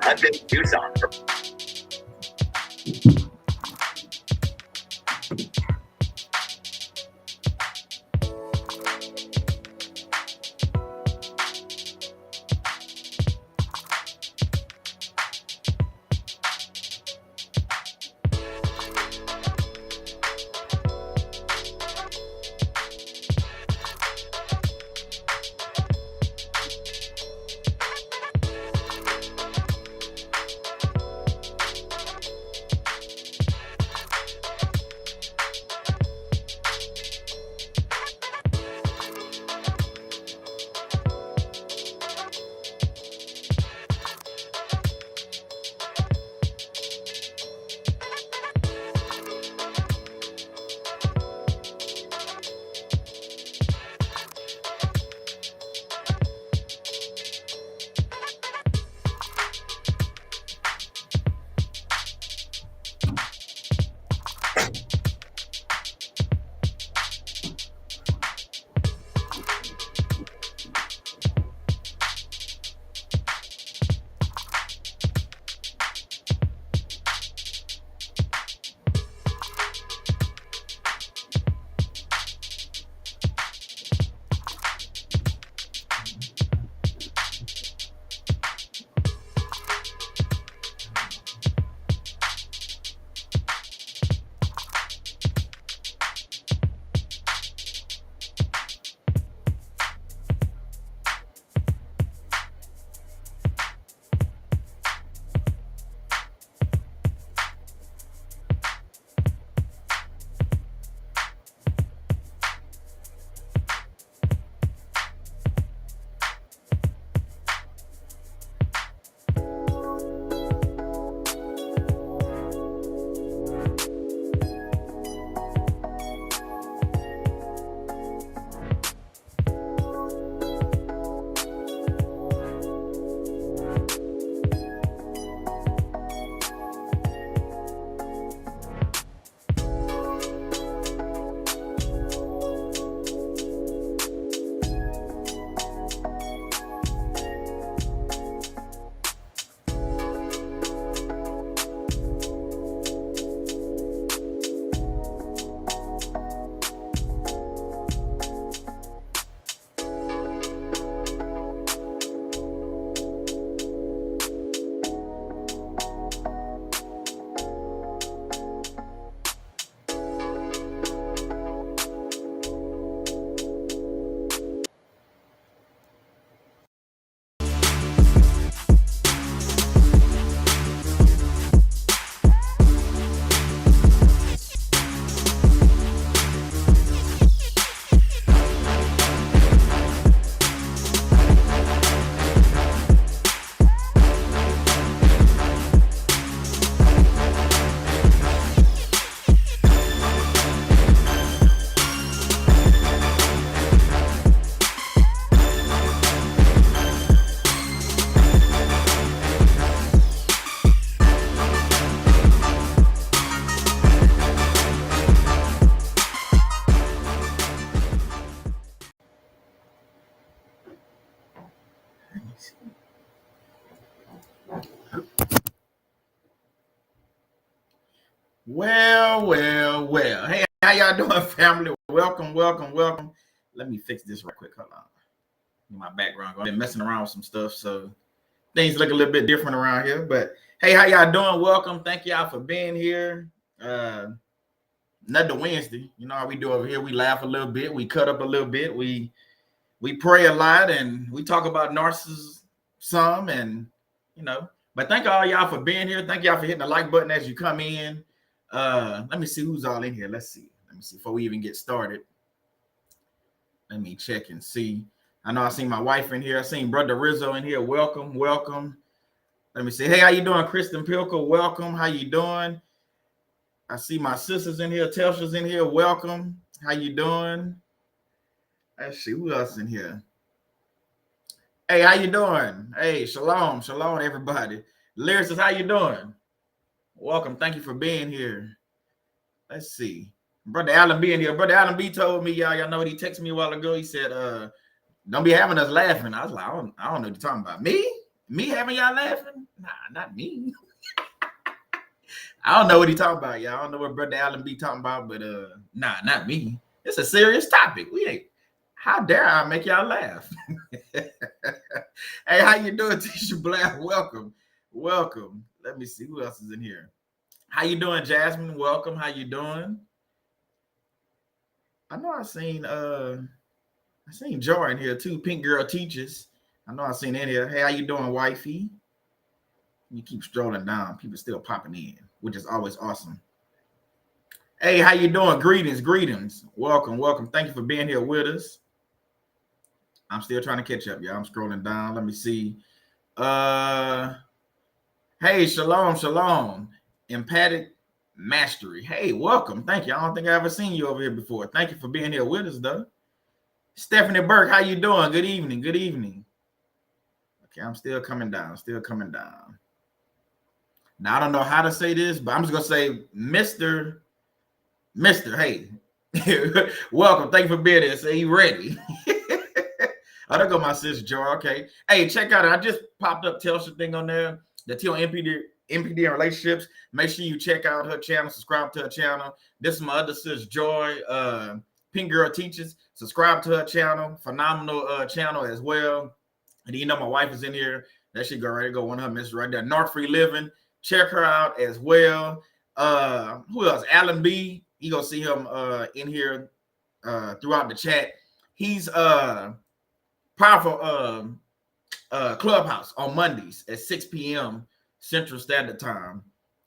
I've been in Tucson for Well. Hey, how y'all doing, family? Welcome. Let me fix this right quick. Hold on. My background. I've been messing around with some stuff, so things look a little bit different around here. But hey, how y'all doing? Welcome. Thank y'all for being here. Another Wednesday. You know how we do over here. We laugh a little bit. We cut up a little bit. We pray a lot, and we talk about narcissism, and But thank all y'all for being here. Thank y'all for hitting the like button as you come in. Let me see who's all in here. Let me see before we even get started. Let me check and see. I know I seen my wife in here. I seen Brother Rizzo in here. Welcome. Let me see. Hey, how you doing, Kristen Pilker? Welcome. How you doing? I see my sisters in here. Telsha's in here. Welcome. How you doing? Let's see who else in here. Hey, how you doing? Hey, shalom, everybody. Lyricist, how you doing? Welcome. Thank you for being here. Let's see. Brother Allen B in here. Brother Allen B told me, y'all know what he texted me a while ago. He said, don't be having us laughing. I was like, I don't know what you're talking about. Me? Me having y'all laughing? Nah, not me. I don't know what he talking about, y'all. I don't know what Brother Allen be talking about, but nah, not me. It's a serious topic. We ain't. How dare I make y'all laugh? Hey, how you doing, Tisha Black? Welcome, welcome. Let me see who else is in here. How you doing, Jasmine? Welcome. How you doing? I know I seen Joy in here too. Pink Girl Teaches. I know I seen in here. Hey, how you doing, wifey? You keep strolling down. People still popping in, which is always awesome. Hey, how you doing? Greetings, greetings. Welcome, welcome. Thank you for being here with us. I'm still trying to catch up, y'all. I'm scrolling down. Let me see. Hey, shalom, shalom. Empathic mastery. Hey, welcome. Thank you. I don't think I ever seen you over here before. Thank you for being here with us, though. Stephanie Burke, how you doing? Good evening. Good evening. Okay, I'm still coming down. Still coming down. Now, I don't know how to say this, but I'm just going to say Mr. Hey, welcome. Thank you for being here. Say you ready. Oh, there go my sis Joy. Okay. Hey, check out it. I just popped up Telstra thing on there. The T on MPD and relationships. Make sure you check out her channel. Subscribe to her channel. This is my other sis Joy. Pink Girl Teaches. Subscribe to her channel. Phenomenal channel as well. And you know my wife is in here. That should go right. Go one of her misses right there. North Free Living. Check her out as well. Who else? Alan B. You gonna see him in here throughout the chat. He's powerful Clubhouse on Mondays at 6 p.m. Central Standard Time.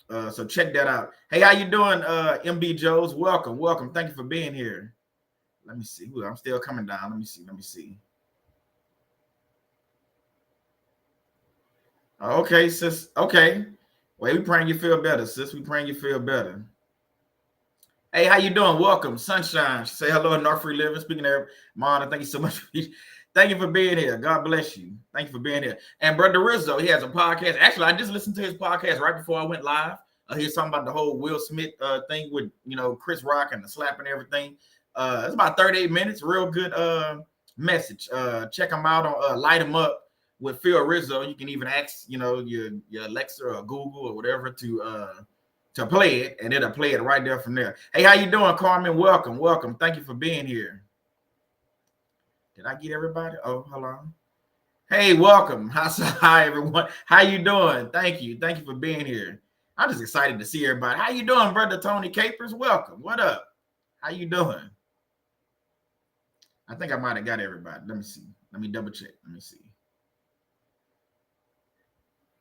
So check that out. Hey, how you doing, MB Joes? Welcome, welcome. Thank you for being here. Let me see. I'm still coming down. Let me see. Okay, sis. Okay. Well, we praying you feel better, sis. We praying you feel better. Hey, how you doing? Welcome, Sunshine. Say hello, North Free Living. Speaking of Mona, thank you so much. Thank you for being here. God bless you. Thank you for being here. And Brother Rizzo, he has a podcast. Actually, I just listened to his podcast right before I went live. He was talking about the whole Will Smith thing with, Chris Rock and the slap and everything. It's about 38 minutes. Real good message. Check him out on Light Him Up with Phil Rizzo. You can even ask, your Alexa or Google or whatever to play it, and it'll play it right there from there. Hey, how you doing, Carmen? Welcome, welcome. Thank you for being here. Did I get everybody? Oh, hello. Hey, welcome. Hi, everyone. How you doing? Thank you. Thank you for being here. I'm just excited to see everybody. How you doing, Brother Tony Capers? Welcome. What up? How you doing? I think I might have got everybody. Let me see. Let me double check. Let me see.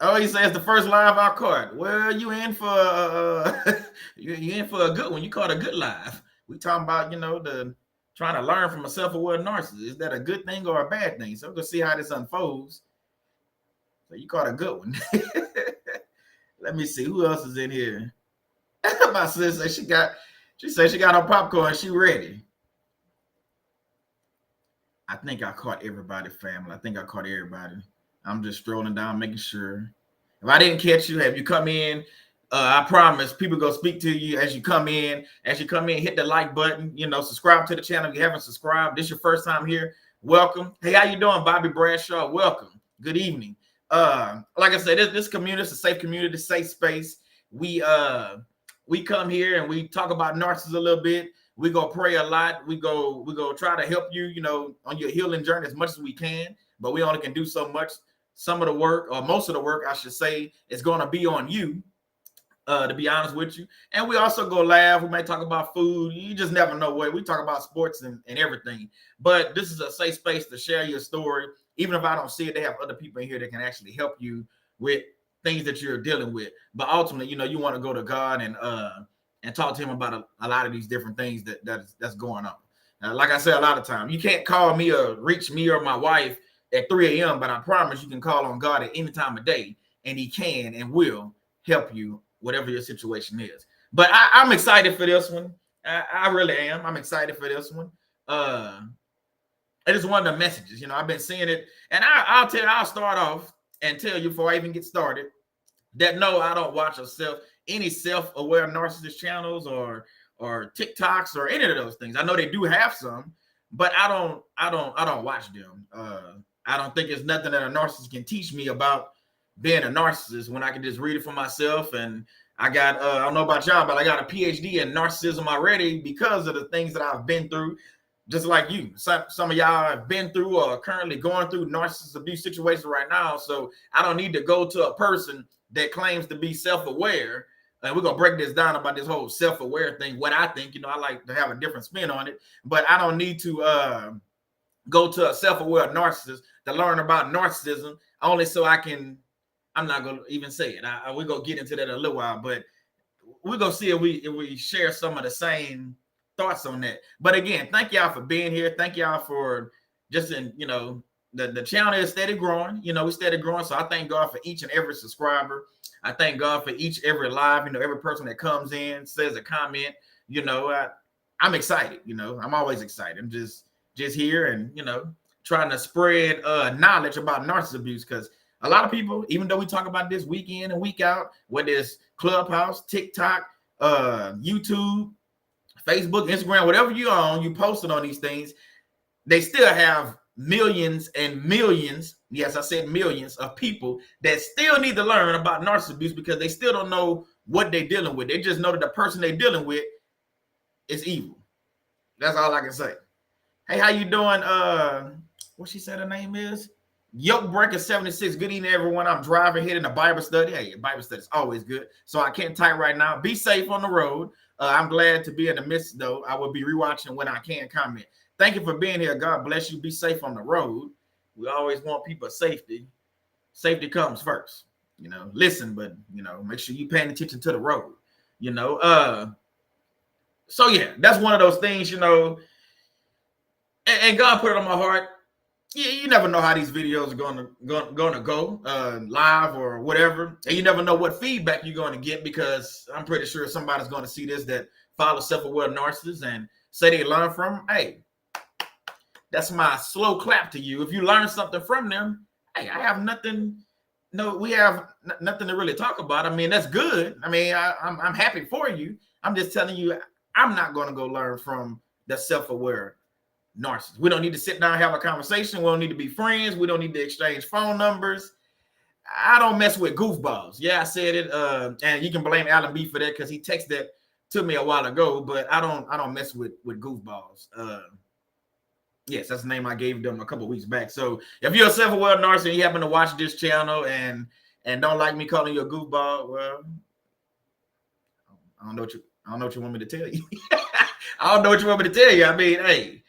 Oh, he says the first live I caught. Well, you in for you in for a good one. You caught a good live. We talking about, the trying to learn from a self-aware narcissist. Is that a good thing or a bad thing? So we're gonna see how this unfolds. So you caught a good one. Let me see who else is in here. My sister she said she got her popcorn. She ready. I think I caught everybody, family. I think I caught everybody. I'm just strolling down, making sure. If I didn't catch you, have you come in? I promise people go speak to you as you come in. As you come in, hit the like button. Subscribe to the channel if you haven't subscribed. This is your first time here. Welcome. Hey, how you doing, Bobby Bradshaw? Welcome. Good evening. Like I said, this community is a safe community, safe space. We come here and we talk about narcissism a little bit. We go pray a lot. We go try to help you, on your healing journey as much as we can. But we only can do so much. Some of the work, or most of the work, I should say, is going to be on you. To be honest with you. And we also go laugh. We may talk about food. You just never know what. We talk about sports and everything. But this is a safe space to share your story. Even if I don't see it, they have other people in here that can actually help you with things that you're dealing with. But ultimately, you want to go to God and talk to him about a lot of these different things that's going on. Like I said, a lot of times, you can't call me or reach me or my wife at 3 a.m., but I promise you can call on God at any time of day, and he can and will help you, whatever your situation is. But I'm excited for this one. I really am. I'm excited for this one. It is one of the messages, I've been seeing it. And I'll start off and tell you before I even get started that no, I don't watch any self-aware narcissist channels or TikToks or any of those things. I know they do have some, but I don't watch them. I don't think it's nothing that a narcissist can teach me about being a narcissist when I can just read it for myself. And I got, I don't know about y'all, but I got a PhD in narcissism already because of the things that I've been through, just like you. Some of y'all have been through or are currently going through narcissist abuse situations right now. So I don't need to go to a person that claims to be self-aware. And we're going to break this down about this whole self-aware thing. What I think, I like to have a different spin on it, but I don't need to go to a self-aware narcissist to learn about narcissism only so I can, I'm not going to even say it. We're going to get into that in a little while, but we're going to see if we share some of the same thoughts on that. But again, thank y'all for being here. Thank y'all for just the channel is steady growing. We're steady growing. So I thank God for each and every subscriber. I thank God for every live, every person that comes in, says a comment. I'm excited. I'm always excited. I'm just here and, trying to spread knowledge about narcissist abuse, because a lot of people, even though we talk about this week in and week out, whether it's Clubhouse, TikTok, YouTube, Facebook, Instagram, whatever you're on, you posted on these things, they still have millions and millions, yes, I said millions of people that still need to learn about narcissist abuse because they still don't know what they're dealing with. They just know that the person they're dealing with is evil. That's all I can say. Hey, how you doing? What she said her name is? Yokebreaker 76. Good evening, everyone. I'm driving, heading to Bible study. Hey, Bible study is always good. So I can't type right now. Be safe on the road. I'm glad to be in the midst, though. I will be rewatching when I can comment. Thank you for being here. God bless you. Be safe on the road. We always want people's safety. Safety comes first. Listen, but make sure you paying attention to the road. So yeah, that's one of those things. And God put it on my heart. Yeah, you never know how these videos are gonna go live or whatever, and you never know what feedback you're going to get, because I'm pretty sure somebody's going to see this that follow self-aware narcissists and say they learn from them. Hey, that's my slow clap to you. If you learn something from them, hey, I have nothing. No, we have nothing to really talk about. I mean, that's good. I mean, I'm happy for you. I'm just telling you, I'm not going to go learn from the self-aware narcissist. We don't need to sit down and have a conversation. We don't need to be friends. We don't need to exchange phone numbers. I don't mess with goofballs. Yeah, I said it. And you can blame Alan B for that because he texted that to me a while ago. But I don't mess with goofballs. Yes, that's the name I gave them a couple weeks back. So if you're a self-aware narcissist and you happen to watch this channel and don't like me calling you a goofball, well, I don't know what you want me to tell you. I don't know what you want me to tell you. I mean, hey,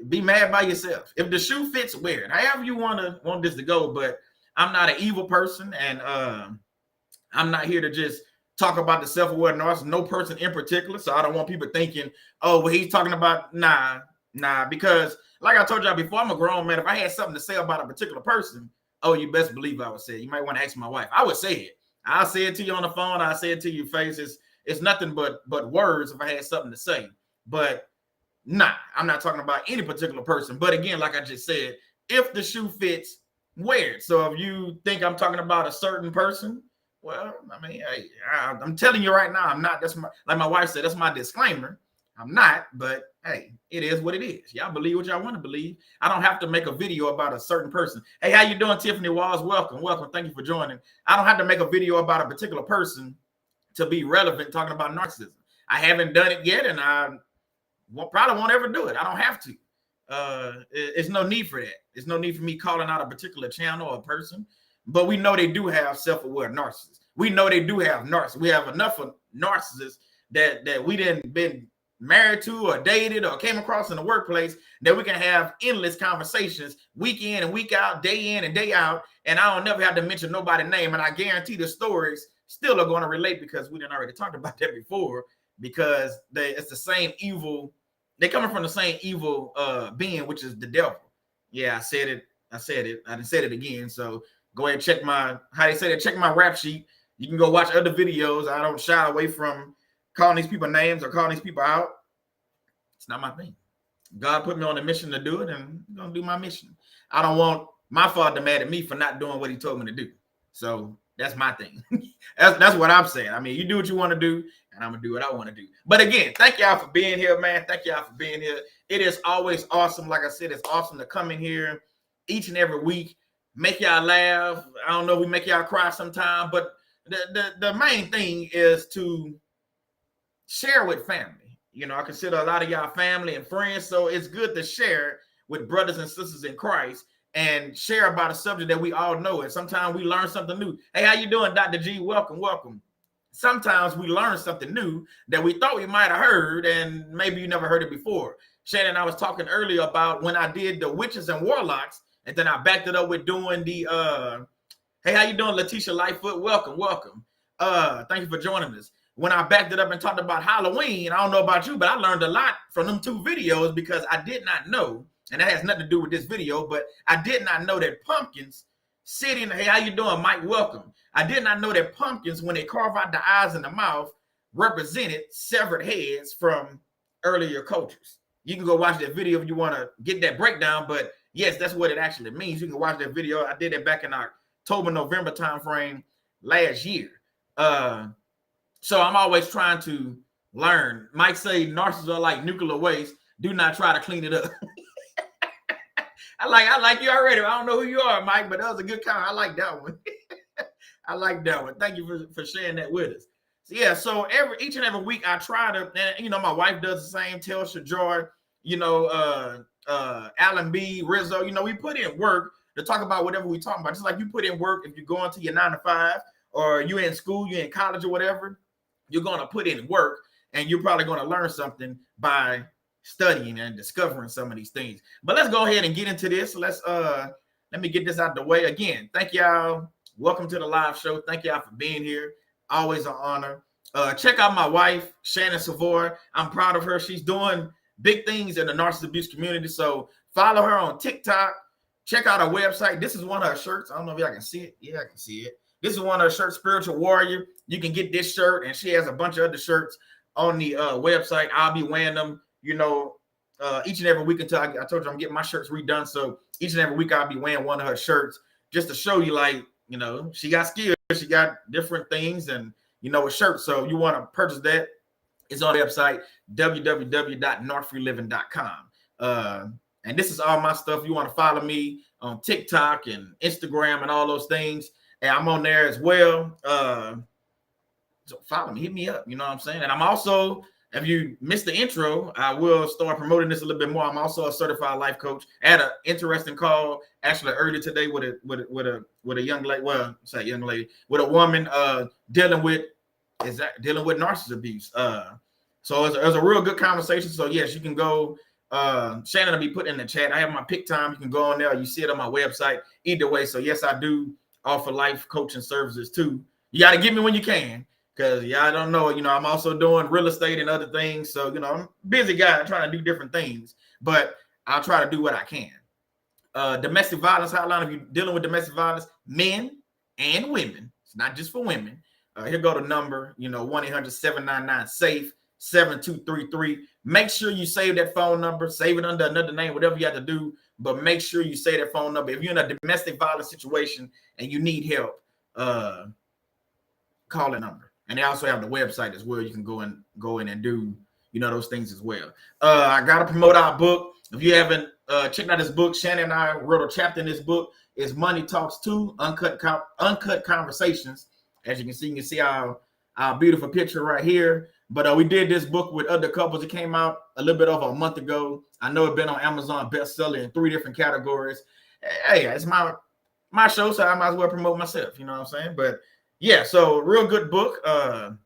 be mad by yourself. If the shoe fits, wear it. However you want this to go, but I'm not an evil person, and I'm not here to just talk about the self-aware narcissist, no person in particular. So I don't want people thinking, oh, well, he's talking about nah, because like I told y'all before, I'm a grown man. If I had something to say about a particular person, oh, you best believe I would say it. You might want to ask my wife. I would say it. I'll say it to you on the phone. I'll say it to your face. It's nothing but words if I had something to say. But nah, I'm not talking about any particular person. But again, like I just said, if the shoe fits, wear it. So if you think I'm talking about a certain person, well, I mean, hey, I'm telling you right now, I'm not. Like my wife said, that's my disclaimer. I'm not, but hey, it is what it is. Y'all believe what y'all want to believe. I don't have to make a video about a certain person. Hey, how you doing, Tiffany Walls? Welcome. Thank you for joining. I don't have to make a video about a particular person to be relevant talking about narcissism. I haven't done it yet, and I probably won't ever do it. I don't have to. It's no need for that. There's no need for me calling out a particular channel or person. But we know they do have self-aware narcissists. We know they do have narcissists. We have enough of narcissists that we didn't been married to or dated or came across in the workplace that we can have endless conversations week in and week out, day in and day out. And I don't never have to mention nobody's name. And I guarantee the stories still are going to relate because we didn't already talked about that before, because it's the same evil. They're coming from the same evil being, which is the devil. Yeah, I said it. I didn't say it again. So go ahead and check check my rap sheet. You can go watch other videos. I don't shy away from calling these people names or calling these people out. It's not my thing. God put me on a mission to do it, and I'm going to do my mission. I don't want my father mad at me for not doing what he told me to do. So that's my thing. That's what I'm saying. I mean, you do what you want to do, and I'm going to do what I want to do. But again, thank y'all for being here, man. Thank y'all for being here. It is always awesome. Like I said, it's awesome to come in here each and every week, make y'all laugh. I don't know if we make y'all cry sometime, but the main thing is to share with family. You know, I consider a lot of y'all family and friends, so it's good to share with brothers and sisters in Christ and share about a subject that we all know. And sometimes we learn something new. Hey, how you doing, Dr. G? Welcome, welcome. Sometimes we learn something new that we thought we might have heard, and maybe you never heard it before. Shannon and I was talking earlier about when I did the witches and warlocks, and then I backed it up with doing the hey, how you doing, Letitia Lightfoot? Welcome, welcome. Thank you for joining us. When I backed it up and talked about Halloween, I don't know about you, but I learned a lot from them 2 videos, because I did not know, and that has nothing to do with this video, but I did not know that pumpkins sit in, hey, how you doing, Mike? Welcome. I did not know that pumpkins, when they carve out the eyes and the mouth, represented severed heads from earlier cultures. You can go watch that video if you want to get that breakdown, but yes, that's what it actually means. You can watch that video. I did it back in October, November timeframe last year. So I'm always trying to learn. Mike say narcissists are like nuclear waste. Do not try to clean it up. I like you already. I don't know who you are, Mike, but that was a good comment. I like that one. I like that one. Thank you for sharing that with us. So yeah, so each and every week I try to, and you know, my wife does the same. Telsha Joy, you know, Alan B, Rizzo. You know, we put in work to talk about whatever we talking about. Just like you put in work if you're going to your 9 to 5, or you're in school, you're in college or whatever. You're going to put in work, and you're probably going to learn something by studying and discovering some of these things. But let's go ahead and get into this. Let me get this out the way. Again, thank y'all. Welcome to the live show. Thank y'all for being here. Always an honor. Check out my wife, Shannon Savoy. I'm proud of her. She's doing big things in the narcissist abuse community. So follow her on TikTok. Check out her website. This is one of her shirts. I don't know if y'all can see it. Yeah, I can see it. This is one of her shirts, Spiritual Warrior. You can get this shirt, and she has a bunch of other shirts on the website. I'll be wearing them, you know, each and every week until I told you I'm getting my shirts redone. So each and every week I'll be wearing one of her shirts just to show you, like, you know, she got skills. She got different things, and, you know, a shirt. So you want to purchase that. It's on the website, www.northfreeliving.com. And this is all my stuff. You want to follow me on TikTok and Instagram and all those things. And I'm on there as well. So follow me, hit me up. You know what I'm saying? And I'm also, if you missed the intro, I will start promoting this a little bit more. I'm also a certified life coach. I had an interesting call actually earlier today with a young lady. Well, say young lady, with a woman dealing with narcissist abuse. So it's a real good conversation. So yes, you can go. Shannon will be put in the chat. I have my pick time. You can go on there. You see it on my website. Either way. So yes, I do offer life coaching services too. You got to get me when you can, because y'all don't know, you know, I'm also doing real estate and other things. So, you know, I'm a busy guy trying to do different things, but I'll try to do what I can. Domestic violence hotline, if you're dealing with domestic violence, men and women, it's not just for women. Here go the number, you know, 1-800-799-SAFE, 7233. Make sure you save that phone number, save it under another name, whatever you have to do, but make sure you say that phone number. If you're in a domestic violence situation and you need help, call that number. And they also have the website as well. You can go in and do, you know, those things as well. I got to promote our book. If you haven't checked out this book, Shannon and I wrote a chapter in this book. It's Money Talks 2, Uncut Conversations. As you can see our beautiful picture right here. But we did this book with other couples. It came out a little bit over a month ago. I know it's been on Amazon bestseller in 3 different categories. Hey, it's my show, so I might as well promote myself. You know what I'm saying? But yeah, so real good book. A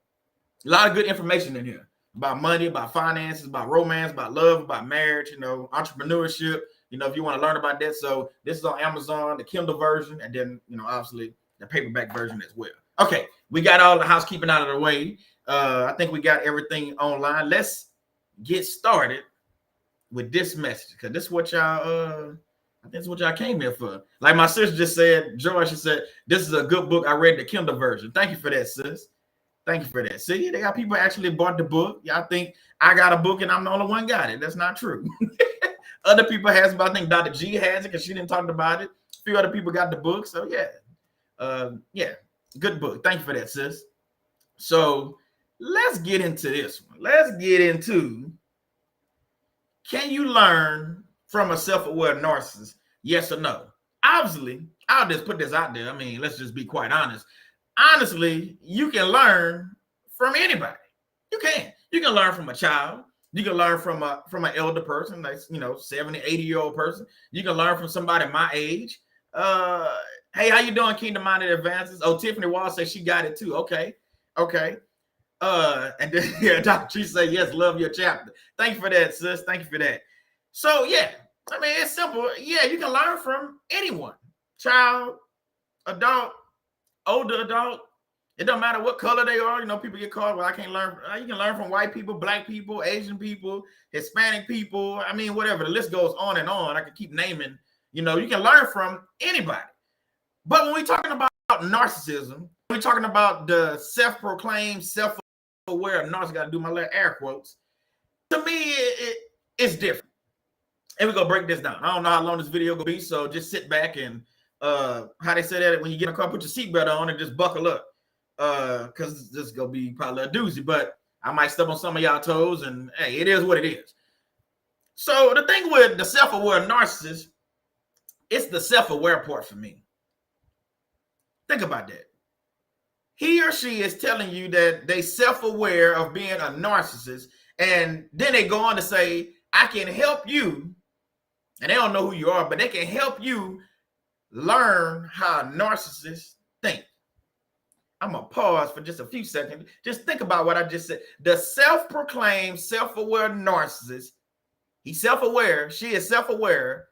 lot of good information in here about money, about finances, about romance, about love, about marriage, you know, entrepreneurship. You know, if you want to learn about that. So this is on Amazon, the Kindle version, and then, you know, obviously the paperback version as well. Okay, we got all the housekeeping out of the way. I think we got everything online. Let's get started with this message, because this is what y'all I think that's what y'all came here for. Like my sister just said, Joy, she said, this is a good book. I read the Kindle version. Thank you for that, sis. Thank you for that. See, they got people actually bought the book. Y'all think I got a book and I'm the only one got it. That's not true. Other people has it, but I think Dr. G has it because she didn't talk about it. A few other people got the book. So yeah. Yeah, good book. Thank you for that, sis. So let's get into this one. Let's get into, can you learn from a self-aware narcissist Yes or no? Obviously, I'll just put this out there. I mean, let's just be quite honest. Honestly, you can learn from anybody. You can. You can learn from a child. You can learn from an elder person, like 70, 80-year-old person. You can learn from somebody my age. Hey, how you doing, Kingdom Minded Advances? Oh, Tiffany Wall says she got it too. Okay. And then yeah, Dr. Tree say, yes, love your chapter. Thank you for that, sis. Thank you for that. So yeah, I mean, it's simple. Yeah, you can learn from anyone. Child, adult, older adult. It don't matter what color they are. People get called, well, I can't learn. You can learn from white people, black people, Asian people, Hispanic people. I mean, whatever. The list goes on and on. I can keep naming. You can learn from anybody. But when we're talking about narcissism, we're talking about the self-proclaimed, self-aware narcissist. Got to do my little air quotes. To me, it's different. And we're going to break this down. I don't know how long this video will be, so just sit back and, how they say that, when you get in a car, put your seatbelt on and just buckle up. Because this is going to be probably a doozy, but I might step on some of y'all toes, and hey, it is what it is. So the thing with the self-aware narcissist, it's the self-aware part for me. Think about that. He or she is telling you that they self-aware of being a narcissist, and then they go on to say, I can help you, and they don't know who you are, but they can help you learn how narcissists think. I'm going to pause for just a few seconds. Just think about what I just said. The self-proclaimed, self-aware narcissist, he's self-aware, she is self-aware.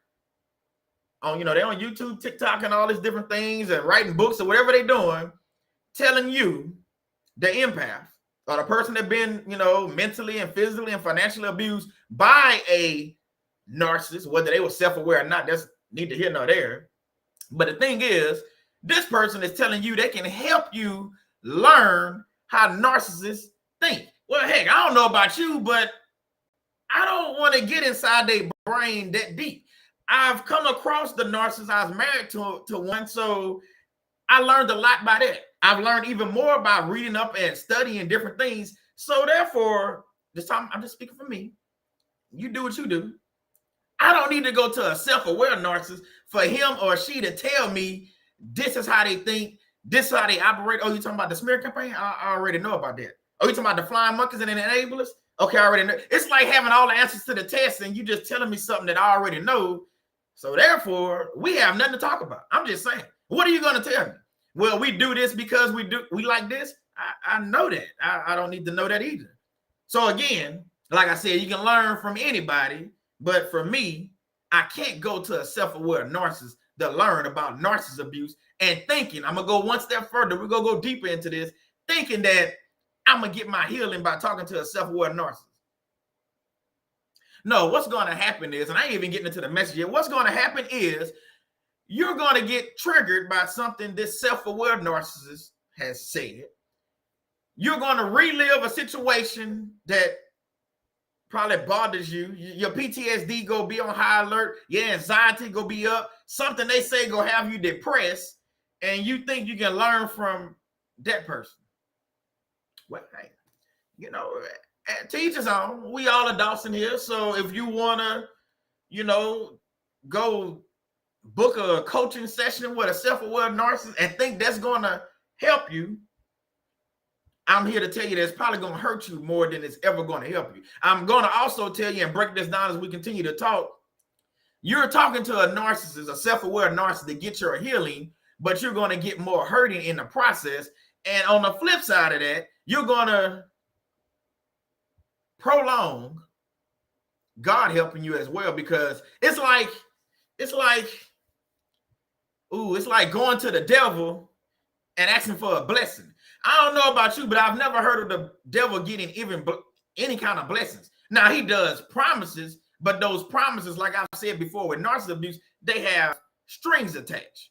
They're on YouTube, TikTok, and all these different things, and writing books or whatever they're doing, telling you, the empath, or the person that's been, mentally and physically and financially abused by a narcissist, whether they were self-aware or not, that's neither here nor there. But the thing is, this person is telling you they can help you learn how narcissists think. Well, heck, I don't know about you, but I don't want to get inside their brain that deep. I've come across the narcissist. I was married to one, so I learned a lot by that. I've learned even more by reading up and studying different things. So therefore, this time I'm just speaking for me. You do what you do. I don't need to go to a self-aware narcissist for him or she to tell me this is how they think, this is how they operate. Oh, you talking about the smear campaign? I already know about that. Oh, you talking about the flying monkeys and the enablers? Okay, I already know. It's like having all the answers to the test and you just telling me something that I already know. So therefore, we have nothing to talk about. I'm just saying, what are you going to tell me? Well, we do this because we like this. I know that. I don't need to know that either. So again, like I said, you can learn from anybody, but for me, I can't go to a self-aware narcissist to learn about narcissist abuse and thinking, I'm going to go one step further. We're going to go deeper into this, thinking that I'm going to get my healing by talking to a self-aware narcissist. No, what's going to happen is, and I ain't even getting into the message yet, what's going to happen is you're going to get triggered by something this self-aware narcissist has said. You're going to relive a situation that probably bothers you. Your PTSD go be on high alert. Your anxiety go be up. Something they say go have you depressed, and you think you can learn from that person. Well, hey, to each his own. We all adults in here, so if you want to, go book a coaching session with a self-aware narcissist and think that's going to help you, I'm here to tell you that it's probably going to hurt you more than it's ever going to help you. I'm going to also tell you and break this down as we continue to talk. You're talking to a narcissist, a self-aware narcissist, to get your healing, but you're going to get more hurting in the process. And on the flip side of that, you're going to prolong God helping you as well, because it's like going to the devil and asking for a blessing. I don't know about you, but I've never heard of the devil getting even any kind of blessings. Now, he does promises, but those promises, like I've said before, with narcissist abuse, they have strings attached.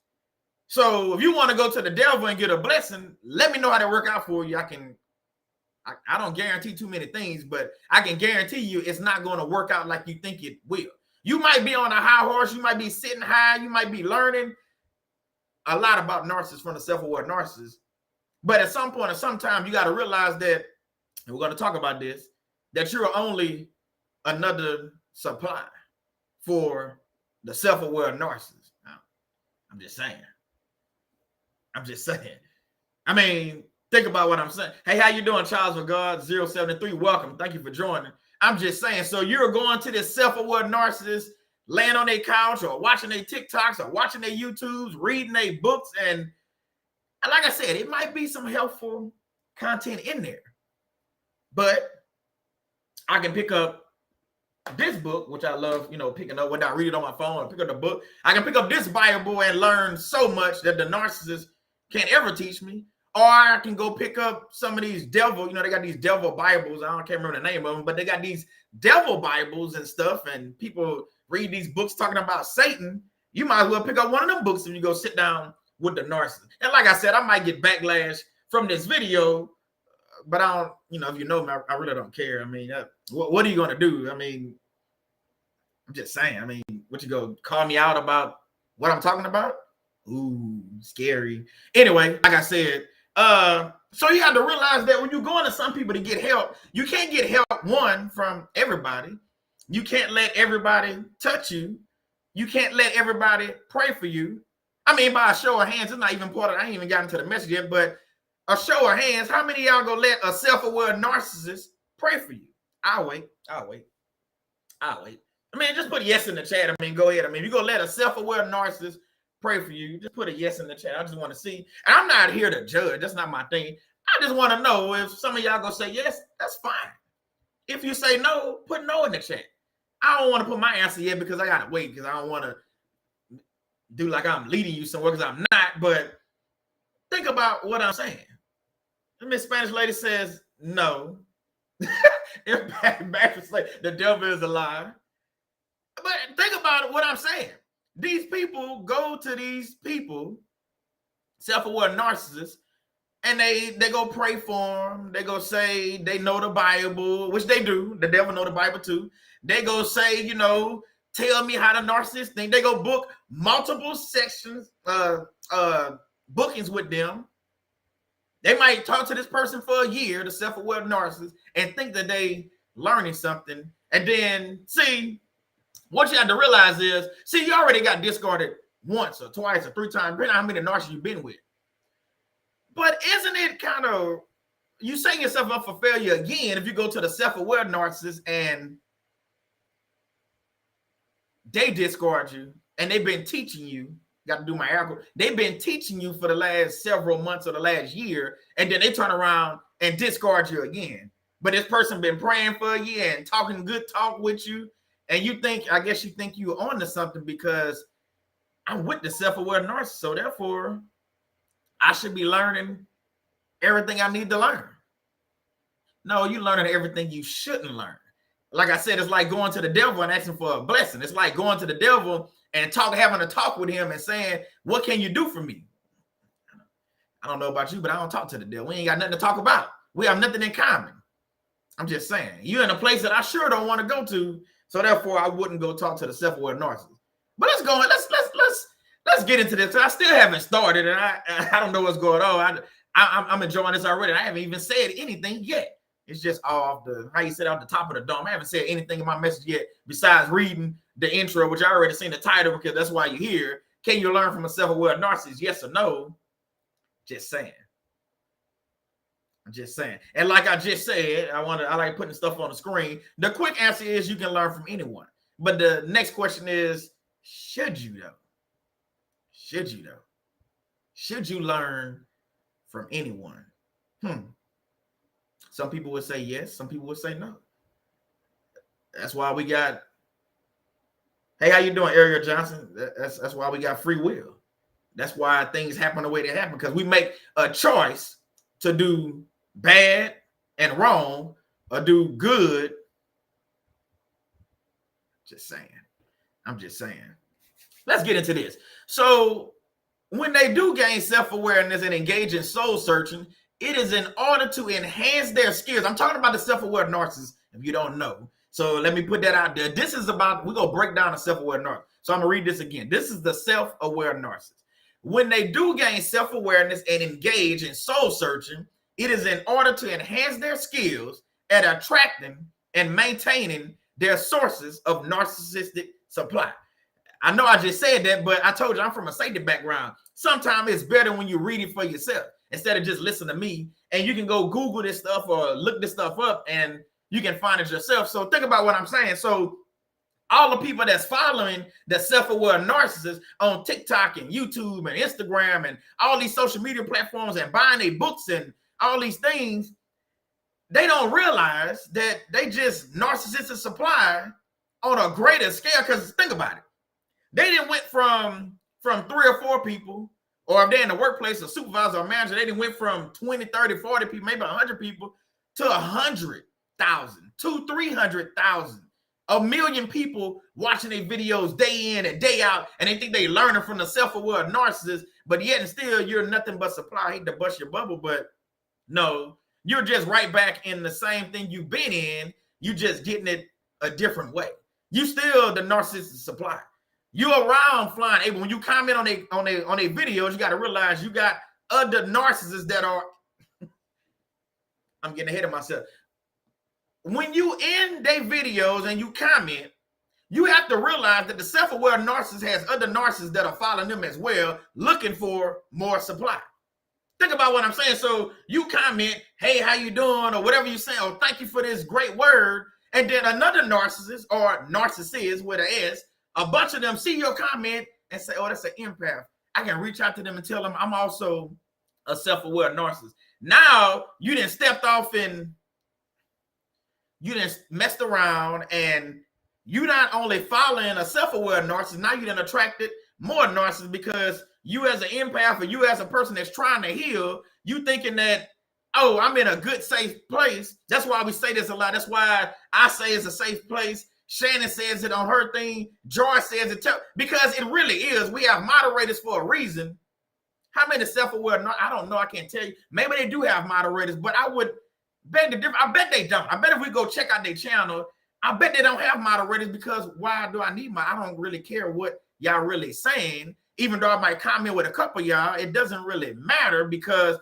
So if you want to go to the devil and get a blessing, let me know how to work out for you. I don't guarantee too many things, but I can guarantee you it's not going to work out like you think it will. You might be on a high horse. You might be sitting high. You might be learning a lot about narcissists from the self-aware narcissist. But at some point, or sometime, you got to realize that, and we're going to talk about this, that you're only another supply for the self-aware narcissist. I'm just saying. I mean, think about what I'm saying. Hey, how you doing, Charles Regard 073? Welcome. Thank you for joining. I'm just saying. So you're going to this self-aware narcissist, laying on their couch or watching their TikToks or watching their YouTubes, reading their books, and like I said, it might be some helpful content in there. But I can pick up this book, which I love, picking up when I read it on my phone, pick up the book. I can pick up this Bible and learn so much that the narcissist can't ever teach me. Or I can go pick up some of these devil, they got these devil Bibles. Can't remember the name of them, but they got these devil Bibles and stuff. And people read these books talking about Satan. You might as well pick up one of them books if you go sit down with the narcissist. And like I said, I might get backlash from this video, but I don't, if you know me, I really don't care. I mean, what are you going to do? I mean, I'm just saying. I mean, what you go call me out about what I'm talking about? Ooh, scary. Anyway, like I said, so you have to realize that when you go into some people to get help, you can't get help, one, from everybody. You can't let everybody touch you. You can't let everybody pray for you. I mean, by a show of hands, it's not even part of, I ain't even gotten to the message yet, but a show of hands, how many of y'all gonna let a self-aware narcissist pray for you? I'll wait. I mean, just put a yes in the chat. I mean, go ahead. I mean, if you're gonna let a self-aware narcissist pray for you, just put a yes in the chat. I just want to see. And I'm not here to judge. That's not my thing. I just want to know if some of y'all gonna say yes, that's fine. If you say no, put no in the chat. I don't want to put my answer yet because I gotta wait, because I don't want to do like I'm leading you somewhere, because I'm not. But think about what I'm saying. The Miss Spanish lady says no. The devil is a lie. But think about what I'm saying. These people go to these people, self-aware narcissists, and they go pray for them. They go say they know the Bible, which they do. The devil know the Bible too. They go say, tell me how the narcissist think. They go book multiple sections, bookings with them. They might talk to this person for a year, the self-aware narcissist, and think that they learning something. And then, what you have to realize is, you already got discarded once or twice or three times, depending on how many narcissists you've been with. But isn't it kind of, you setting yourself up for failure again if you go to the self-aware narcissist and they discard you and they've been teaching you, got to do my air quote, they've been teaching you for the last several months or the last year, and then they turn around and discard you again. But this person been praying for you and talking good talk with you, and you think, I guess you think you on to something because I'm with the self-aware narcissist, so therefore I should be learning everything I need to learn. No, you're learning everything you shouldn't learn. Like I said, it's like going to the devil and asking for a blessing. It's like going to the devil and having a talk with him and saying, what can you do for me? I don't know about you, but I don't talk to the devil. We ain't got nothing to talk about. We have nothing in common. I'm just saying, you're in a place that I sure don't want to go to, so therefore I wouldn't go talk to the self-aware narcissist. But let's go. Let's get into this. I still haven't started, and I don't know what's going on. I'm enjoying this already. I haven't even said anything yet. It's just off the, how you said, off the top of the dome. I haven't said anything in my message yet besides reading the intro, which I already seen the title because that's why you're here. Can you learn from a self-aware narcissist? Yes or no? Just saying. I'm just saying. And like I just said, I like putting stuff on the screen. The quick answer is you can learn from anyone. But the next question is, should you though? Should you though? Should you learn from anyone? Some people would say yes. Some people would say no. That's why we got, hey, how you doing, Ariel Johnson? That's why we got free will. That's why things happen the way they happen, because we make a choice to do bad and wrong or do good. Just saying. I'm just saying. Let's get into this. So when they do gain self-awareness and engage in soul searching, it is in order to enhance their skills. I'm talking about the self-aware narcissist, if you don't know. So let me put that out there. This is about, we're going to break down the self-aware narcissist. So I'm going to read this again. This is the self-aware narcissist. When they do gain self-awareness and engage in soul searching, it is in order to enhance their skills at attracting and maintaining their sources of narcissistic supply. I know I just said that, but I told you I'm from a safety background. Sometimes it's better when you read it for yourself instead of just listen to me. And you can go Google this stuff or look this stuff up and you can find it yourself. So think about what I'm saying. So all the people that's following the self-aware narcissists on TikTok and YouTube and Instagram and all these social media platforms and buying their books and all these things, they don't realize that they just narcissistic supply on a greater scale. Because think about it. They didn't went from 3 or 4 people, or if they're in the workplace, a supervisor or manager, they didn't went from 20, 30, 40 people, maybe 100 people to 100,000, 200,000-300,000. 1 million people watching their videos day in and day out, and they think they learning from the self-aware narcissist, but yet and still you're nothing but supply. I hate to bust your bubble, but no, you're just right back in the same thing you've been in. You just getting it a different way. You still the narcissistic supply. You're around flying able. When you comment on a videos, you got to realize you got other narcissists that are. I'm getting ahead of myself. When you end their videos and you comment, you have to realize that the self-aware narcissist has other narcissists that are following them as well, looking for more supply. Think about what I'm saying. So you comment, hey, how you doing? Or whatever you say, or thank you for this great word. And then another narcissist or narcissist with an S, a bunch of them see your comment and say, oh, that's an empath. I can reach out to them and tell them I'm also a self-aware narcissist. Now you done stepped off and you done messed around, and you not only following a self-aware narcissist, now you done attracted more narcissists because you as an empath or you as a person that's trying to heal, you thinking that, oh, I'm in a good, safe place. That's why we say this a lot. That's why I say it's a safe place. Shannon says it on her thing. Joy says it too, because it really is. We have moderators for a reason. How many self-aware? I don't know. I can't tell you. Maybe they do have moderators, but I would beg the difference. I bet they don't. I bet if we go check out their channel, I bet they don't have moderators, because why do I need I don't really care what y'all really saying. Even though I might comment with a couple of y'all, it doesn't really matter, because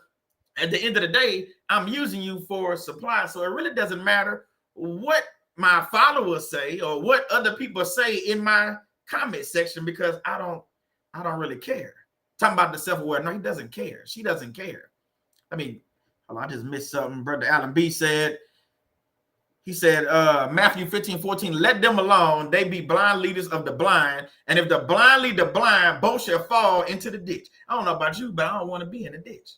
at the end of the day, I'm using you for supply. So it really doesn't matter what my followers say or what other people say in my comment section, because I don't really care. Talking about the self-aware. No, he doesn't care. She doesn't care. I mean, I just missed something. Brother Alan B said, he said, Matthew 15:14, let them alone. They be blind leaders of the blind. And if the blind lead the blind, both shall fall into the ditch. I don't know about you, but I don't want to be in the ditch.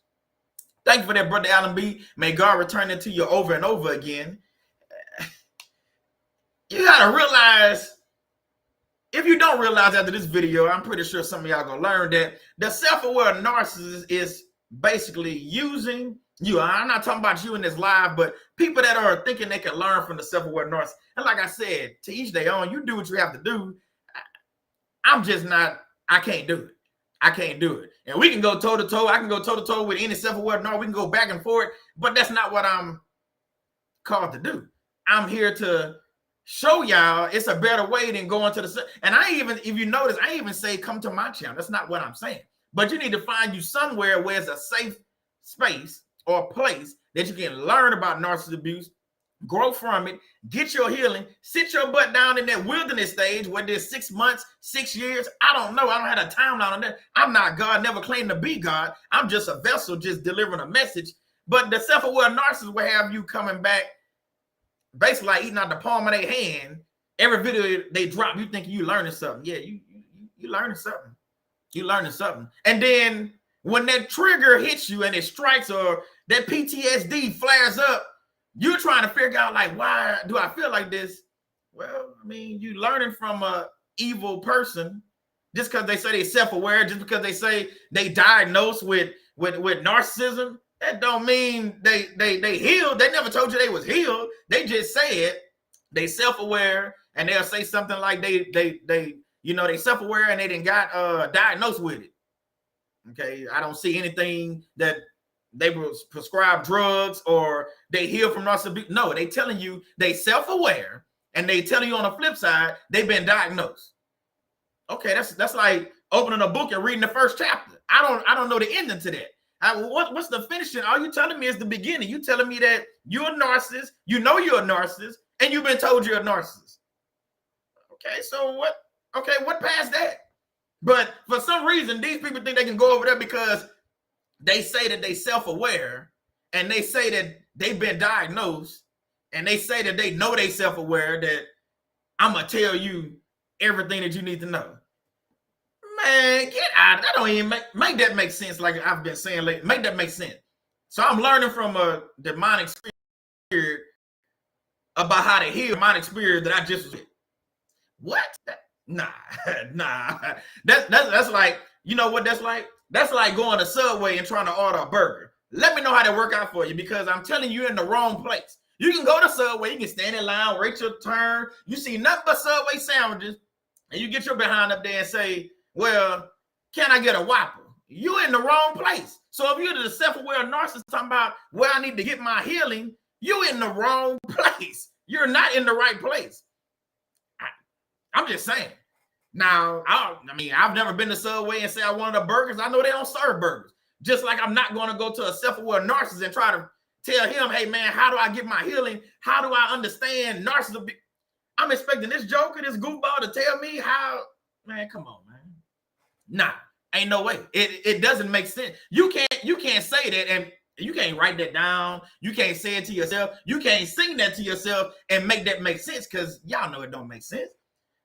Thank you for that, Brother Alan B. May God return it to you over and over again. You got to realize, if you don't realize after this video, I'm pretty sure some of y'all going to learn that the self-aware narcissist is basically using you. I'm not talking about you in this live, but people that are thinking they can learn from the self-aware narcissist. And like I said, to each their own, you do what you have to do. I'm just not, I can't do it. I can't do it. And we can go toe-to-toe. I can go toe-to-toe with any self-aware narcissist. We can go back and forth, but that's not what I'm called to do. I'm here to show y'all it's a better way than going to the, and I even, if you notice, I even say come to my channel. That's not what I'm saying. But you need to find you somewhere where it's a safe space or place that you can learn about narcissist abuse, grow from it, get your healing, sit your butt down in that wilderness stage, whether it's 6 months, 6 years. I don't know. I don't have a timeline on that. I'm not God, never claimed to be God. I'm just a vessel, just delivering a message. But the self-aware narcissist will have you coming back basically like eating out the palm of their hand. Every video they drop, you think you learning something. Yeah, you learning something. You learning something. And then when that trigger hits you and it strikes, or that PTSD flares up, you're trying to figure out, like, why do I feel like this? Well, I mean, you learning from a evil person just because they say they self-aware, just because they say they diagnosed with narcissism. That don't mean they healed. They never told you they was healed. They just said they self-aware, and they'll say something like they self-aware and they didn't got diagnosed with it. Okay, I don't see anything that they prescribe drugs or they heal from narcissism. No, they telling you they self-aware, and they telling you on the flip side they've been diagnosed. Okay, that's like opening a book and reading the first chapter. I don't know the ending to that. What's the finishing? All you telling me is the beginning. You telling me that you're a narcissist, you know you're a narcissist, and you've been told you're a narcissist. Okay, so what? Okay, what past that? But for some reason, these people think they can go over there because they say that they self-aware, and they say that they've been diagnosed, and they say that they know they self-aware, that I'm going to tell you everything that you need to know. Man, get out. That don't even make that make sense, like I've been saying lately. Make that make sense. So I'm learning from a demonic spirit about how to heal demonic spirit that I just was with. What? Nah. That's like, you know what that's like? That's like going to Subway and trying to order a burger. Let me know how that work out for you, because I'm telling you, you're in the wrong place. You can go to Subway, you can stand in line, wait your turn. You see nothing but Subway sandwiches, and you get your behind up there and say, well, can I get a Whopper? You're in the wrong place. So if you're the self-aware narcissist talking about where I need to get my healing, you're in the wrong place. You're not in the right place. I'm just saying. Now, I've never been to Subway and say I wanted a burger. I know they don't serve burgers. Just like I'm not going to go to a self-aware narcissist and try to tell him, hey, man, how do I get my healing? How do I understand narcissism? I'm expecting this joker, this goofball to tell me how. Man, come on, man. Nah, ain't no way. It doesn't make sense. You can't say that, and you can't write that down. You can't say it to yourself. You can't sing that to yourself and make that make sense, because y'all know it don't make sense.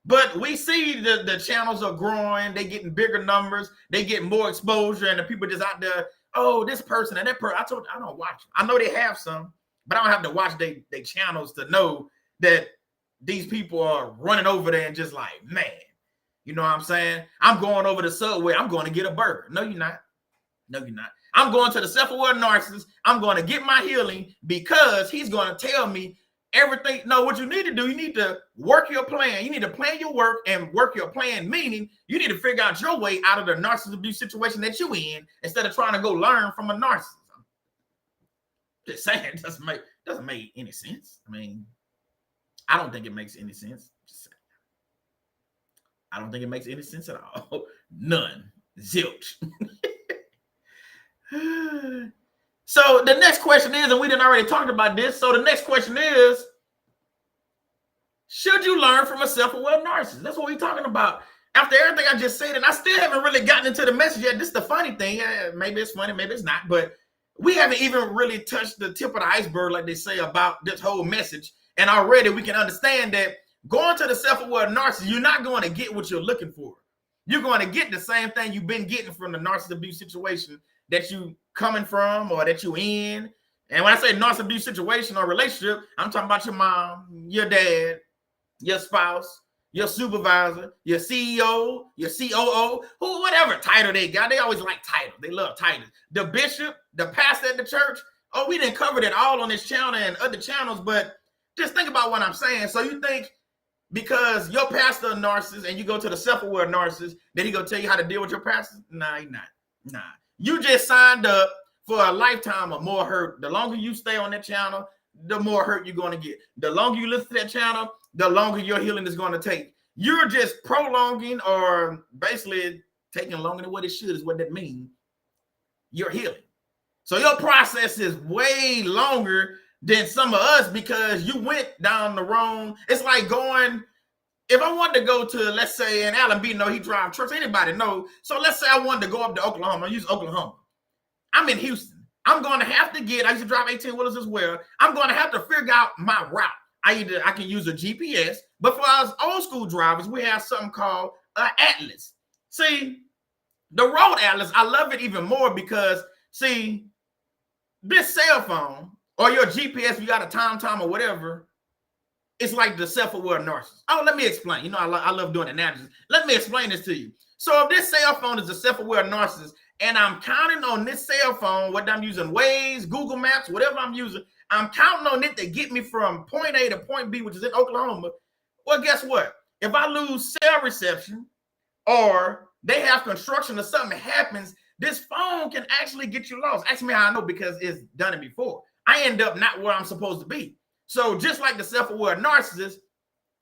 But we see the channels are growing. They getting bigger numbers. They get more exposure, and the people just out there, oh, this person and that person. I told you, I don't watch them. I know they have some, but I don't have to watch they channels to know that these people are running over there and just like, man, you know what I'm saying? I'm going over to Subway. I'm going to get a burger. No, you're not. No, you're not. I'm going to the self-aware narcissist. I'm going to get my healing because he's going to tell me everything. No, what you need to do, you need to work your plan. You need to plan your work and work your plan, meaning you need to figure out your way out of the narcissist abuse situation that you're in instead of trying to go learn from a narcissist. Just saying, it doesn't make any sense. I mean, I don't think it makes any sense. Just saying. I don't think it makes any sense at all. None. Zilch. So the next question is, and we didn't already talk about this, so the next question is, should you learn from a self-aware narcissist? That's what we're talking about. After everything I just said, and I still haven't really gotten into the message yet. This is the funny thing. Maybe it's funny, maybe it's not, but we haven't even really touched the tip of the iceberg, like they say, about this whole message. And already we can understand that going to the self-aware narcissist, you're not going to get what you're looking for. You're going to get the same thing you've been getting from the narcissist abuse situation that you coming from or that you in. And when I say narcissist abuse situation or relationship, I'm talking about your mom, your dad, your spouse, your supervisor, your CEO, your COO, who, whatever title they got. They always like titles. They love titles. The bishop, the pastor at the church. Oh, we didn't cover that all on this channel and other channels, but just think about what I'm saying. So you think because your pastor a narcissist and you go to the self-aware narcissist, that he gonna tell you how to deal with your pastor? Nah, he not. Nah. You just signed up for a lifetime of more hurt. The longer you stay on that channel, the more hurt you're going to get. The longer you listen to that channel, the longer your healing is going to take. You're just prolonging or basically taking longer than what it should is what that means. You're healing. So your process is way longer than some of us because you went down the wrong. It's like going, if I wanted to go to, let's say, and Alan B know he drive trucks, anybody know. So let's say I wanted to go up to Oklahoma, I use Oklahoma. I'm in Houston. I'm going to have to get, I used to drive 18-wheelers as well. I'm going to have to figure out my route. I can use a GPS, but for us old school drivers, we have something called an atlas. See, the road atlas, I love it even more because, see, this cell phone or your GPS, if you got a TomTom or whatever, it's like the self-aware narcissist. Oh, let me explain. You know, I love doing analysis. Let me explain this to you. So if this cell phone is a self-aware narcissist, and I'm counting on this cell phone, whether I'm using Waze, Google Maps, whatever I'm using, I'm counting on it to get me from point A to point B, which is in Oklahoma. Well, guess what? If I lose cell reception or they have construction or something happens, this phone can actually get you lost. Ask me how I know, because it's done it before. I end up not where I'm supposed to be. So just like the self-aware narcissist,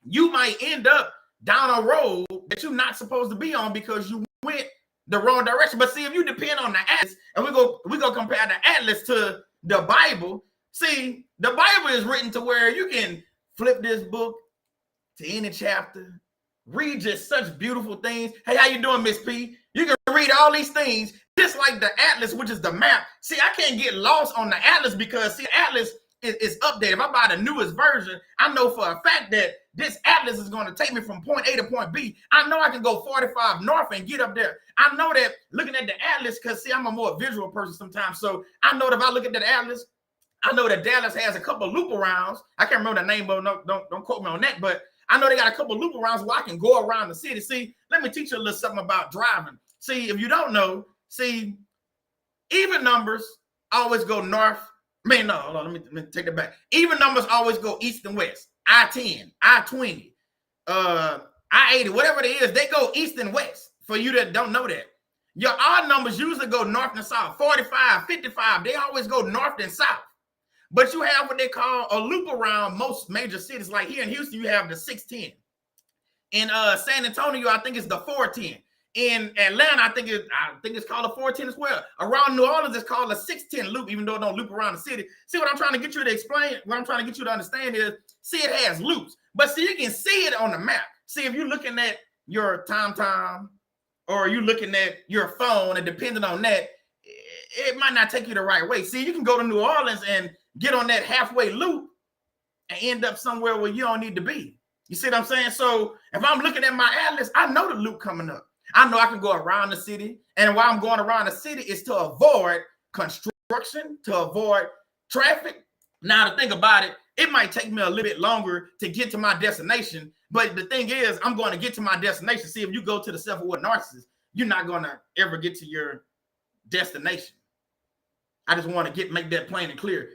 you might end up down a road that you're not supposed to be on because you went the wrong direction. But see, if you depend on the atlas, and we go compare the atlas to the Bible. See, the Bible is written to where you can flip this book to any chapter, read just such beautiful things. Hey, how you doing, Miss P? You can read all these things just like the atlas, which is the map. See, I can't get lost on the atlas because, see, atlas is updated. If I buy the newest version, I know for a fact that this atlas is going to take me from point A to point B. I know I can go 45 north and get up there. I know that looking at the atlas, because, see, I'm a more visual person sometimes. So I know that if I look at the atlas, I know that Dallas has a couple loop arounds. I can't remember the name, but don't quote me on that. But I know they got a couple loop arounds where I can go around the city. See, let me teach you a little something about driving. See, if you don't know, see, even numbers always go north. No, hold on, let me take it back. Even numbers always go east and west. I-10, I-20, I-80, whatever it is, they go east and west. For you that don't know that. Your odd numbers usually go north and south. 45, 55, they always go north and south. But you have what they call a loop around most major cities. Like here in Houston, you have the 610. In San Antonio, I think it's the 410. In Atlanta, I think it's called a 410 as well. Around New Orleans, it's called a 610 loop, even though it don't loop around the city. See, what I'm trying to get you to explain, what I'm trying to get you to understand is, see, it has loops. But see, you can see it on the map. See, if you're looking at your TomTom or you're looking at your phone, and depending on that, it might not take you the right way. See, you can go to New Orleans and get on that halfway loop and end up somewhere where you don't need to be. You see what I'm saying? So if I'm looking at my atlas, I know the loop coming up. I know I can go around the city. And while I'm going around the city is to avoid construction, to avoid traffic. Now, to think about it, it might take me a little bit longer to get to my destination. But the thing is, I'm going to get to my destination. See, if you go to the self-aware narcissist, you're not going to ever get to your destination. I just want to make that plain and clear.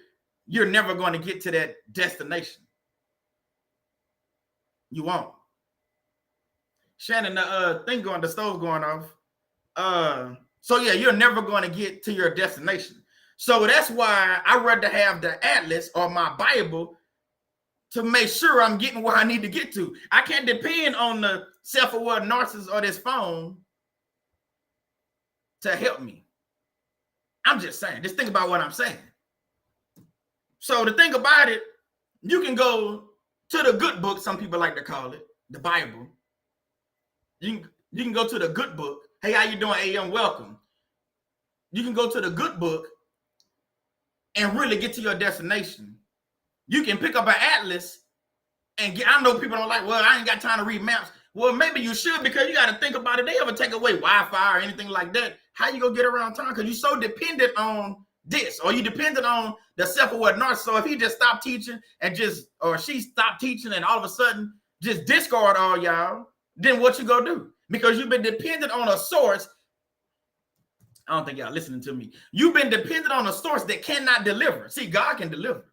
You're never going to get to that destination. You won't. Shannon, the stove's going off. So yeah, you're never going to get to your destination. So that's why I'd rather have the atlas or my Bible to make sure I'm getting where I need to get to. I can't depend on the self-aware narcissist or this phone to help me. I'm just saying. Just think about what I'm saying. So the thing about it, you can go to the good book, some people like to call it, the Bible. You can go to the good book. Hey, how you doing, AM? Welcome. You can go to the good book and really get to your destination. You can pick up an atlas and get, I know people don't like, well, I ain't got time to read maps. Well, maybe you should, because you got to think about it. They ever take away Wi-Fi or anything like that, how you gonna get around town? Because you're so dependent on this, or you dependent on the self-aware narcissist. So if he just stopped teaching or she stopped teaching and all of a sudden just discard all y'all, then what you gonna do? Because you've been dependent on a source. I don't think y'all listening to me. You've been dependent on a source that cannot deliver. See, God can deliver.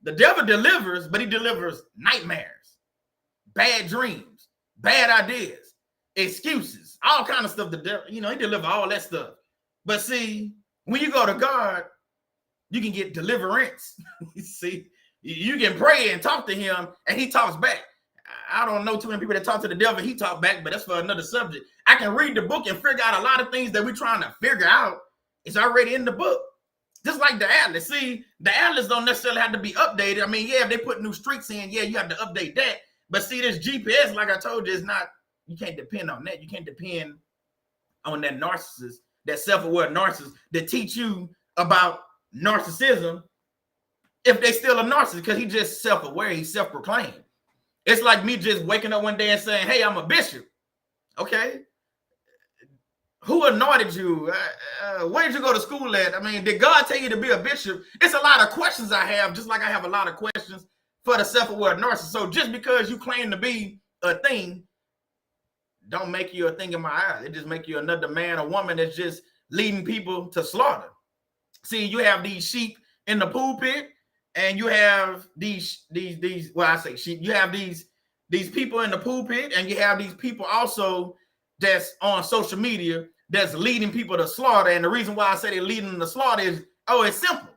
The devil delivers, but he delivers nightmares, bad dreams, bad ideas, excuses, all kind of stuff. The devil, he delivers all that stuff. But see, when you go to God, you can get deliverance. See, you can pray and talk to him, and he talks back. I don't know too many people that talk to the devil, he talk back, but that's for another subject. I can read the book and figure out a lot of things that we're trying to figure out. It's already in the book. Just like the atlas. See, the atlas don't necessarily have to be updated. I mean, yeah, if they put new streets in, yeah, you have to update that. But see, this GPS, like I told you, is not, you can't depend on that. You can't depend on that narcissist, that self-aware narcissist, to teach you about narcissism if they still a narcissist, because he's just self-aware, he's self-proclaimed. It's like me just waking up one day and saying, hey, I'm a bishop. Okay. Who anointed you? Where did you go to school at? I mean, did God tell you to be a bishop? It's a lot of questions I have, just like I have a lot of questions for the self-aware narcissist. So just because you claim to be a thing, don't make you a thing in my eyes. It just make you another man or woman that's just leading people to slaughter. See, you have these sheep in the pulpit, and you have these well, I say sheep. You have these people in the pulpit, and you have these people also that's on social media that's leading people to slaughter. And the reason why I say they're leading them to slaughter is, it's simple.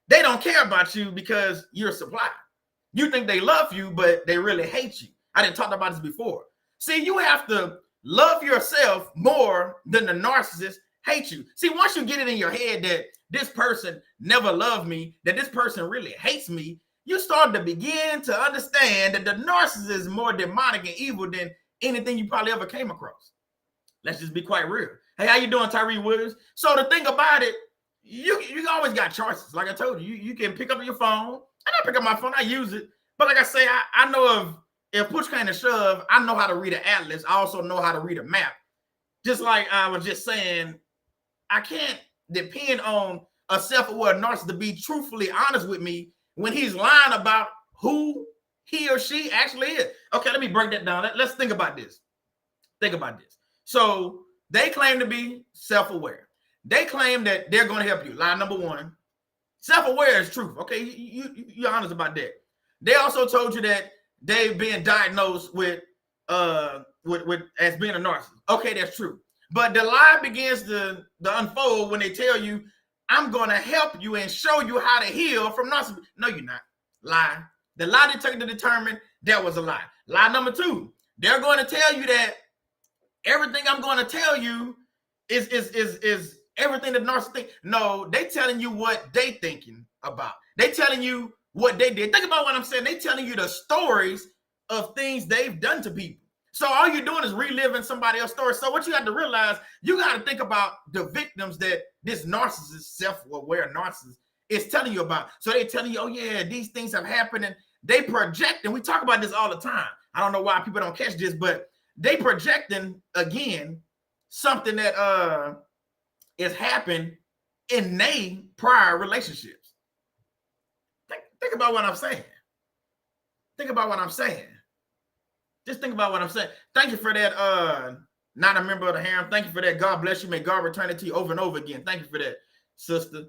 They don't care about you because you're a supply. You think they love you, but they really hate you. I didn't talk about this before. See, you have to love yourself more than the narcissist hate you. See, once you get it in your head that this person never loved me, that this person really hates me, you start to begin to understand that the narcissist is more demonic and evil than anything you probably ever came across. Let's just be quite real. Hey, how you doing, Tyree Williams? So the thing about it, you always got choices. Like I told you, you can pick up your phone. And I pick up my phone, I use it. But like I say, I know if push came to shove, I know how to read an atlas. I also know how to read a map. Just like I was just saying, I can't depend on a self-aware narcissist to be truthfully honest with me when he's lying about who he or she actually is. Okay, let me break that down. Let's think about this. Think about this. So they claim to be self-aware. They claim that they're going to help you. Lie number one. Self-aware is truth. Okay, you're honest about that. They also told you that they've been diagnosed with as being a narcissist. Okay, that's true. But the lie begins to unfold when they tell you, I'm going to help you and show you how to heal from narcissism. No, you're not. Lie. The lie detector determined that was a lie. Lie number two, they're going to tell you that everything I'm going to tell you is everything that narcissists think. No, they telling you what they thinking about. They telling you what they did. Think about what I'm saying. They telling you the stories of things they've done to people. So all you're doing is reliving somebody else's story. So what you have to realize, you got to think about the victims that this narcissist, self-aware narcissist, is telling you about. So they're telling you, oh yeah, these things have happened, and they project, and we talk about this all the time. I don't know why people don't catch this, but they projecting again something that has happened in their prior relationships. Think about what I'm saying. Think about what I'm saying. Just think about what I'm saying. Thank you for that. Not a member of the harem. Thank you for that. God bless you. May God return it to you over and over again. Thank you for that, sister.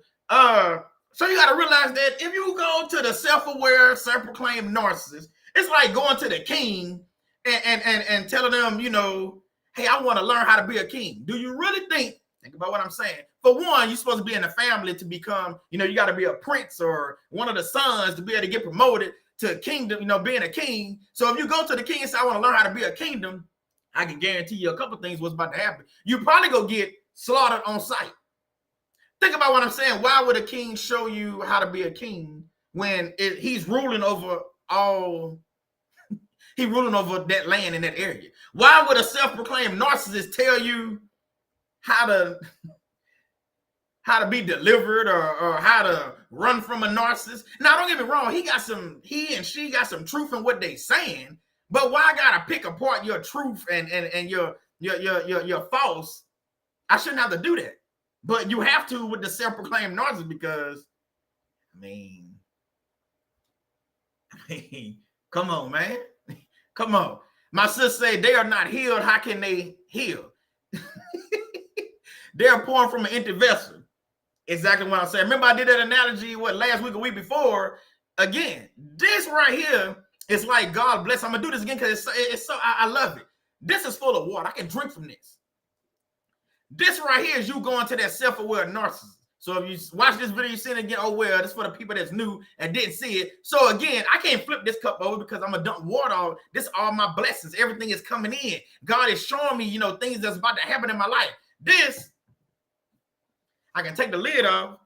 So you got to realize that if you go to the self-aware, self-proclaimed narcissist, it's like going to the king and telling them, you know, hey, I want to learn how to be a king. Do you really think about what I'm saying? For one, you're supposed to be in the family to become, you know, you got to be a prince or one of the sons to be able to get promoted to kingdom, you know, being a king. So if you go to the king and say, I want to learn how to be a kingdom, I can guarantee you a couple things what's about to happen. You probably go get slaughtered on sight. Think about what I'm saying. Why would a king show you how to be a king when he's ruling over all, he's ruling over that land in that area? Why would a self-proclaimed narcissist tell you how to be delivered or how to run from a narcissist? Now, don't get me wrong. He and she got some truth in what they saying, but why I gotta pick apart your truth and your false? I shouldn't have to do that. But you have to with the self-proclaimed narcissist because, I mean, come on, man. Come on. My sister said they are not healed. How can they heal? They're pouring from an empty vessel. Exactly what I'm saying. Remember I did that analogy, last week or week before? Again, this right here is like, God bless. I'm going to do this again because it's so, I love it. This is full of water. I can drink from this. This right here is you going to that self-aware narcissist. So if you watch this video, you see it again, oh, well, this is for the people that's new and didn't see it. So again, I can't flip this cup over because I'm going to dump water on. This is all my blessings. Everything is coming in. God is showing me, you know, things that's about to happen in my life. This, I can take the lid off.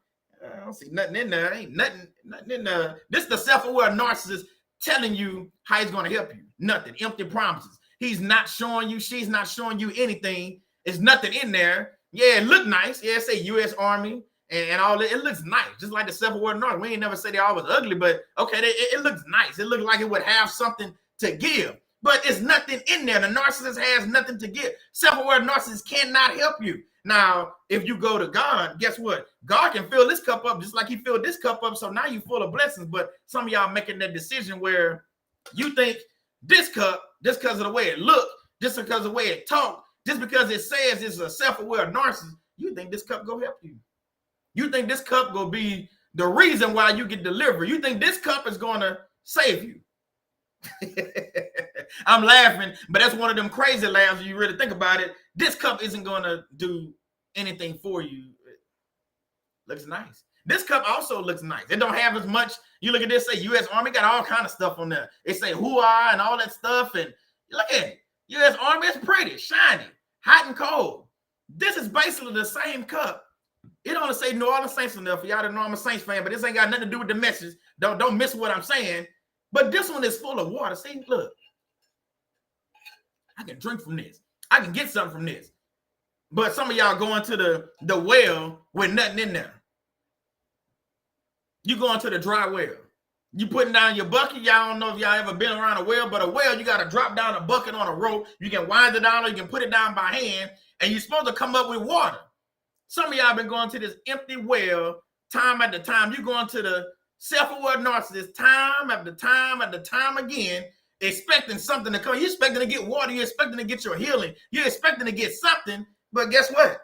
I don't see nothing in there. Ain't nothing in there. This is the self-aware narcissist telling you how he's going to help you. Nothing. Empty promises. He's not showing you. She's not showing you anything. There's nothing in there. Yeah, it looked nice. Yeah, it say U.S. Army and all that. It looks nice. Just like the self-aware narcissist. We ain't never say they all was ugly, but okay, it looks nice. It looks like it would have something to give. But it's nothing in there. The narcissist has nothing to give. Self-aware narcissists cannot help you. Now, if you go to God, guess what? God can fill this cup up just like he filled this cup up. So now you're full of blessings. But some of y'all making that decision where you think this cup, just because of the way it looked, just because of the way it talked, just because it says it's a self-aware narcissist, you think this cup go help you. You think this cup will be the reason why you get delivered. You think this cup is going to save you. I'm laughing, but that's one of them crazy laughs. You really think about it. This cup isn't going to do anything for you. It looks nice. This cup also looks nice. It don't have as much. You look at this, say U.S. Army, got all kind of stuff on there. It say hoo-ah and all that stuff. And look at it. U.S. Army is pretty, shiny, hot and cold. This is basically the same cup. It only say New Orleans Saints enough for y'all to know I'm a Saints fan, but this ain't got nothing to do with the message. Don't miss what I'm saying. But this one is full of water. See, look. I can drink from this. I can get something from this. But some of y'all going to the well with nothing in there. You going to the dry well. You putting down your bucket. Y'all don't know if y'all ever been around a well, but a well, you got to drop down a bucket on a rope. You can wind it down or you can put it down by hand, and you're supposed to come up with water. Some of y'all been going to this empty well time after time. You're going to the self-aware narcissist time after time after time again, expecting something to come. You're expecting to get water. You're expecting to get your healing. You're expecting to get something, but guess what?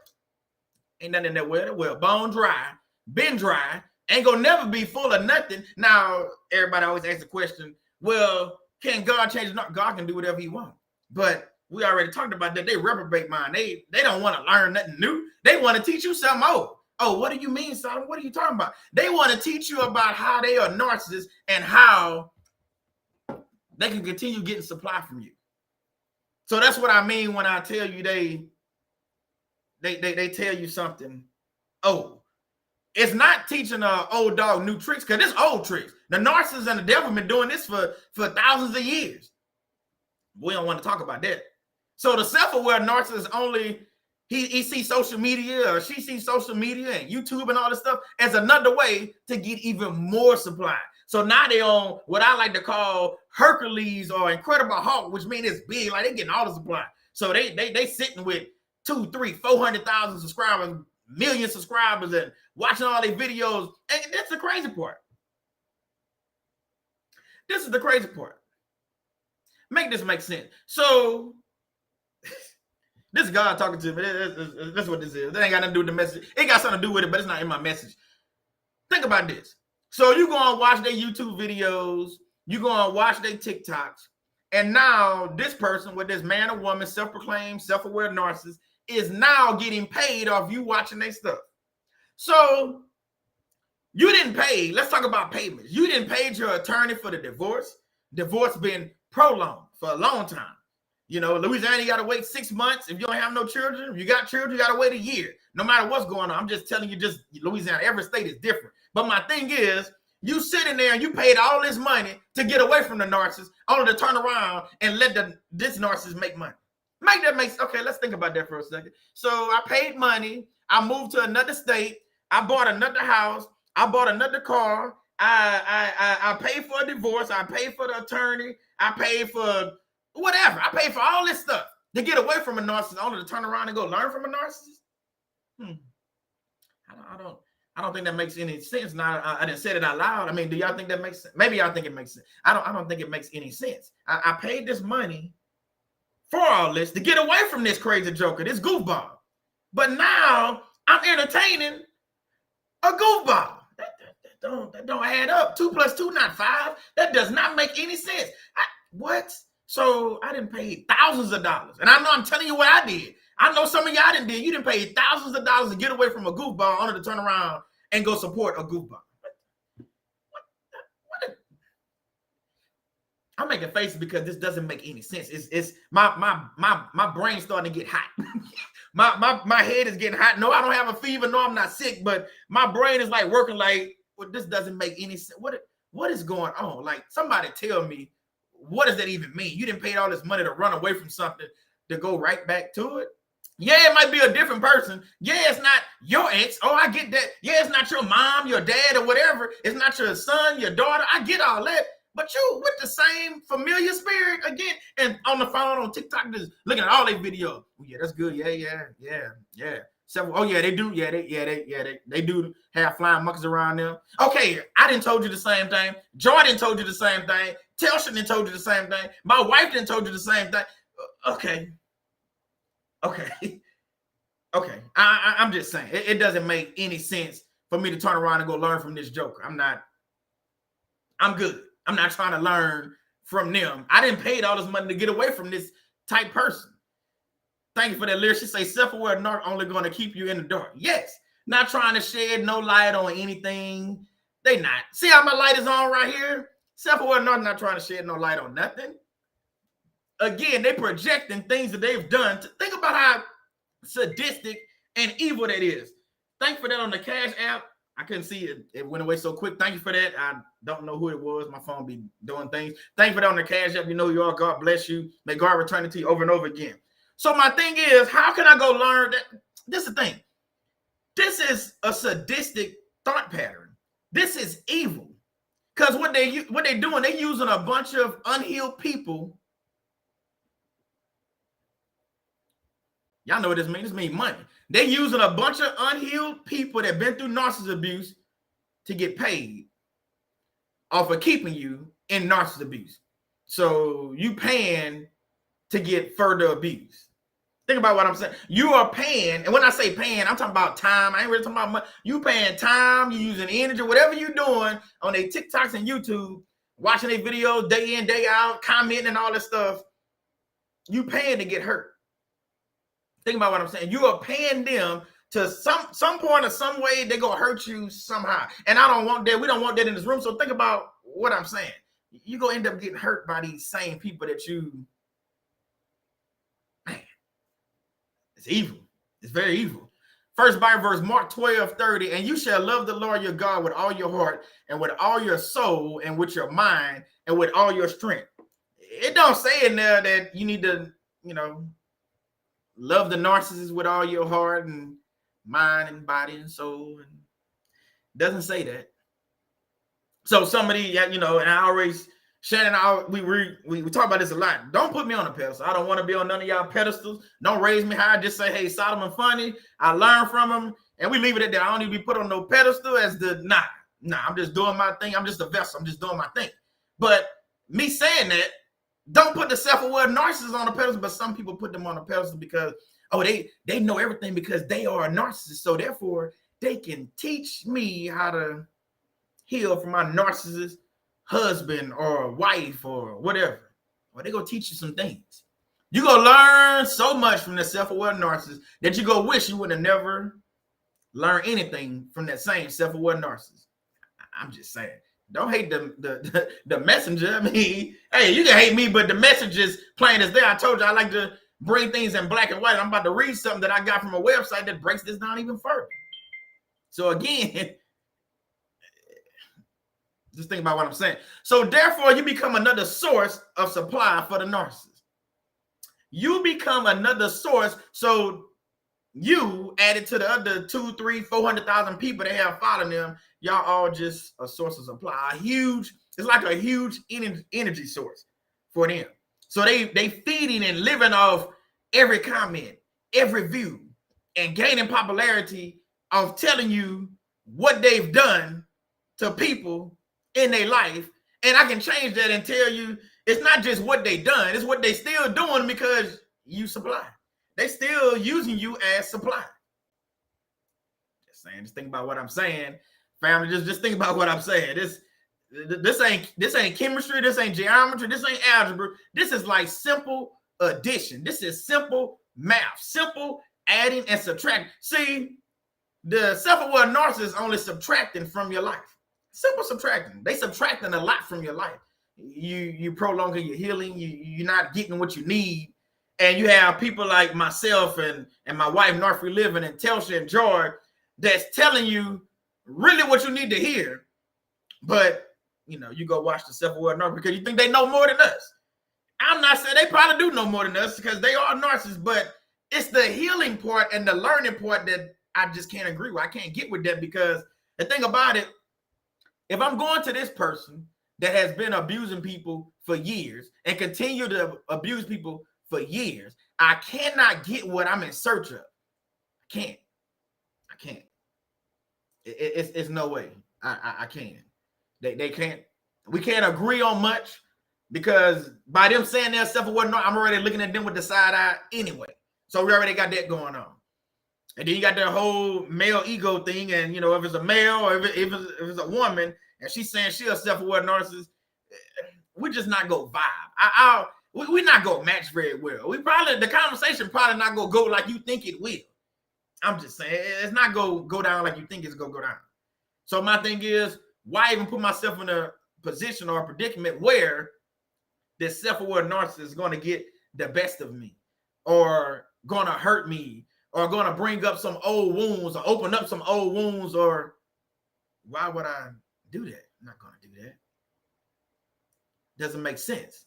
Ain't nothing in that well. That well bone dry, been dry, ain't gonna never be full of nothing. Now, everybody always asks the question, well, can God change it? God can do whatever he wants. But we already talked about that. They reprobate mind. They don't want to learn nothing new. They want to teach you something old. Oh, what do you mean, Sodom? What are you talking about? They want to teach you about how they are narcissists and how they can continue getting supply from you. So that's what I mean when I tell you they tell you something old. It's not teaching old dog new tricks, because it's old tricks. The narcissists and the devil have been doing this for thousands of years. We don't want to talk about that. So the self-aware narcissist only, he sees social media, or she sees social media and YouTube and all this stuff as another way to get even more supply. So now they on what I like to call Hercules or Incredible Hulk, which means it's big, like they getting all the supply. So they sitting with 200,000, 300,000, 400,000 subscribers, million subscribers, and watching all their videos. And that's the crazy part. This is the crazy part. Make this make sense. So this is God talking to me. That's what this is. That ain't got nothing to do with the message. It got something to do with it, but it's not in my message. Think about this. So you go and watch their YouTube videos, you go and watch their TikToks, and now this person, with this man or woman, self-proclaimed, self-aware narcissist, is now getting paid off you watching their stuff. So you didn't pay. Let's talk about payments. You didn't pay your attorney for the divorce. Divorce been prolonged for a long time. You know, Louisiana, you got to wait 6 months. If you don't have no children, if you got children, you got to wait a year. No matter what's going on. I'm just telling you, just Louisiana, every state is different. But my thing is, you sitting there and you paid all this money to get away from the narcissist, only to turn around and let this narcissist make money. Make that make sense. Okay, let's think about that for a second. So I paid money. I moved to another state. I bought another house. I bought another car. I paid for a divorce. I paid for the attorney. I paid for whatever. I paid for all this stuff to get away from a narcissist, only to turn around and go learn from a narcissist. I don't think that makes any sense. Now I didn't say it out loud. I mean, do y'all think that makes sense? Maybe y'all think it makes sense. I don't think it makes any sense. I paid this money for all this to get away from this crazy joker, this goofball. But now I'm entertaining a goofball. That don't add up. 2 + 2, not 5. That does not make any sense. What? So I didn't pay thousands of dollars. And I know I'm telling you what I did. I know some of y'all didn't do. You didn't pay thousands of dollars to get away from a goofball, only to turn around and go support a goofball. What? I'm making faces because this doesn't make any sense. It's my brain's starting to get hot. my head is getting hot. No, I don't have a fever. No, I'm not sick, but my brain is like working like, well, this doesn't make any sense. What is going on? Like, somebody tell me, what does that even mean? You didn't pay all this money to run away from something to go right back to it. Yeah, it might be a different person. Yeah, it's not your ex. Oh, I get that. Yeah, it's not your mom, your dad, or whatever. It's not your son, your daughter. I get all that. But you with the same familiar spirit again, and on the phone, on TikTok, just looking at all their videos. Oh, yeah, that's good. Yeah. Several. Oh, yeah, they do. They do have flying monkeys around them. Okay, I didn't told you the same thing. Jordan told you the same thing. Telsha didn't told you the same thing. My wife didn't told you the same thing. Okay. I'm just saying it doesn't make any sense for me to turn around and go learn from this joker. I'm good. I'm not trying to learn from them. I didn't pay all this money to get away from this type person. Thank you for that lyric. She say self-aware narc only going to keep you in the dark. Yes. Not trying to shed no light on anything. They not. See how my light is on right here? Self-aware narc not trying to shed no light on nothing. Again, they projecting things that they've done. Think about how sadistic and evil that is. Thank for that on the Cash App. I couldn't see it. It went away so quick. Thank you for that. I don't know who it was. My phone be doing things. Thank you for that on the Cash App. You know you are. God bless you. May God return it to you over and over again. So my thing is, how can I go learn that? This is the thing. This is a sadistic thought pattern. This is evil. Because what they're doing, they're using a bunch of unhealed people. Y'all know what this means. This means money. They're using a bunch of unhealed people that have been through narcissist abuse to get paid off of keeping you in narcissist abuse. So you paying to get further abuse. Think about what I'm saying. You are paying, and when I say paying, I'm talking about time. I ain't really talking about money. You paying time, you using energy, whatever you're doing on their TikToks and YouTube, watching their videos day in, day out, commenting and all this stuff. You paying to get hurt. Think about what I'm saying. You are paying them to some point or some way they're gonna hurt you somehow. And I don't want that. We don't want that in this room. So think about what I'm saying. You're gonna end up getting hurt by these same people that you, man, it's evil. It's very evil. First Bible verse, Mark 12:30, and you shall love the Lord your God with all your heart and with all your soul and with your mind and with all your strength. It don't say in there that you need to, love the narcissist with all your heart and mind and body and soul. And doesn't say that. So somebody, and I always, Shannon, we talk about this a lot. Don't put me on a pedestal. I don't want to be on none of y'all pedestals. Don't raise me high. Just say, hey, Solomon funny. I learned from him, and we leave it at that. I don't need to be put on no pedestal as the nah. I'm just doing my thing. I'm just a vessel. I'm just doing my thing. But me saying that, don't put the self-aware narcissist on a pedestal, but some people put them on a pedestal because, they know everything because they are a narcissist. So therefore, they can teach me how to heal from my narcissist husband or wife or whatever. Or they're going to teach you some things. You're going to learn so much from the self-aware narcissist that you're going to wish you would have never learned anything from that same self-aware narcissist. I'm just saying. Don't hate the messenger. I mean, hey, you can hate me, but the message is plain as day. I told you I like to bring things in black and white. I'm about to read something that I got from a website that breaks this down even further. So again, just think about what I'm saying. So therefore, you become another source of supply for the narcissist. You become another source. So you added to the other 200,000, 300,000, 400,000 people they have following them. Y'all all just a source of supply. It's like a huge energy source for them. So they feeding and living off every comment, every view, and gaining popularity of telling you what they've done to people in their life. And I can change that and tell you it's not just what they done, it's what they still doing because you supply. They still using you as supply. Just saying, just think about what I'm saying. Family, just think about what I'm saying. This ain't chemistry, this ain't geometry, this ain't algebra. This is like simple addition. This is simple math, simple adding and subtracting. See, the self-aware narcissist only subtracting from your life. Simple subtracting. They subtracting a lot from your life. You prolonging your healing. You're not getting what you need. And you have people like myself and my wife, North Living, and Telsha and Joy, that's telling you really what you need to hear. But, you go watch the self-aware narcissist because you think they know more than us. I'm not saying they probably do know more than us because they are narcissists, but it's the healing part and the learning part that I just can't agree with. I can't get with that because the thing about it, if I'm going to this person that has been abusing people for years and continue to abuse people for years, I cannot get what I'm in search of. I can't. It's no way. I can't. They can't. We can't agree on much because by them saying they're self-aware, I'm already looking at them with the side eye anyway. So we already got that going on. And then you got that whole male ego thing. And, if it's a male or if it's a woman and she's saying she's a self-aware narcissist, we just not go vibe. We not go match very well. The conversation probably not gonna go like you think it will. I'm just saying it's not go down like you think it's gonna go down. So my thing is, why even put myself in a position or a predicament where this self-aware narcissist is gonna get the best of me, or gonna hurt me, or gonna bring up some old wounds, or open up some old wounds, or Why would I do that? I'm not going to do that. Doesn't make sense.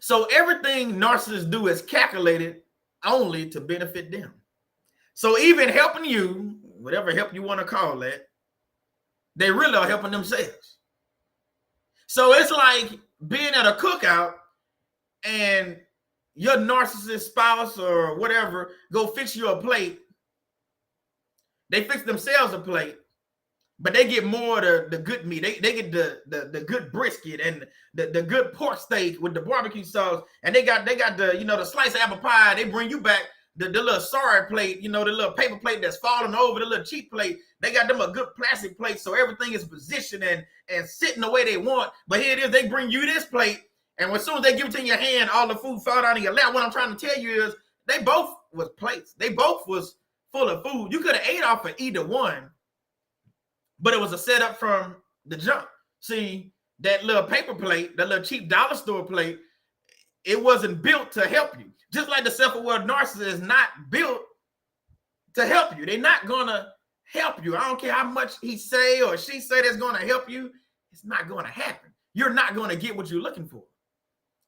So everything narcissists do is calculated only to benefit them. So even helping you, whatever help you want to call that, they really are helping themselves. So it's like being at a cookout and your narcissist spouse or whatever go fix you a plate. They fix themselves a plate, but they get more of the good meat. They get the good brisket and the good pork steak with the barbecue sauce, and they got the the sliced apple pie. They bring you back the little sorry plate, the little paper plate that's falling over, the little cheap plate. They got them a good plastic plate, so everything is positioned and sitting the way they want. But here it is, they bring you this plate, and as soon as they give it to you in your hand, all the food fall down in your lap. What I'm trying to tell you is they both was plates. They both was full of food. You could have ate off of either one, but it was a setup from the jump. See, that little paper plate, that little cheap dollar store plate, it wasn't built to help you. Just like the self-aware narcissist is not built to help you. They're not going to help you. I don't care how much he say or she say that's going to help you. It's not going to happen. You're not going to get what you're looking for.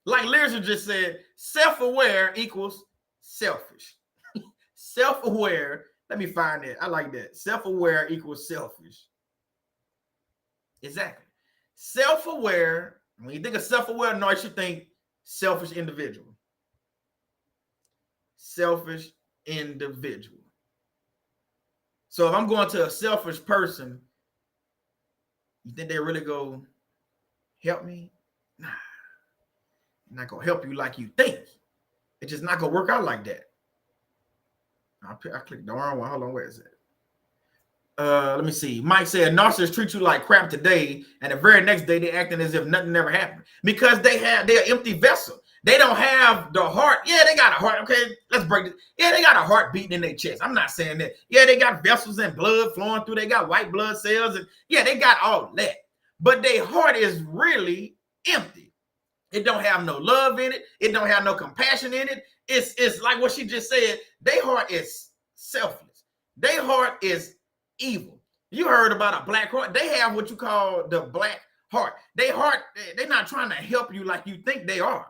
Like Lyrza just said, self-aware equals selfish. Self-aware, let me find it. I like that. Self-aware equals selfish. Exactly. Self-aware, when you think of self-aware narcissist, you think selfish individual. Selfish individual. So if I'm going to a selfish person, you think they really go help me? Nah. I'm not going to help you like you think. It's just not going to work out like that. I clicked the wrong one. Hold on, where is it? Let me see. Mike said narcissists treat you like crap today, and the very next day they're acting as if nothing ever happened because they're an empty vessel. They don't have the heart. Yeah, they got a heart. Okay, let's break it. Yeah, they got a heart beating in their chest. I'm not saying that. Yeah, they got vessels and blood flowing through. They got white blood cells, and yeah, they got all that. But their heart is really empty. It don't have no love in it. It don't have no compassion in it. It's like what she just said. Their heart is selfless. Their heart is evil. You heard about a black heart. They have what you call the black heart. Their heart, they're not trying to help you like you think they are.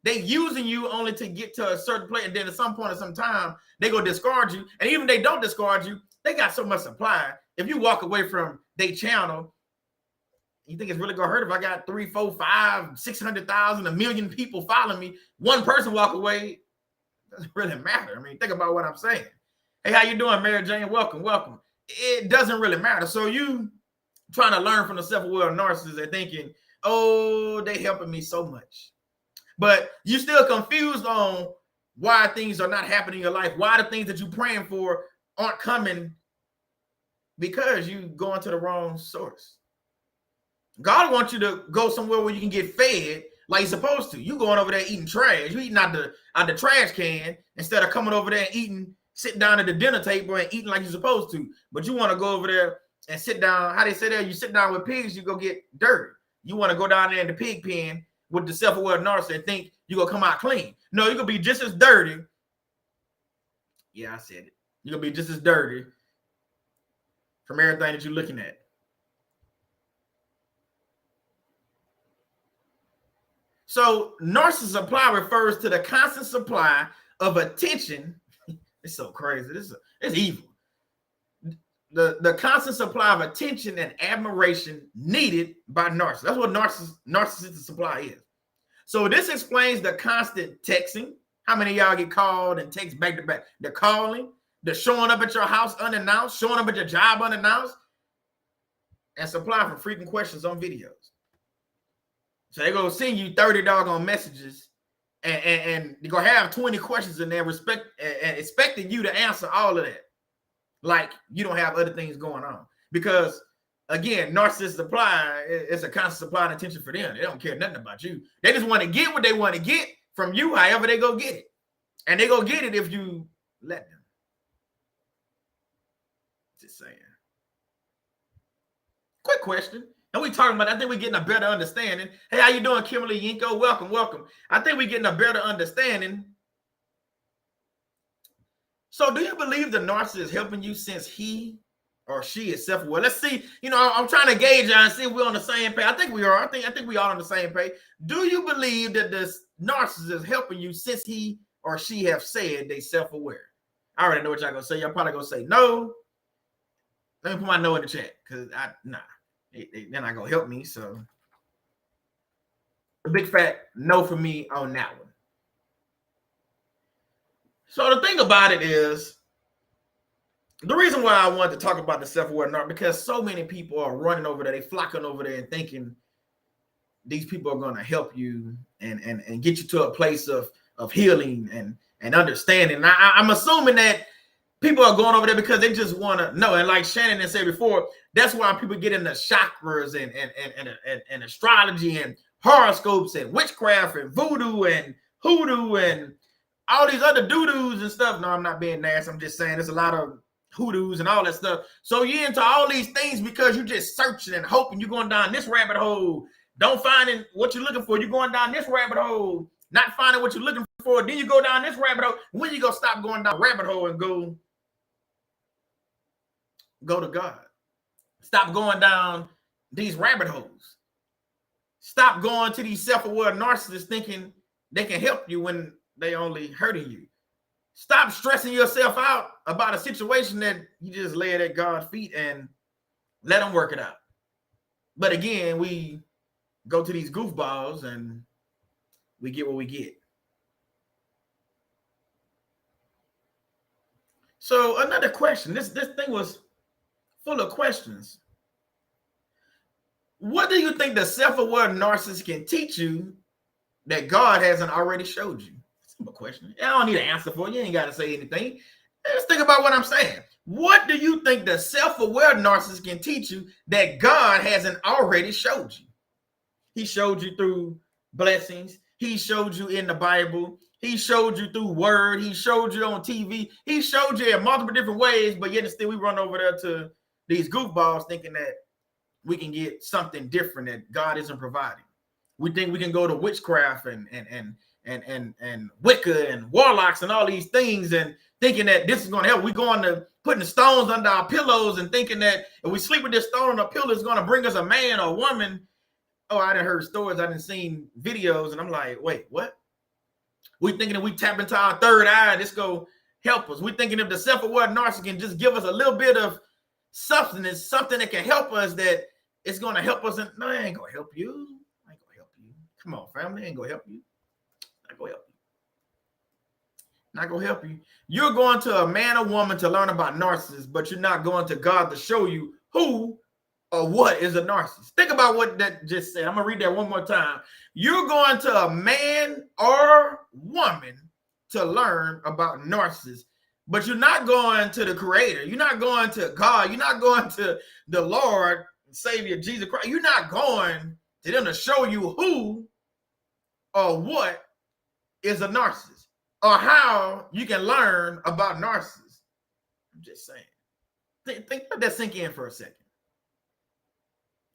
They using you only to get to a certain place, and then at some point at some time, they go discard you. And even if they don't discard you, they got so much supply. If you walk away from their channel, you think it's really gonna hurt if I got 3, 4, 5, 600,000, 1 million people following me? One person walk away, doesn't really matter. I mean, think about what I'm saying. Hey, how you doing, Mary Jane? Welcome, welcome. It doesn't really matter. So you trying to learn from the self-aware narcissist and thinking, oh, they helping me so much. But you're still confused on why things are not happening in your life, why the things that you're praying for aren't coming, because you going to the wrong source. God wants you to go somewhere where you can get fed like you're supposed to. You going over there eating trash. You eating out the trash can instead of coming over there and eating, sitting down at the dinner table and eating like you're supposed to. But you want to go over there and sit down. How they say that? You sit down with pigs, you go get dirty. You want to go down there in the pig pen with the self-aware narcissist and think you're going to come out clean. No, you're going to be just as dirty. Yeah, I said it. You're going to be just as dirty from everything that you're looking at. So narcissist supply refers to the constant supply of attention. It's so crazy. It's evil. The constant supply of attention and admiration needed by narcissists. That's what narcissistic supply is. So this explains the constant texting. How many of y'all get called and text back to back? The calling, the showing up at your house unannounced, showing up at your job unannounced, and supply for frequent questions on videos. So they're going to send you 30 doggone messages and they're going to have 20 questions in there expecting you to answer all of that. Like you don't have other things going on. Because, again, narcissist supply is a constant supply of attention for them. They don't care nothing about you. They just want to get what they want to get from you, however they go get it. And they go get it if you let them. Just saying. Quick question. And we talking about, I think we're getting a better understanding. Hey, how you doing, Kimberly Yinko? Welcome, welcome. I think we're getting a better understanding. So do you believe the narcissist is helping you since he or she is self-aware. Let's see. I'm trying to gauge and see if we're on the same page. I think we are. I think we are on the same page. Do you believe that this narcissist is helping you since he or she have said they self-aware? I already know what y'all gonna say. Y'all probably gonna say no. Let me put my no in the chat because they're not gonna help me. So a big fat no for me on that one. So the thing about it is, the reason why I wanted to talk about the self-aware narc, because so many people are running over there, they flocking over there and thinking these people are going to help you and get you to a place of healing and understanding. I'm assuming that people are going over there because they just want to know. And like Shannon had said before, that's why people get into chakras and astrology and horoscopes and witchcraft and voodoo and hoodoo and all these other doo-doos and stuff. No, I'm not being nasty. I'm just saying there's a lot of hoodoos and all that stuff. So you're into all these things because you're just searching and hoping you're going down this rabbit hole. Don't find what you're looking for. You're going down this rabbit hole, not finding what you're looking for. Then you go down this rabbit hole. When you go stop going down rabbit hole and go to God? Stop going down these rabbit holes. Stop going to these self-aware narcissists thinking they can help you when they only hurting you. Stop stressing yourself out about a situation that you just lay it at God's feet and let him work it out. But again, we go to these goofballs and we get what we get. So another question. This thing was full of questions. What do you think the self-aware narcissist can teach you that God hasn't already showed you? Simple question. I don't need an answer for it. You ain't got to say anything. Just think about what I'm saying. What do you think the self-aware narcissist can teach you that God hasn't already showed you? He showed you through blessings. He showed you in the Bible. He showed you through word. He showed you on TV. He showed you in multiple different ways, but yet still we run over there to these goofballs thinking that we can get something different that God isn't providing. We think we can go to witchcraft and Wicca and warlocks and all these things and thinking that this is going to help. We're going to putting stones under our pillows and thinking that if we sleep with this stone on our pillow, it's going to bring us a man or a woman. Oh, I didn't heard stories. I didn't seen videos. And I'm like, wait, what? We thinking if we tap into our third eye, this go help us. We thinking if the self-aware narcissist can just give us a little bit of substance, something that can help us, that it's going to help us. And no, it ain't going to help you. I ain't going to help you. Come on, family. It ain't going to help you. Not going to help you. Not going to help you. You're going to a man or woman to learn about narcissists, but you're not going to God to show you who or what is a narcissist. Think about what that just said. I'm going to read that one more time. You're going to a man or woman to learn about narcissists, but you're not going to the creator. You're not going to God. You're not going to the Lord and Savior Jesus Christ. You're not going to them to show you who or what is a narcissist or how you can learn about narcissists. I'm just saying. Let that sink in for a second.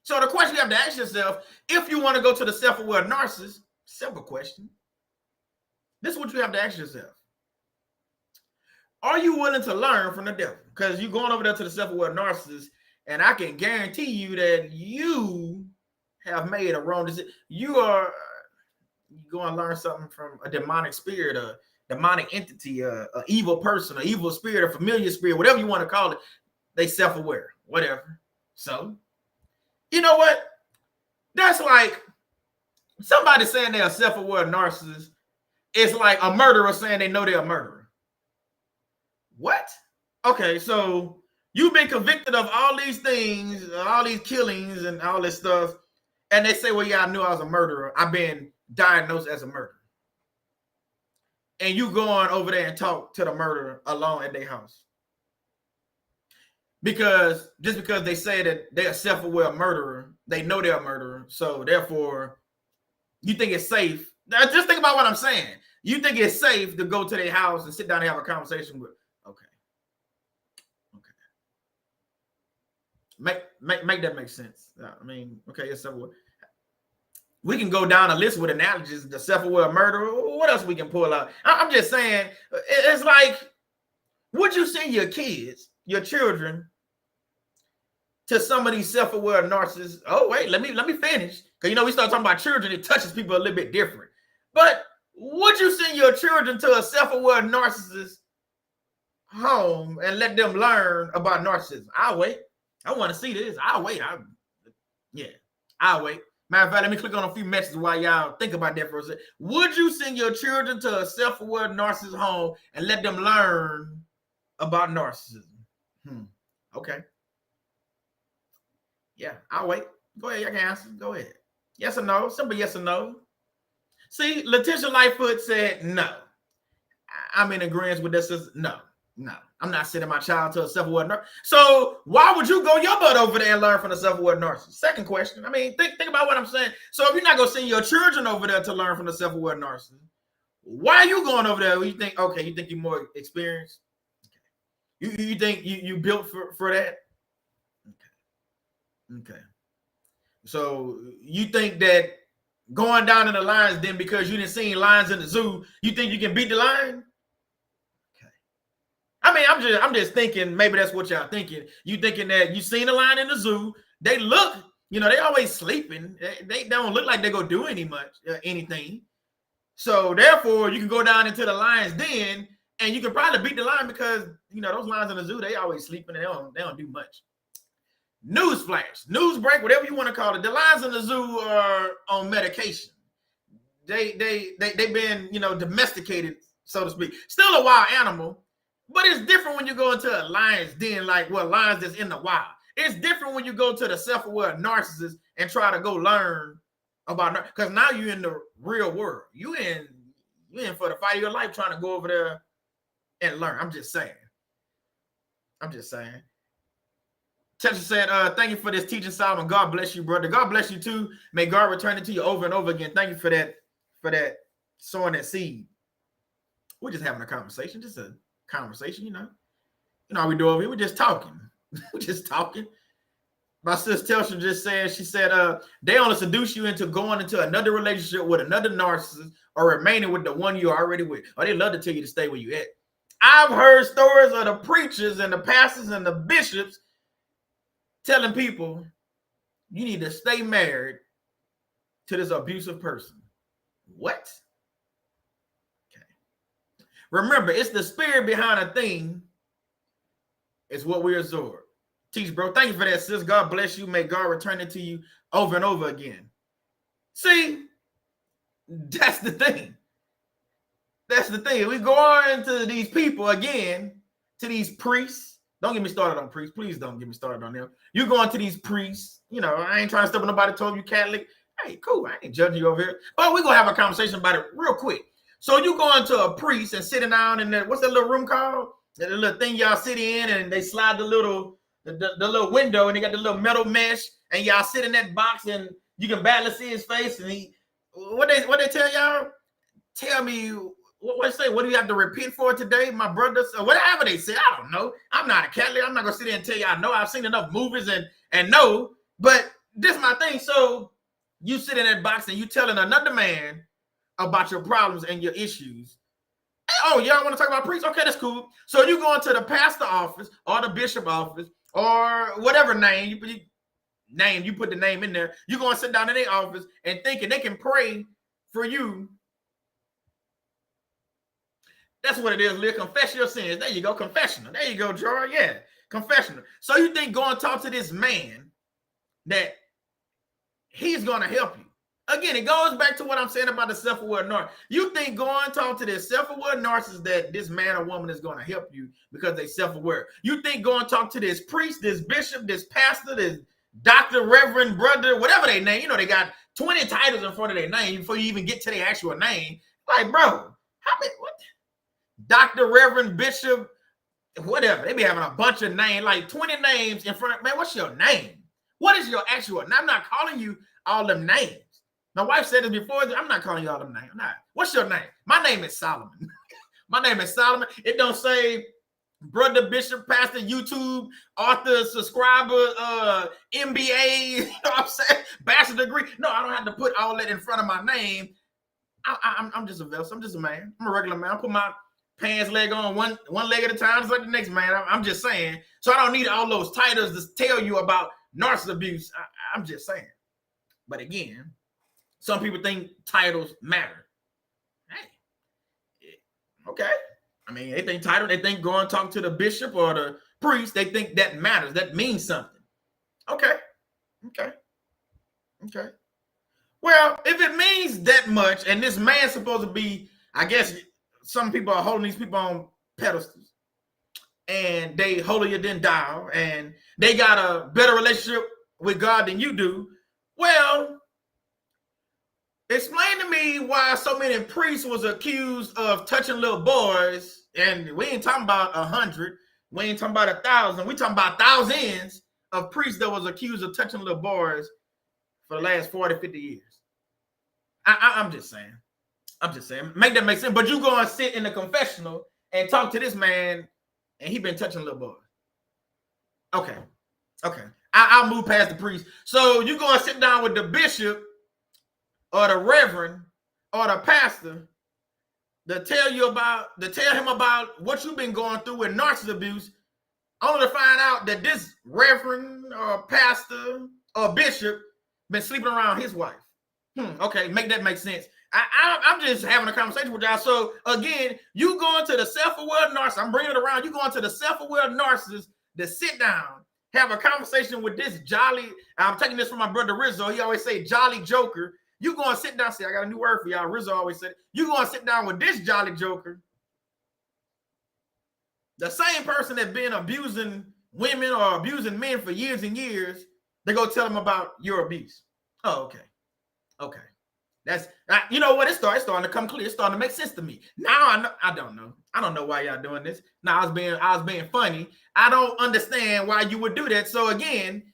So the question you have to ask yourself, if you want to go to the self-aware narcissist, simple question. This is what you have to ask yourself. Are you willing to learn from the devil? Because you're going over there to the self-aware narcissist, and I can guarantee you that you have made a wrong decision. You're going to learn something from a demonic spirit, a demonic entity, a evil person, an evil spirit, a familiar spirit, whatever you want to call it. They self-aware, whatever. So, you know what? That's like somebody saying they're a self-aware narcissist. It's like a murderer saying they know they're a murderer. What? Okay, so you've been convicted of all these things, all these killings and all this stuff, and they say, well, yeah, I knew I was a murderer. I've been diagnosed as a murderer. And you going over there and talk to the murderer alone at their house. Because they say that they're a self-aware murderer, they know they're a murderer. So therefore, you think it's safe. Now, just think about what I'm saying. You think it's safe to go to their house and sit down and have a conversation with. Okay. Make that make sense. I mean, okay, it's self-aware. We can go down a list with analogies. The self-aware murderer. What else we can pull out? I'm just saying, it's like, would you send your kids, your children, to some of these self-aware narcissists. Oh, wait, let me finish. Because, we start talking about children, it touches people a little bit different. But would you send your children to a self-aware narcissist home and let them learn about narcissism? I'll wait. I want to see this. I'll wait. I'll wait. Matter of fact, let me click on a few messages while y'all think about that for a second. Would you send your children to a self-aware narcissist home and let them learn about narcissism? Okay. Yeah, I'll wait. Go ahead, y'all can answer. Go ahead. Yes or no? Simple yes or no. See, Letitia Lightfoot said no. I'm in agreement with this. No. I'm not sending my child to a self-aware narcissist. So why would you go your butt over there and learn from a self-aware narcissist? Second question. I mean, think about what I'm saying. So if you're not going to send your children over there to learn from the self-aware narcissist, why are you going over there? You think you're more experienced? Okay. You think you built for that? Okay. So you think that going down in the lions then because you didn't see lions in the zoo, you think you can beat the lion? I mean, I'm just thinking maybe that's what y'all thinking. You thinking that you seen a lion in the zoo. They look, they always sleeping. They don't look like they go do anything. So therefore, you can go down into the lion's den and you can probably beat the lion because those lions in the zoo, they always sleeping and they don't do much. Newsflash, news break, whatever you want to call it. The lions in the zoo are on medication. They've been domesticated, so to speak. Still a wild animal. But it's different when you go into a lion's den, like lions that's in the wild. It's different when you go to the self-aware narcissist and try to go learn about, because now you're in the real world. You in for the fight of your life trying to go over there and learn. I'm just saying. Tesha said, thank you for this teaching, Solomon. God bless you, brother. God bless you too. May God return it to you over and over again. Thank you for that sowing that seed. We're just having a conversation, just a conversation, how we do over here. We're just talking. My sister Telsha just said, she said, they only seduce you into going into another relationship with another narcissist or remaining with the one you're already with. Or they love to tell you to stay where you at. I've heard stories of the preachers and the pastors and the bishops telling people you need to stay married to this abusive person. What? Remember, it's the spirit behind a thing. It's what we absorb. Teach, bro. Thank you for that, sis. God bless you. May God return it to you over and over again. See, that's the thing. We go on to these people again, to these priests. Don't get me started on priests. Please don't get me started on them. You go into these priests. I ain't trying to step on nobody told you Catholic. Hey, cool. I ain't judging you over here. But we're going to have a conversation about it real quick. So you go into a priest and sitting down in there, what's that little room called? The little thing y'all sit in and they slide the little window and they got the little metal mesh and y'all sit in that box and you can barely see his face and what they tell y'all? Tell me what they say, what do you have to repent for today, my brothers? Or whatever they say, I don't know. I'm not a Catholic. I'm not gonna sit there and tell y'all no. I've seen enough movies and know, but this is my thing. So you sit in that box and you telling another man about your problems and your issues. Oh, y'all want to talk about priests? Okay, that's cool. So you go into the pastor office or the bishop office or whatever name you put the name in there. You're going to sit down in their office and thinking they can pray for you. That's what it is, Leah. Confess your sins. There you go. Confessional. There you go, Joy. Yeah, confessional. So you think go and talk to this man that he's going to help you. Again, it goes back to what I'm saying about the self-aware narcissist. You think go and talk to this self-aware narcissist that this man or woman is going to help you because they self-aware. You think go and talk to this priest, this bishop, this pastor, this doctor, reverend, brother, whatever they name. They got 20 titles in front of their name before you even get to their actual name. Like, bro, how many? What? Doctor, reverend, bishop, whatever. They be having a bunch of names, like 20 names in front of, man, what's your name? What is your actual name? I'm not calling you all them names. My wife said this before. I'm not calling you all them names. I'm not. What's your name? My name is Solomon. My name is Solomon. It don't say brother, bishop, pastor, YouTube, author, subscriber, MBA, you know what I'm saying? Bachelor degree. No, I don't have to put all that in front of my name. I'm just a vessel. I'm just a man. I'm a regular man. I put my pants leg on one leg at a time, just like the next man. I'm just saying. So I don't need all those titles to tell you about narcissist abuse. I'm just saying. But again, some people think titles matter. Hey, okay. I mean, they think title, they think go and talk to the bishop or the priest, they think that matters. That means something. Okay. Well, if it means that much, and this man's supposed to be, I guess some people are holding these people on pedestals, and they holier than thou, and they got a better relationship with God than you do. Well, explain to me why so many priests was accused of touching little boys, and we ain't talking about 100, we ain't talking about 1,000, we talking about thousands of priests that was accused of touching little boys for the last 40, 50 years. I'm just saying. Make that make sense. But you go and sit in the confessional and talk to this man, and he been touching little boys. Okay. I'll move past the priest. So you go and sit down with the bishop or the reverend or the pastor to tell him about what you've been going through with narcissist abuse, only to find out that this reverend or pastor or bishop been sleeping around his wife. Okay, make that make sense. I'm just having a conversation with y'all. So again, you going to the self-aware narcissist. I'm bringing it around. You going to the self-aware narcissist to sit down, have a conversation with this jolly. I'm taking this from my brother Rizzo. He always say jolly joker. You going to sit down. See, I got a new word for y'all. Rizzo always said, you going to sit down with this jolly joker, the same person that's been abusing women or abusing men for years and years. They go tell them about your abuse. Oh, okay. That's, you know what? It's starting to come clear. It's starting to make sense to me. Now I don't know why y'all doing this. Now I was being funny. I don't understand why you would do that. So again,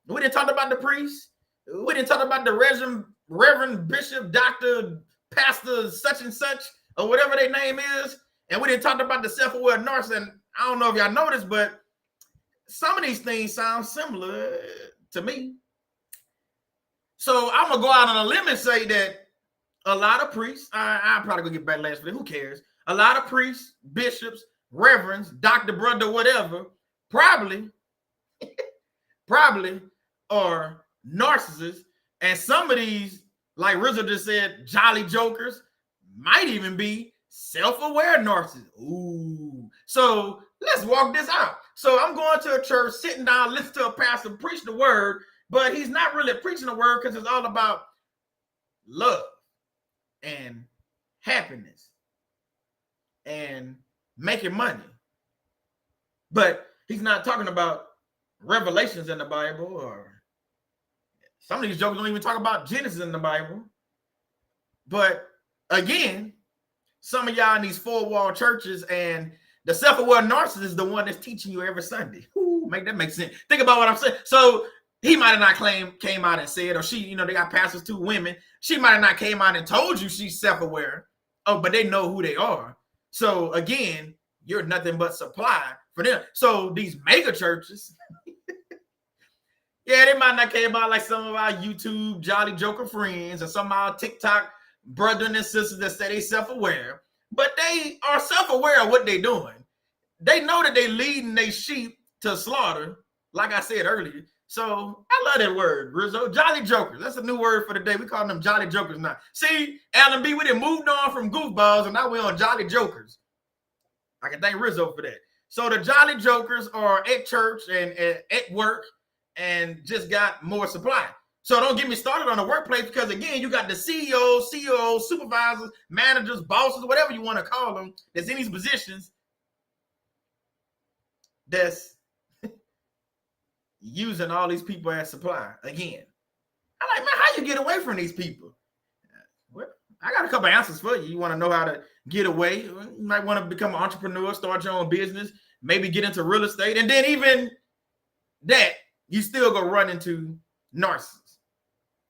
we didn't talk about the priest. We didn't talk about the reverend bishop, doctor, pastor, such and such, or whatever their name is. And we didn't talk about the self-aware narcissist. And I don't know if y'all noticed, but some of these things sound similar to me. So I'm going to go out on a limb and say that a lot of priests, I'm probably going to get backlash for that. Who cares? A lot of priests, bishops, reverends, doctor, brother, whatever, probably are narcissists. And some of these, like Rizzo just said, jolly jokers, might even be self-aware narcissists. Ooh. So let's walk this out. So I'm going to a church, sitting down, listening to a pastor preach the word, but he's not really preaching the word because it's all about love and happiness and making money. But he's not talking about revelations in the Bible, or some of these jokes don't even talk about Genesis in the Bible. But again, some of y'all in these four-wall churches, and the self-aware narcissist is the one that's teaching you every Sunday. Ooh, make that make sense. Think about what I'm saying. So he might have not came out and said, or she, they got pastors too, women. She might have not came out and told you she's self-aware. Oh, but they know who they are. So again, you're nothing but supply for them. So these mega churches, yeah, they might not came out like some of our YouTube Jolly Joker friends and some of our TikTok brethren and sisters that say they self-aware, but they are self-aware of what they're doing. They know that they leading their sheep to slaughter, like I said earlier. So I love that word, Rizzo. Jolly Jokers. That's a new word for the day. We call them Jolly Jokers now. See, Alan B, we done moved on from goofballs, and now we're on Jolly Jokers. I can thank Rizzo for that. So the Jolly Jokers are at church and at work and just got more supply. So don't get me started on the workplace, because again, you got the CEOs, supervisors, managers, bosses, whatever you want to call them, that's in these positions that's using all these people as supply. Again, I'm like, man, how you get away from these people? Well, I got a couple answers for you. You want to know how to get away? You might want to become an entrepreneur, start your own business, maybe get into real estate. And then even that, you still go run into narcissists,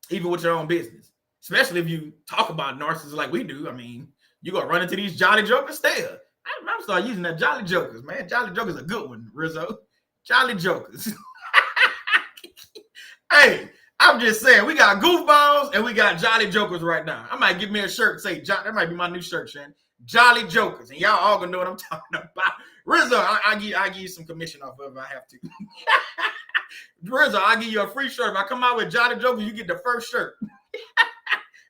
even with your own business. Especially if you talk about narcissists like we do. I mean, you're going to run into these Jolly Jokers still. I'm start using that Jolly Jokers, man. Jolly Jokers a good one, Rizzo. Jolly Jokers. Hey, I'm just saying, we got goofballs and we got Jolly Jokers right now. I might give me a shirt, say, that might be my new shirt, Shannon. Jolly Jokers. And y'all all gonna know what I'm talking about. Rizzo, I give you some commission off of it if I have to. Rizzo, I'll give you a free shirt. If I come out with Jolly Jokers, you get the first shirt.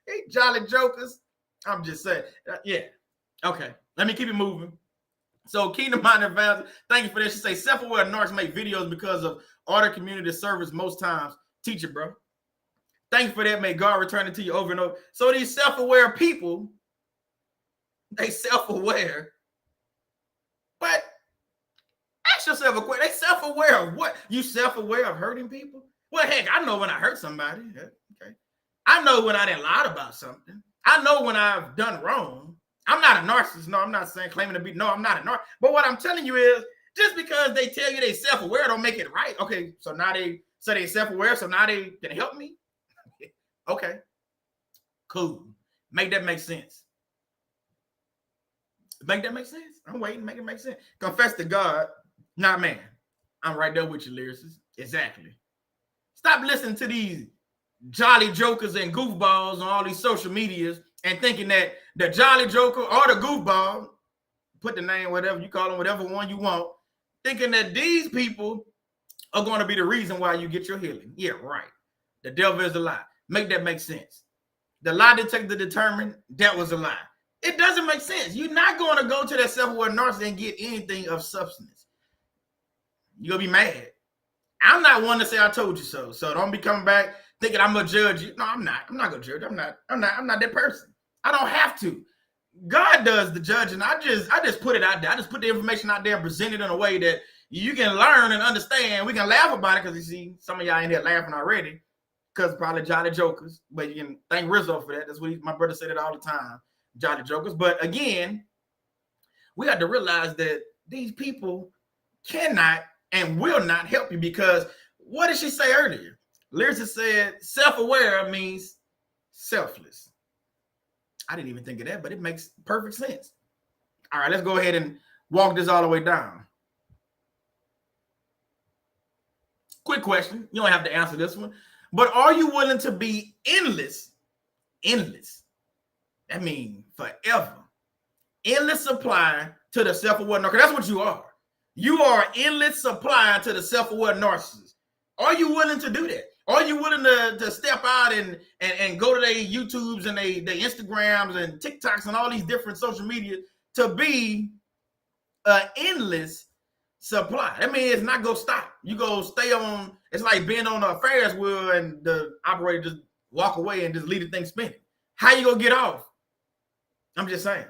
Hey, Jolly Jokers. I'm just saying. Yeah. Okay. Let me keep it moving. So Kingdom Mind Advances, thank you for this. She say self-aware narcs make videos because of order community service most times. Teach it, bro. Thank you for that. May God return it to you over and over. So these self-aware people, they self-aware, but ask yourself a question. They self-aware of what? You self-aware of hurting people? Well, heck, I know when I hurt somebody. Okay. I know when I didn't lie about something. I know when I've done wrong. I'm not a narcissist. No, I'm not saying claiming to be. No, I'm not a narcissist. But what I'm telling you is just because they tell you they self-aware don't make it right. Okay, so now they say they self-aware, so now they can help me? Okay, cool. Make that make sense. Make that make sense? I'm waiting. Make it make sense. Confess to God, not man. I'm right there with you, lyricists. Exactly. Stop listening to these jolly jokers and goofballs on all these social medias and thinking that the jolly joker or the goofball, put the name, whatever you call them, whatever one you want, thinking that these people are going to be the reason why you get your healing. Yeah, right. The devil is a lie. Make that make sense. The lie detector determined that was a lie. It doesn't make sense. You're not going to go to that self-aware narcissist and get anything of substance. You're going to be mad. I'm not one to say I told you so. So don't be coming back thinking I'm going to judge you. No, I'm not. I'm not going to judge. I'm not that person. I don't have to. God does the judging. I just put it out there. I just put the information out there and present it in a way that you can learn and understand. We can laugh about it because you see some of y'all in here laughing already because probably jolly jokers. But you can thank Rizzo for that. That's what my brother said it all the time. Jolly jokers. But again, we have to realize that these people cannot and will not help you because what did she say earlier? Lyricist said self-aware means selfless. I didn't even think of that, but it makes perfect sense. All right, let's go ahead and walk this all the way down. Quick question. You don't have to answer this one, but are you willing to be endless? Endless. That means forever. Endless supply to the self-aware narcissist. That's what you are. You are endless supply to the self-aware narcissist. Are you willing to do that? Are you willing to step out and go to their YouTubes and their Instagrams and TikToks and all these different social media to be an endless supply? I mean, it's not going to stop. You go stay on, it's like being on a Ferris wheel and the operator just walk away and just leave the thing spinning. How you going to get off? I'm just saying.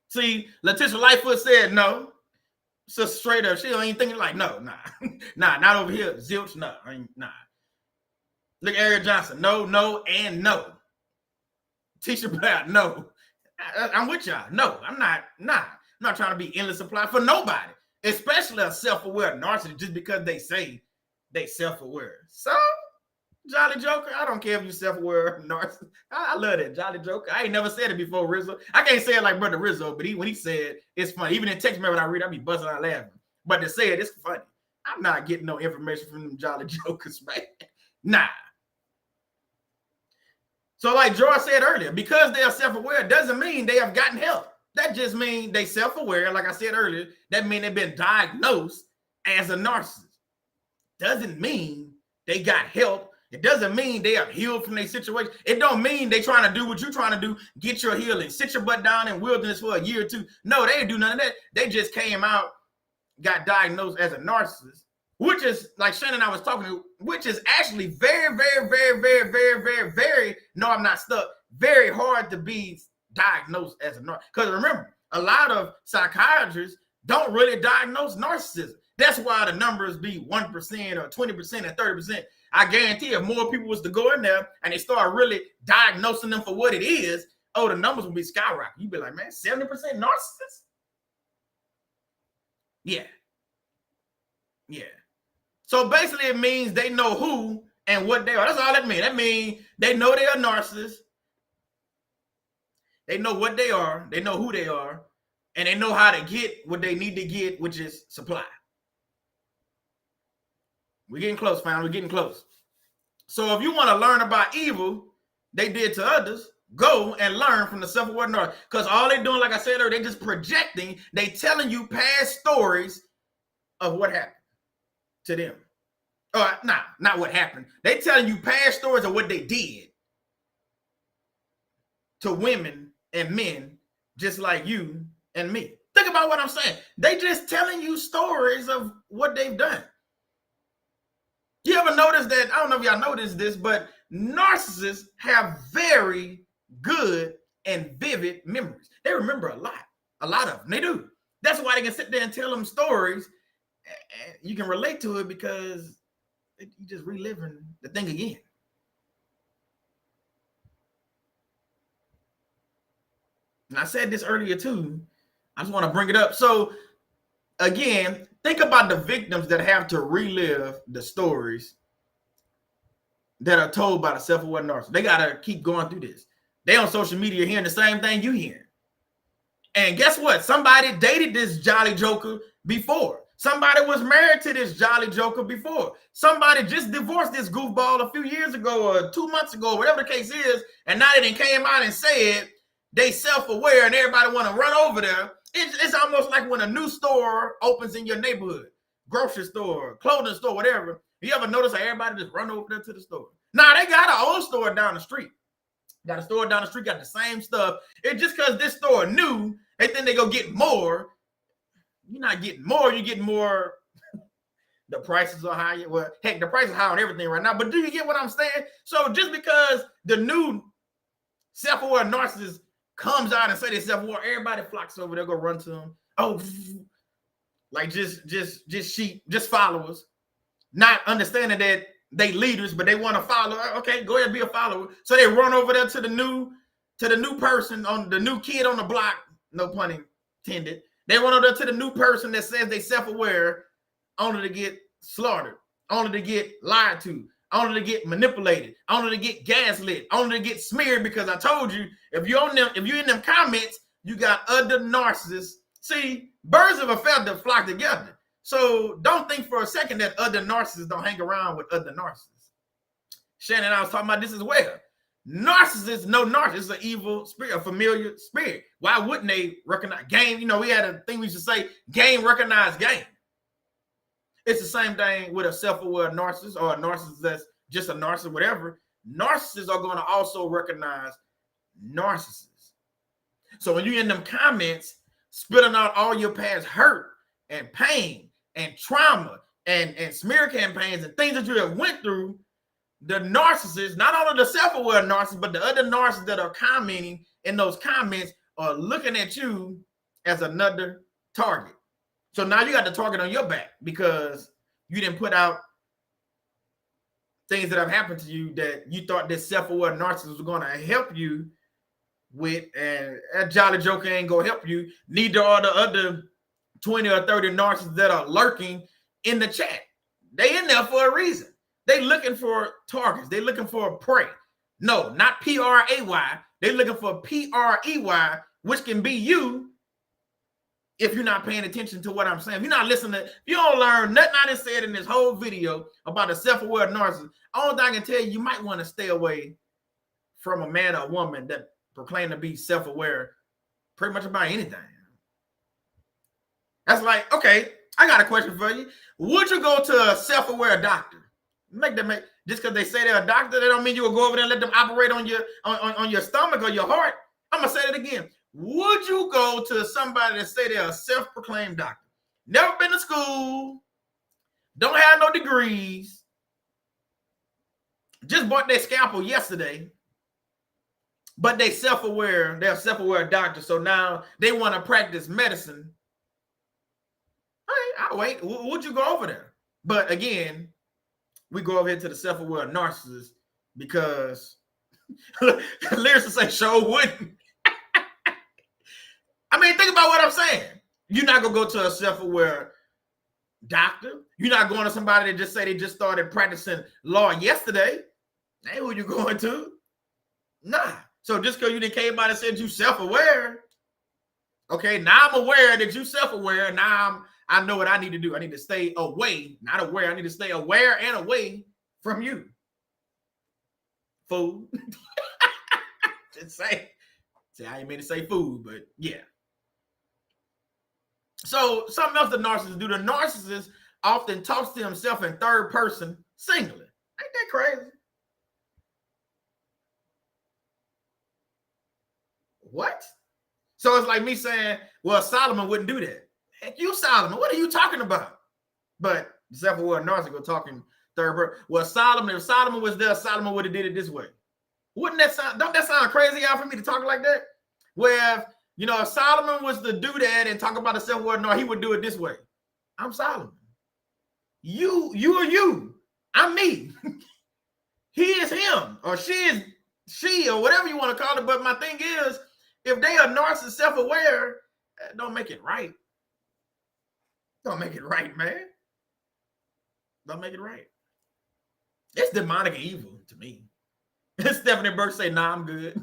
See, Letitia Lightfoot said no. So straight up, she don't even think like, no, nah, not over here. Zilch, no, nah. Look, Eric Johnson, no, and no. Tisha Blair, no. I'm with y'all. No, I'm not trying to be endless supply for nobody, especially a self-aware narcissist just because they say they self-aware. So, Jolly Joker, I don't care if you self-aware narcissist. I love that, Jolly Joker. I ain't never said it before, Rizzo. I can't say it like Brother Rizzo, but when he said it's funny. Even in text me when I read it, I be busting out laughing. But to say it, it's funny. I'm not getting no information from them Jolly Jokers, man. Nah. So like George said earlier, because they are self-aware doesn't mean they have gotten help. That just means they self-aware. Like I said earlier, that means they've been diagnosed as a narcissist. Doesn't mean they got help. It doesn't mean they are healed from their situation. It don't mean they trying to do what you're trying to do, get your healing, sit your butt down in wilderness for a year or two. No, they didn't do none of that. They just came out, got diagnosed as a narcissist, which is, like Shannon and I was talking to, which is actually very, very, very, very, very, very, very, no, I'm not stuck, very hard to be diagnosed as a narcissist. Because remember, a lot of psychiatrists don't really diagnose narcissism. That's why the numbers be 1% or 20% and 30%. I guarantee if more people was to go in there and they start really diagnosing them for what it is, oh, the numbers will be skyrocketing. You'd be like, man, 70% narcissists? Yeah. Yeah. So basically it means they know who and what they are. That's all that means. That means they know they are narcissists. They know what they are. They know who they are. And they know how to get what they need to get, which is supply. We're getting close, fam. We're getting close. So if you want to learn about evil they did to others, go and learn from the self-aware narcissist. Because all they're doing, like I said earlier, they're just projecting. They telling you past stories of what happened to them. Not what happened. They telling you past stories of what they did to women and men just like you and me. Think about what I'm saying. They just telling you stories of what they've done. You ever notice that? I don't know if y'all noticed this, but narcissists have very good and vivid memories. They remember a lot of them. They do. That's why they can sit there and tell them stories, and you can relate to it because you just reliving the thing again. And I said this earlier too. I just want to bring it up. So again, think about the victims that have to relive the stories that are told by the self-aware narcissist. They got to keep going through this. They on social media hearing the same thing you hear. And guess what? Somebody dated this jolly joker before. Somebody was married to this jolly joker before. Somebody just divorced this goofball a few years ago or 2 months ago, whatever the case is, and now they came out and said they self-aware and everybody want to run over there. It's almost like when a new store opens in your neighborhood, grocery store, clothing store, whatever. You ever notice how everybody just run over there to the store? Nah, they got an old store down the street. Got a store down the street, got the same stuff. It's just because this store new, they think they go get more. You're not getting more, you're getting more. The prices are higher. Well, heck, the price is high on everything right now. But do you get what I'm saying? So just because the new self-aware narcissist comes out and say they self-aware, everybody flocks over there, go run to them. Oh, like just sheep, just followers, not understanding that they leaders, but they want to follow. Okay, go ahead and be a follower. So they run over there to the new person, on the new kid on the block. No pun intended. They run over there to the new person that says they self-aware, only to get slaughtered, only to get lied to, only to get manipulated, only to get gaslit, only to get smeared. Because I told you, if you're in them comments, you got other narcissists. See, birds of a feather flock together. So don't think for a second that other narcissists don't hang around with other narcissists. Shannon and I was talking about this as well. Narcissists know narcissists is an evil spirit, a familiar spirit. Why wouldn't they recognize game? You know, we had a thing we used to say, game recognize game. It's the same thing with a self-aware narcissist or a narcissist that's just a narcissist, whatever. Narcissists are going to also recognize narcissists. So when you're in them comments, spitting out all your past hurt and pain and trauma and smear campaigns and things that you have went through, the narcissists, not only the self-aware narcissists, but the other narcissists that are commenting in those comments are looking at you as another target. So now you got the target on your back because you didn't put out things that have happened to you that you thought this self-aware narcissist was going to help you with, and that jolly joker ain't going to help you. Neither are the other 20 or 30 narcissists that are lurking in the chat. They in there for a reason. They looking for targets. They looking for a prey. No, not P-R-A-Y. They looking for P-R-E-Y, which can be you if you're not paying attention to what I'm saying. If you're not listening, if you don't learn nothing I just said in this whole video about a self-aware narcissist, only thing I can tell you, you might want to stay away from a man or a woman that proclaim to be self-aware pretty much about anything. That's like, okay, I got a question for you. Would you go to a self-aware doctor? Just because they say they're a doctor, they don't mean you will go over there and let them operate on your stomach or your heart. I'm gonna say it again. Would you go to somebody that say they're a self-proclaimed doctor? Never been to school, don't have no degrees, just bought their scalpel yesterday, but they self-aware, they're a self-aware doctor, so now they want to practice medicine. All right, I'll wait. Would you go over there? But again, we go over here to the self-aware narcissist because lyrics say show wouldn't. I mean, think about what I'm saying. You're not gonna go to a self-aware doctor. You're not going to somebody that just say they just started practicing law yesterday. That ain't who you going to. Nah. So just because you didn't came by and said you self-aware, okay, now I'm aware that you self-aware. Now I know what I need to do. I need to stay away, not aware. I need to stay aware and away from you. Fool. Just say, I ain't mean to say food, but yeah. So something else the narcissists do. The narcissists often talks to himself in third person singular. Ain't that crazy? What? So it's like me saying, well, Solomon wouldn't do that. Heck, you Solomon, what are you talking about? But self-aware narcissist talking third person. Well, Solomon, if Solomon was there, Solomon would have did it this way. Wouldn't that sound, don't that sound crazy out for me to talk like that? Where, you know, if Solomon was to do that and talk about the self-aware narcissist, he would do it this way. I'm Solomon. You are you. I'm me. He is him, or she is she, or whatever you want to call it. But my thing is, if they are narcissist self-aware, don't make it right. Don't make it right, man. Don't make it right. It's demonic and evil to me. Stephanie Burke say, nah, I'm good.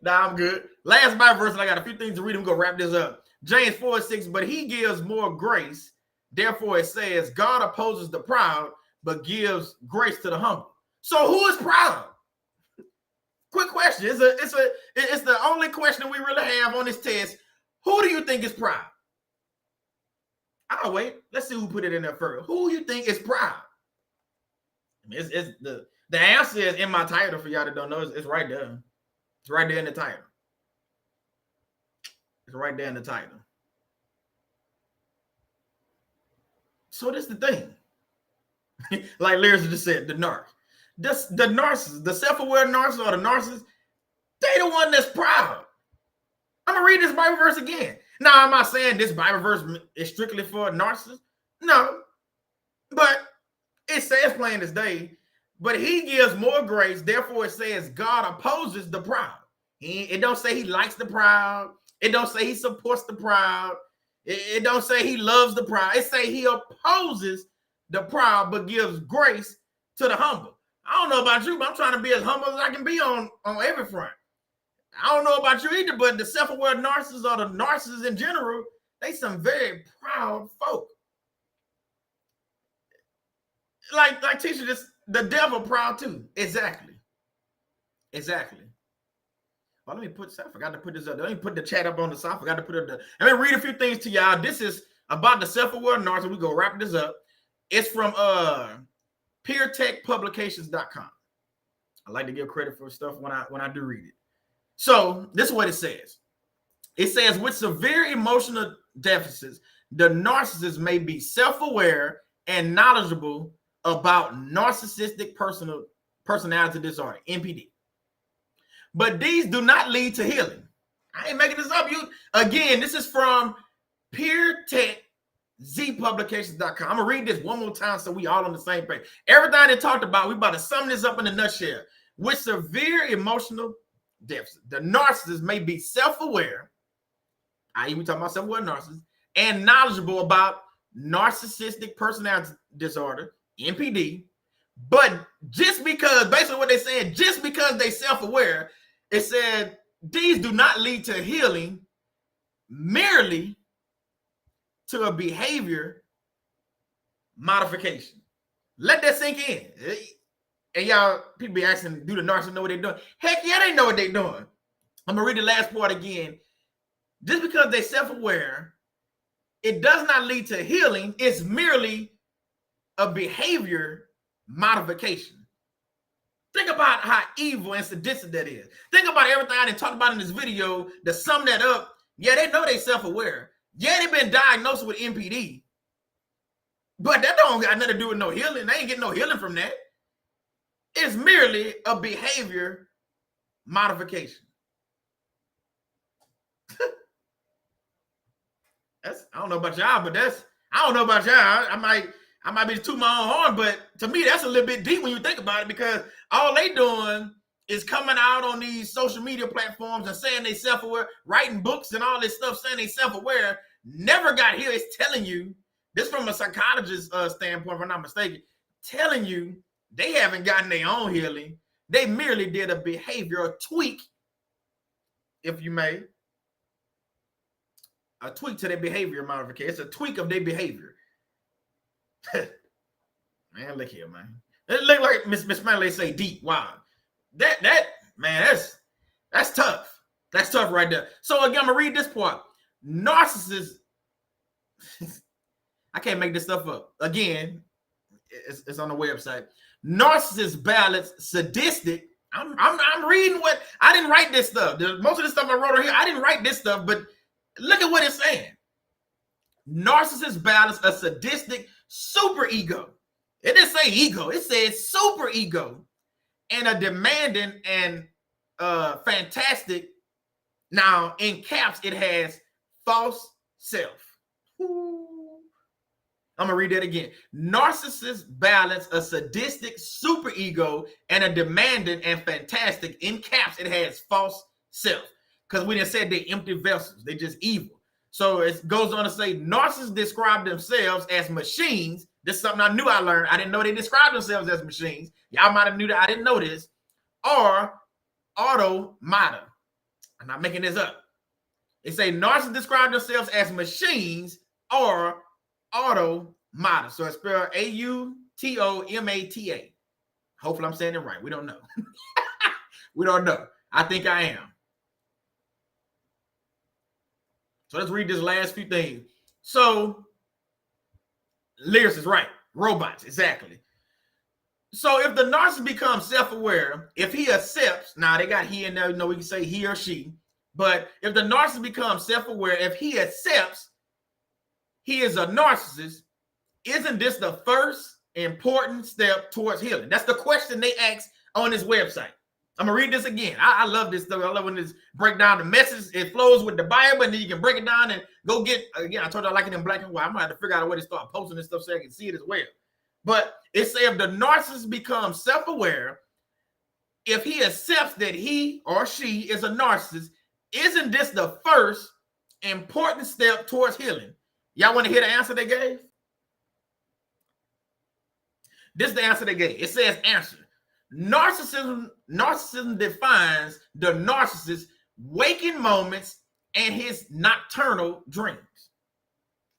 Nah, I'm good. Last Bible verse, and I got a few things to read. I'm going to wrap this up. James 4:6, but he gives more grace. Therefore, it says, God opposes the proud, but gives grace to the humble. So who is proud? Quick question. It's the only question we really have on this test. Who do you think is proud? I'll wait. Let's see who put it in there first. Who you think is proud? I mean, it's the answer is in my title for y'all that don't know. It's right there. It's right there in the title. It's right there in the title. So this is the thing. Like Lyris just said, the narcissist, the self-aware narcissist or the narcissist, they the one that's proud. I'm gonna read this Bible verse again. Now, I'm not saying this Bible verse is strictly for narcissists. No, but it says plain as day. But he gives more grace. Therefore, it says God opposes the proud. It don't say he likes the proud. It don't say he supports the proud. It don't say he loves the proud. It say he opposes the proud, but gives grace to the humble. I don't know about you, but I'm trying to be as humble as I can be on every front. I don't know about you either, but the self-aware narcissists or the narcissists in general, they some very proud folk. Like teacher, the devil proud too. Exactly. Well, let me I forgot to put this up. Let me put the chat up on the side. I forgot to put it up. Let me read a few things to y'all. This is about the self-aware narcissist. We're going to wrap this up. It's from PureTechPublications.com. I like to give credit for stuff when I do read it. So this is what it says. It says, with severe emotional deficits, the narcissist may be self-aware and knowledgeable about narcissistic personality disorder, NPD. But these do not lead to healing. I ain't making this up. Again, this is from PureTechZPublications.com. I'm going to read this one more time so we all on the same page. Everything they talked about, we about to sum this up in a nutshell. With severe emotional deficit, the narcissist may be self-aware, i.e. we talking about self-aware narcissists, and knowledgeable about narcissistic personality disorder, NPD. But just because, basically what they're saying, just because they self-aware, it said these do not lead to healing, merely to a behavior modification. Let that sink in. And y'all, people be asking, do the narcissists know what they're doing? Heck yeah, they know what they're doing. I'm gonna read the last part again. Just because they're self-aware, it does not lead to healing. It's merely a behavior modification. Think about how evil and sadistic that is. Think about everything I done talked about in this video to sum that up. Yeah, they know they self-aware. Yeah, they've been diagnosed with NPD. But that don't got nothing to do with no healing. They ain't getting no healing from that. It's merely a behavior modification. I don't know about y'all, but I don't know about y'all. I might be tooting my own horn, but to me, that's a little bit deep when you think about it, because all they doing is coming out on these social media platforms and saying they self-aware, writing books and all this stuff, saying they self-aware, never got here. It's telling you, this from a psychologist standpoint, if I'm not mistaken, telling you they haven't gotten their own healing. They merely did a behavior, a tweak, if you may, a tweak to their behavior modification. It's a tweak of their behavior. Man, look here, man. It look like Miss Manley say deep. Wow. That man, that's tough. That's tough right there. So again, I'm gonna read this part. Narcissists, I can't make this stuff up. Again, it's on the website. Narcissist balance sadistic. I'm reading what I didn't write this stuff. Most of the stuff I wrote on here, I didn't write this stuff, but look at what it's saying. Narcissist balance a sadistic super ego. It didn't say ego, it says super ego, and a demanding and fantastic. Now in caps, it has false self. I'm gonna read that again. Narcissists balance a sadistic superego and a demanding and fantastic. In caps, it has false self. Because we done said they're empty vessels. They're just evil. So it goes on to say narcissists describe themselves as machines. This is something I knew I learned. I didn't know they described themselves as machines. Y'all might have knew that. I didn't know this. Or automata. I'm not making this up. They say narcissists describe themselves as machines or automata. So it's spelled automata. Hopefully I'm saying it right. We don't know. We don't know. I think I am. So let's read this last few things. So Lyris is right. Robots, exactly. So if the narcissist becomes self-aware, if he accepts, now they got he and there, we can say he or she, but if the narcissist becomes self-aware, if he accepts he is a narcissist, isn't this the first important step towards healing? That's the question they ask on this website. I'm gonna read this again. I love this stuff. I love when this break down the message. It flows with the Bible, and then you can break it down and go get. Again, I told you I like it in black and white. I'm gonna have to figure out a way to start posting this stuff so I can see it as well. But it says if the narcissist becomes self-aware, if he accepts that he or she is a narcissist, isn't this the first important step towards healing? Y'all want to hear the answer they gave? This is the answer they gave. It says answer. Narcissism defines the narcissist's waking moments and his nocturnal dreams.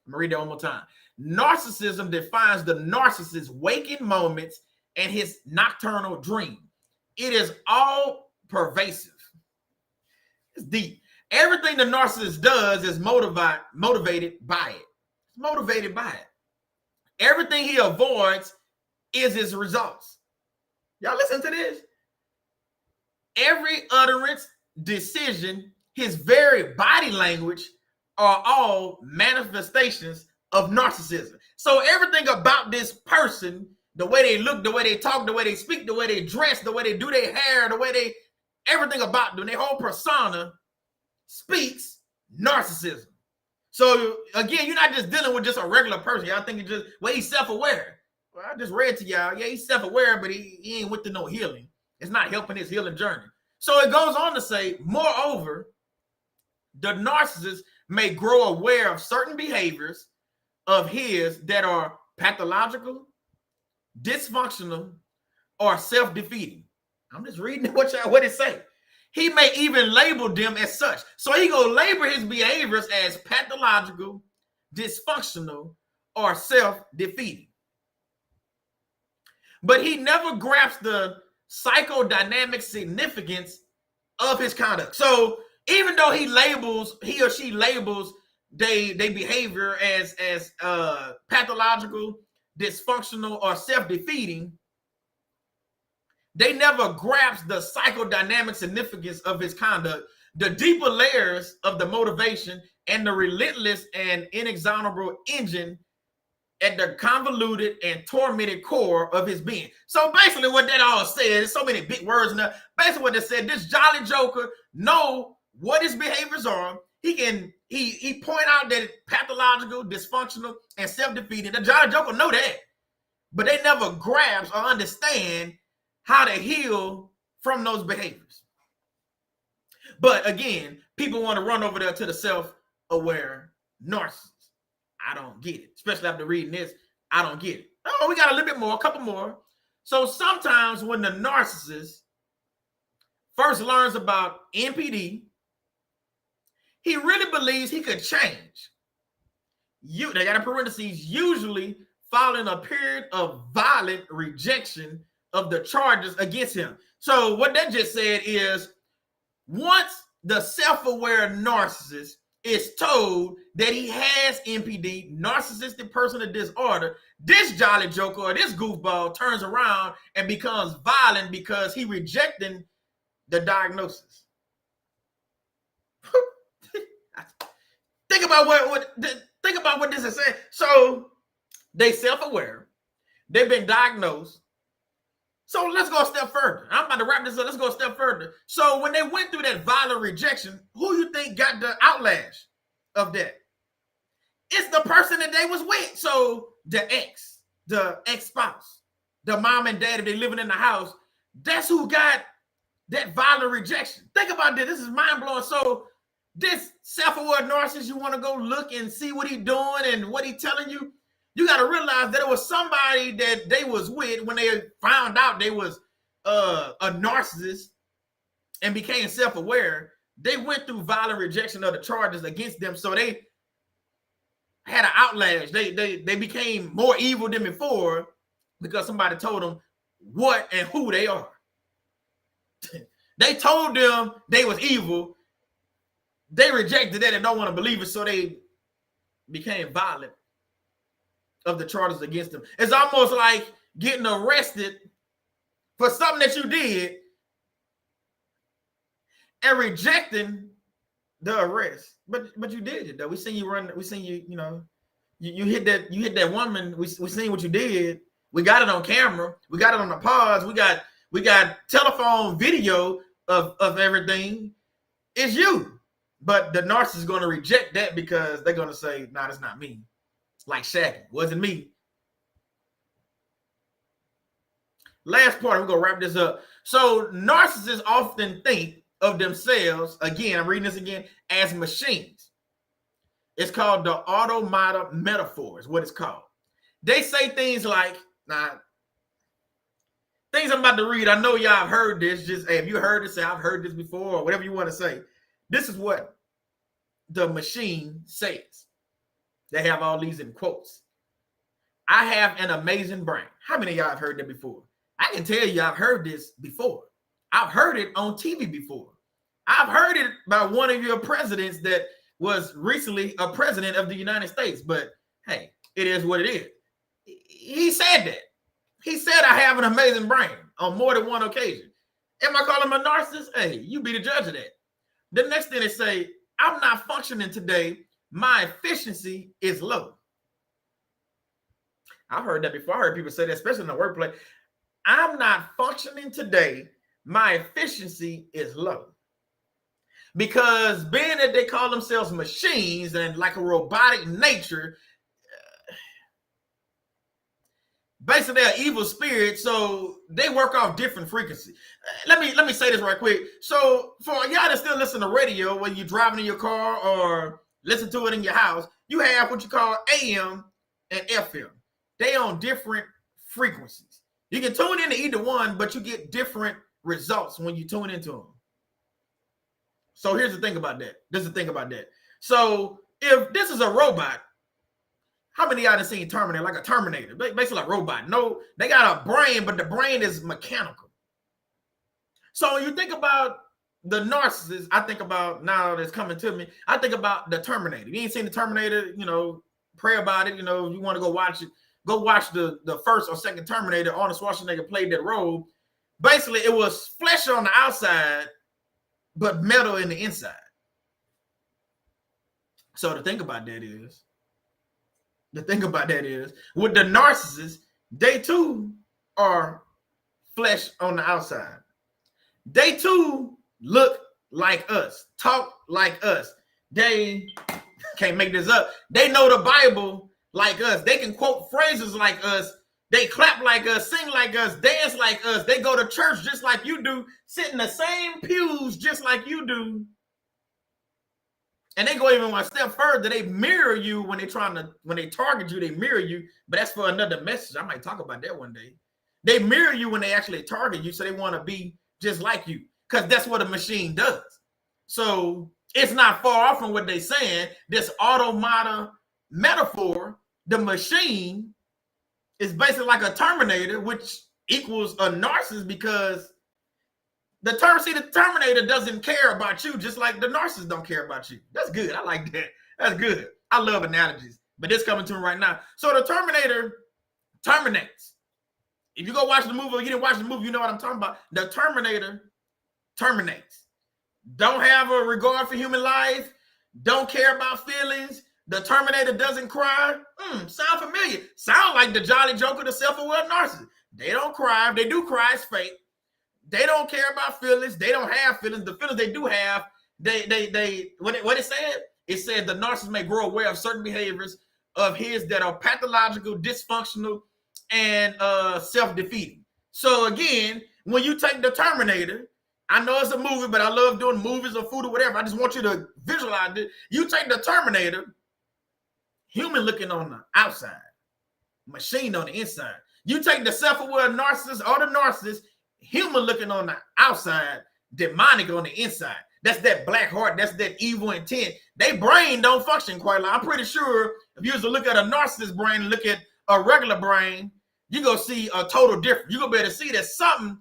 I'm going to read that one more time. Narcissism defines the narcissist's waking moments and his nocturnal dream. It is all pervasive. It's deep. Everything the narcissist does is motivated by it. It's motivated by it. Everything he avoids is his results. Y'all listen to this. Every utterance, decision, his very body language are all manifestations of narcissism. So everything about this person, the way they look, the way they talk, the way they speak, the way they dress, the way they do their hair, the way they, everything about them, their whole persona speaks narcissism. So again, you're not just dealing with just a regular person. Y'all think it's just, well, he's self-aware. Well, I just read to y'all, yeah, he's self-aware, but he ain't with the no healing. It's not helping his healing journey. So it goes on to say, moreover, the narcissist may grow aware of certain behaviors of his that are pathological, dysfunctional, or self-defeating. I'm just reading what it say. He may even label them as such. So he gonna label his behaviors as pathological, dysfunctional, or self-defeating. But he never grasps the psychodynamic significance of his conduct. So even though he or she labels their behavior as pathological, dysfunctional, or self-defeating, they never grasp the psychodynamic significance of his conduct, the deeper layers of the motivation, and the relentless and inexorable engine at the convoluted and tormented core of his being. So basically what that all said, there's so many big words in there. Basically what they said, this jolly joker know what his behaviors are. He point out that it's pathological, dysfunctional, and self-defeating. The jolly joker know that, but they never grasp or understand how to heal from those behaviors. But again, people want to run over there to the self-aware narcissist. I don't get it. Especially after reading this, I don't get it. Oh, we got a little bit more, a couple more. So sometimes when the narcissist first learns about NPD, he really believes he could change. They got a parentheses, usually following a period of violent rejection of the charges against him. So what that just said is, once the self-aware narcissist is told that he has NPD, narcissistic personal disorder, this jolly joker or this goofball turns around and becomes violent because he rejecting the diagnosis. Think about what this is saying. So they self-aware, they've been diagnosed. So let's go a step further. I'm about to wrap this up. Let's go a step further. So when they went through that violent rejection, who you think got the outlash of that? It's the person that they was with. So the ex-spouse, the mom and dad, if they living in the house, that's who got that violent rejection. Think about this. This is mind-blowing. So this self-aware narcissist, you want to go look and see what he's doing and what he's telling you. You got to realize that it was somebody that they was with when they found out they was a narcissist and became self-aware. They went through violent rejection of the charges against them, so they had an outlash. They became more evil than before because somebody told them what and who they are. They told them they was evil. They rejected that and don't want to believe it, so they became violent of the charges against them. It's almost like getting arrested for something that you did and rejecting the arrest. But you did it though. We seen you run. We seen you. You know, you hit that. You hit that woman. We seen what you did. We got it on camera. We got it on the pause. We got telephone video of everything. It's you. But the narcissist is going to reject that because they're going to say, "Nah, that's not me." Like Shaq, wasn't me. Last part, we're going to wrap this up. So narcissists often think of themselves, again, I'm reading this again, as machines. It's called the automata metaphor is what it's called. They say things like, things I'm about to read, I know y'all have heard this. Just, hey, if you heard this, say, I've heard this before, or whatever you want to say. This is what the machine says. They have all these in quotes. I have an amazing brain. How many of y'all have heard that before? I can tell you I've heard this before. I've heard it on TV before. I've heard it by one of your presidents that was recently a president of the United States. But hey, it is what it is. He said that. He said I have an amazing brain on more than one occasion. Am I calling him a narcissist? Hey, you be the judge of that. The next thing they say, I'm not functioning today. My efficiency is low. I've heard that before. I heard people say that, especially in the workplace. I'm not functioning today. My efficiency is low. Because being that they call themselves machines and like a robotic nature, basically they're evil spirits, so they work off different frequencies. Let me say this right quick. So for y'all that still listen to radio when you're driving in your car or listen to it in your house, you have what you call AM and FM. They on different frequencies. You can tune into either one, but you get different results when you tune into them. So here's the thing about that. So if this is a robot, how many of y'all have seen Terminator? Like a Terminator, basically a robot. No, they got a brain, but the brain is mechanical. So when you think about the narcissist, I think about, now that's coming to me, I think about the Terminator. You ain't seen the Terminator, pray about it. You want to go watch it. Go watch the first or second Terminator. Arnold Schwarzenegger played that role. Basically, it was flesh on the outside, but metal in the inside. So the thing about that is, with the narcissists, they too are flesh on the outside. They too look like us, talk like us. They can't make this up. They know the Bible like us. They can quote phrases like us. They clap like us, sing like us, dance like us. They go to church just like you do, sit in the same pews just like you do. And they go even one step further. They mirror you when they target you, they mirror you. But that's for another message. I might talk about that one day. They mirror you when they actually target you, so they want to be just like you, because that's what a machine does. So it's not far off from what they're saying. This automata metaphor, the machine is basically like a Terminator, which equals a narcissist, because The Terminator doesn't care about you, just like the narcissist don't care about you. That's good. I like that. That's good. I love analogies, but this coming to me right now. So the Terminator terminates. If you go watch the movie or you didn't watch the movie, you know what I'm talking about. The Terminator terminates. Don't have a regard for human life. Don't care about feelings. The Terminator doesn't cry. Sound familiar? Sound like the Jolly Joker, the self-aware narcissist. They don't cry. If they do cry, it's fake. They don't care about feelings. They don't have feelings. The feelings they do have, what it said? It said the narcissist may grow aware of certain behaviors of his that are pathological, dysfunctional, and self-defeating. So again, when you take the Terminator, I know it's a movie, but I love doing movies or food or whatever. I just want you to visualize it. You take the Terminator, human looking on the outside, machine on the inside. You take the self-aware narcissist or the narcissist, human looking on the outside, demonic on the inside. That's that black heart. That's that evil intent. Their brain don't function quite like. I'm pretty sure if you was to look at a narcissist brain and look at a regular brain, you're going to see a total difference. You're going to be able to see that something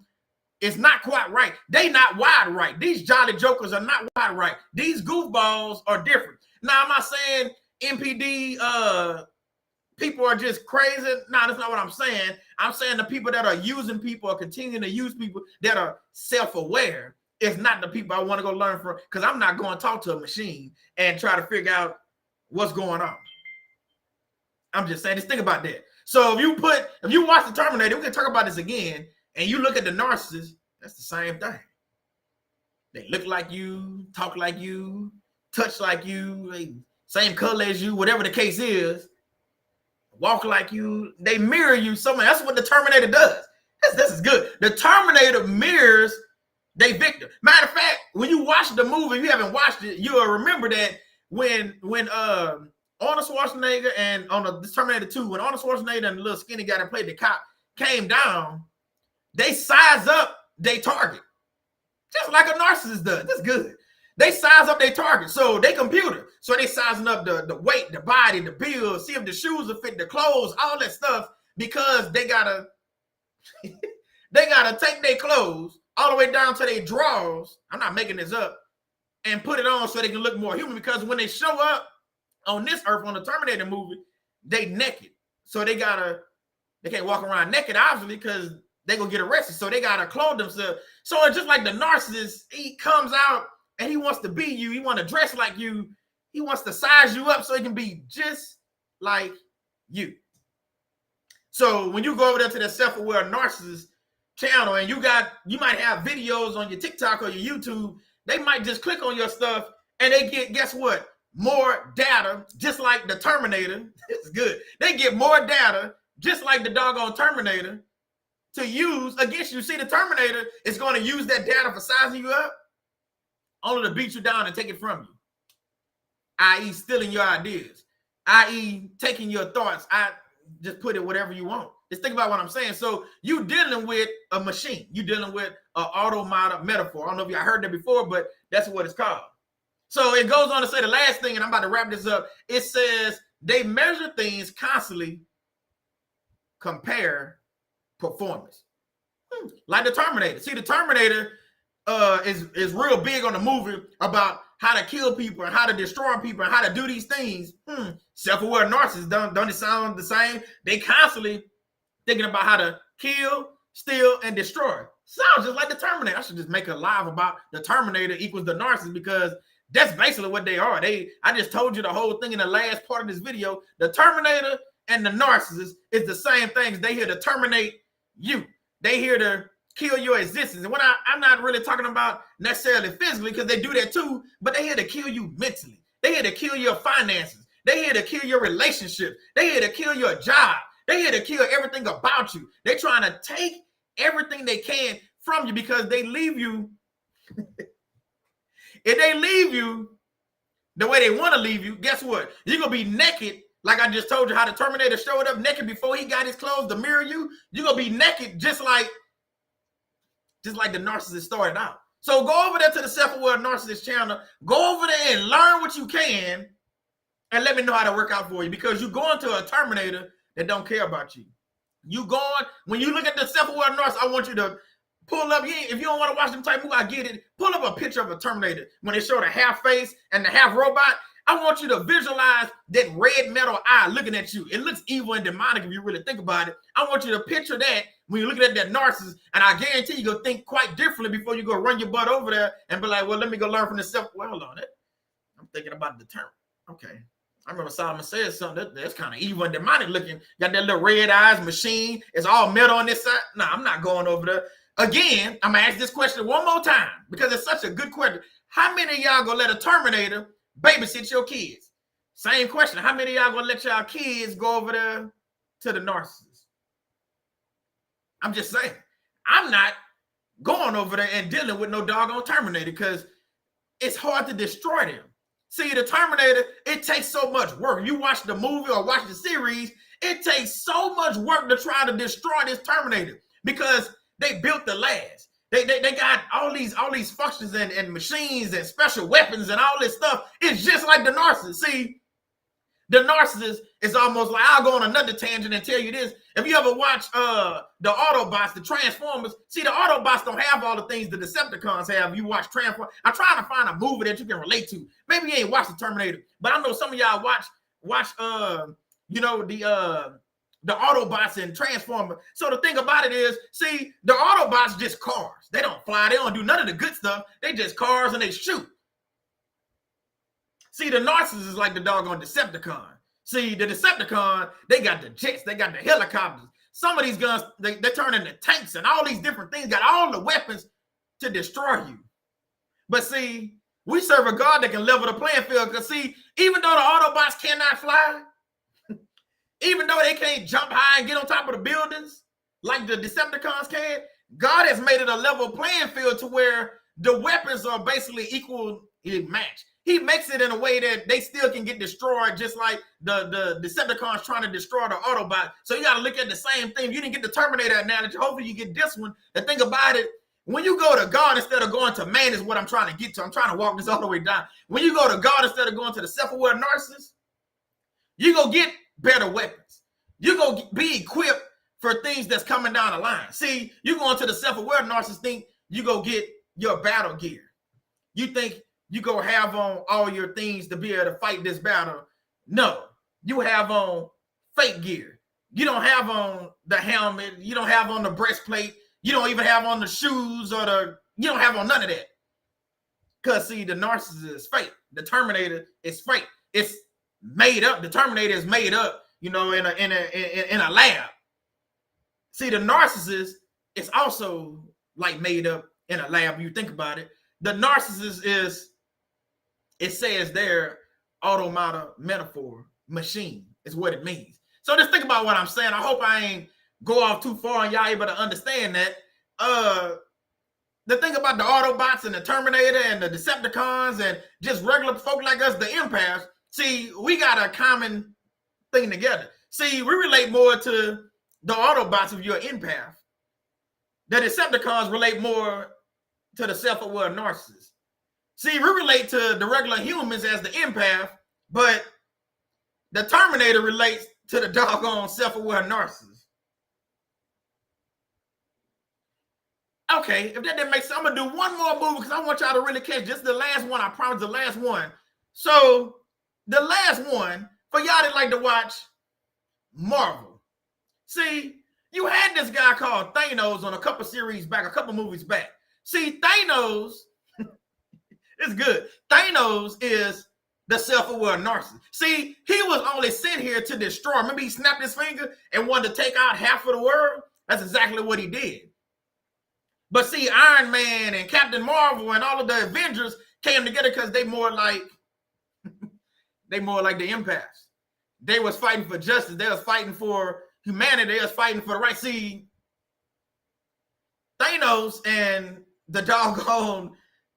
is not quite right. They not wide right. These Jolly Jokers are not wide right. These goofballs are different. Now, am I saying NPD people are just crazy? No, that's not what I'm saying. I'm saying the people that are using people or continuing to use people that are self-aware is not the people I want to go learn from, because I'm not going to talk to a machine and try to figure out what's going on. I'm just saying, just think about that. So if you watch the Terminator, we can talk about this again, and you look at the narcissist, that's the same thing. They look like you, talk like you, touch like you, they same color as you, whatever the case is, walk like you, they mirror you so much. That's what the Terminator does. This is good. The Terminator mirrors their victim. Matter of fact, when you watch the movie, if you haven't watched it, you'll remember that when Arnold Schwarzenegger and on the Terminator 2, when Arnold Schwarzenegger and the little skinny guy that played the cop came down, they size up their target. Just like a narcissist does. That's good. They size up their target. So they computer. So they sizing up the weight, the body, the build, see if the shoes will fit, the clothes, all that stuff, because they gotta take their clothes all the way down to their drawers. I'm not making this up, and put it on so they can look more human, because when they show up on this earth on the Terminator movie, they naked. So they can't walk around naked, obviously, because they gonna get arrested. So they gotta clothe themselves. So it's just like the narcissist, he comes out and he wants to be you, he want to dress like you, he wants to size you up so he can be just like you. So when you go over there to the self-aware narcissist channel and you might have videos on your TikTok or your YouTube, they might just click on your stuff and they get, guess what? More data, just like the Terminator. It's good. They get more data, just like the doggone Terminator, to use against you. See, the Terminator is going to use that data for sizing you up, only to beat you down and take it from you, i.e. stealing your ideas, i.e. taking your thoughts. I just put it whatever you want. Just think about what I'm saying. So you dealing with a machine. You dealing with an automata metaphor. I don't know if y'all heard that before, but that's what it's called. So it goes on to say the last thing, and I'm about to wrap this up. It says they measure things constantly, compare performance. Like the Terminator. See, the Terminator is real big on the movie about how to kill people and how to destroy people and how to do these things. Self-aware narcissists, don't it sound the same? They constantly thinking about how to kill, steal, and destroy. Sounds just like the Terminator. I should just make a live about the Terminator equals the narcissist, because that's basically what they are. I just told you the whole thing in the last part of this video. The Terminator and the narcissist is the same things. They here to terminate you. They here to kill your existence. And when I'm not really talking about necessarily physically, because they do that too, but they here to kill you mentally. They here to kill your finances. They here to kill your relationship. They here to kill your job. They here to kill everything about you. They're trying to take everything they can from you, because they leave you. If they leave you the way they want to leave you, guess what? You're going to be naked. Like I just told you how the Terminator showed up naked before he got his clothes to mirror you. You're going to be naked just like the narcissist started out. So go over there to the self-aware narcissist channel. Go over there and learn what you can and let me know how to work out for you, because you're going to a Terminator that don't care about you. When you look at the self-aware narcissist, I want you to Pull up, if you don't want to watch them type movie, I get it. Pull up a picture of a Terminator when they show the half face and the half robot. I want you to visualize that red metal eye looking at you. It looks evil and demonic if you really think about it. I want you to picture that when you're looking at that narcissist, and I guarantee you go think quite differently before you go run your butt over there and be like, well, let me go learn from this self. Well, hold on it. I'm thinking about the term. Okay. I remember Solomon said something that's kind of evil and demonic looking. Got that little red eyes machine. It's all metal on this side. No, I'm not going over there. Again, I'm going to ask this question one more time because it's such a good question. How many of y'all going to let a Terminator babysit your kids? Same question. How many of y'all going to let y'all kids go over there to the narcissist? I'm just saying. I'm not going over there and dealing with no doggone Terminator because it's hard to destroy them. See, the Terminator, it takes so much work. You watch the movie or watch the series, it takes so much work to try to destroy this Terminator because they built the last. They got all these functions and machines and special weapons and all this stuff. It's just like the narcissist. See, the narcissist is almost like, I'll go on another tangent and tell you this. If you ever watch the Autobots, the Transformers, see, the Autobots don't have all the things the Decepticons have. You watch Transformers. I'm trying to find a movie that you can relate to. Maybe you ain't watched the Terminator, but I know some of y'all watch the Autobots and Transformers. So the thing about it is, see, the Autobots just cars. They don't fly. They don't do none of the good stuff. They just cars and they shoot. See, the narcissist is like the doggone Decepticon. See, the Decepticon, they got the jets, they got the helicopters. Some of these guns, they turn into tanks and all these different things, got all the weapons to destroy you. But see, we serve a God that can level the playing field. Because see, even though the Autobots cannot fly, even though they can't jump high and get on top of the buildings like the Decepticons can, God has made it a level playing field to where the weapons are basically equally matched. He makes it in a way that they still can get destroyed, just like the Decepticons trying to destroy the Autobot. So you got to look at the same thing. If you didn't get the Terminator analogy, hopefully you get this one. The thing about it, when you go to God instead of going to man is what I'm trying to get to. I'm trying to walk this all the way down. When you go to God instead of going to the self-aware narcissist, you go get better weapons. You go be equipped for things that's coming down the line. See, you go into the self-aware narcissist thing, you go get your battle gear. You think you go have on all your things to be able to fight this battle. No, you have on fake gear. You don't have on the helmet. You don't have on the breastplate. You don't even have on the shoes you don't have on none of that. Because see, the narcissist is fake. The Terminator is fake. It's made up. The Terminator is made up, in a lab. See, the narcissist is also like made up in a lab. You think about it. The narcissist is, it says there, automata metaphor, machine is what it means. So just think about what I'm saying. I hope I ain't go off too far and y'all able to understand that. The thing about the Autobots and the Terminator and the Decepticons and just regular folk like us, the empaths, see, we got a common thing together. See, we relate more to the Autobots if you're an empath. The Decepticons relate more to the self-aware narcissist. See, we relate to the regular humans as the empath, but the Terminator relates to the doggone self-aware narcissist. Okay, if that didn't make sense, I'm going to do one more movie because I want y'all to really catch just the last one. I promise the last one. So the last one, for y'all that like to watch Marvel. See, you had this guy called Thanos on a couple series back, a couple movies back. See, Thanos, it's good. Thanos is the self-aware narcissist. See, he was only sent here to destroy. Remember he snapped his finger and wanted to take out half of the world? That's exactly what he did. But see, Iron Man and Captain Marvel and all of the Avengers came together because they more like the empaths. They was fighting for justice. They was fighting for humanity. They was fighting for the right. See, Thanos and the doggone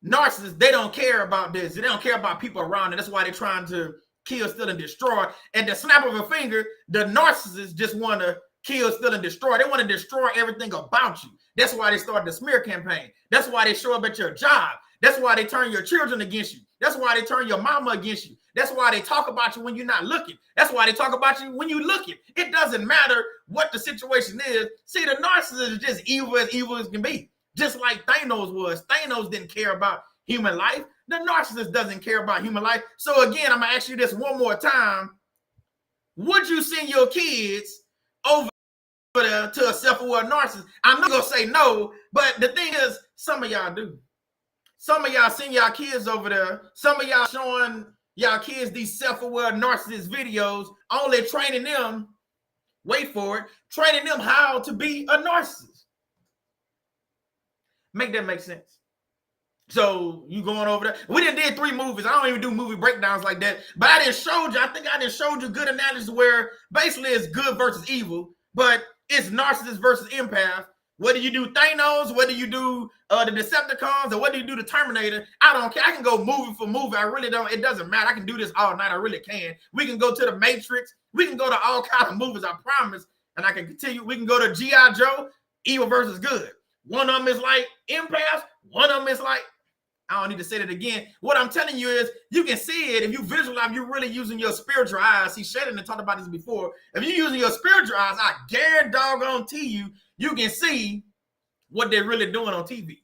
narcissists, they don't care about this. They don't care about people around it. That's why they're trying to kill, steal, and destroy. And the snap of a finger, the narcissists just want to kill, steal, and destroy. They want to destroy everything about you. That's why they started the smear campaign. That's why they show up at your job. That's why they turn your children against you. That's why they turn your mama against you. That's why they talk about you when you're not looking. That's why they talk about you when you're looking. It doesn't matter what the situation is. See, the narcissist is just evil as can be. just like Thanos was. Thanos didn't care about human life. The narcissist doesn't care about human life. So again, I'm going to ask you this one more time. Would you send your kids over there to a self-aware narcissist? I'm not going to say no, but the thing is, some of y'all do. Some of y'all send y'all kids over there. Some of y'all showing y'all kids these self-aware narcissist videos, only training them, wait for it, training them how to be a narcissist. Make that make sense? So you going over there. We did 3 movies. I don't even do movie breakdowns like that. But I didn't show you. I think I didn't show you good analysis where basically it's good versus evil, but it's narcissist versus empath. Whether you do Thanos, whether you do the Decepticons, or whether you do the Terminator, I don't care. I can go movie for movie. I really don't. It doesn't matter. I can do this all night. I really can. We can go to the Matrix. We can go to all kinds of movies, I promise. And I can continue. We can go to G.I. Joe, evil versus good. One of them is like empaths. One of them is like, I don't need to say that again. What I'm telling you is you can see it. If you visualize, you're really using your spiritual eyes. See, Shadon talked about this before. If you're using your spiritual eyes, I guarantee you can see what they're really doing on TV.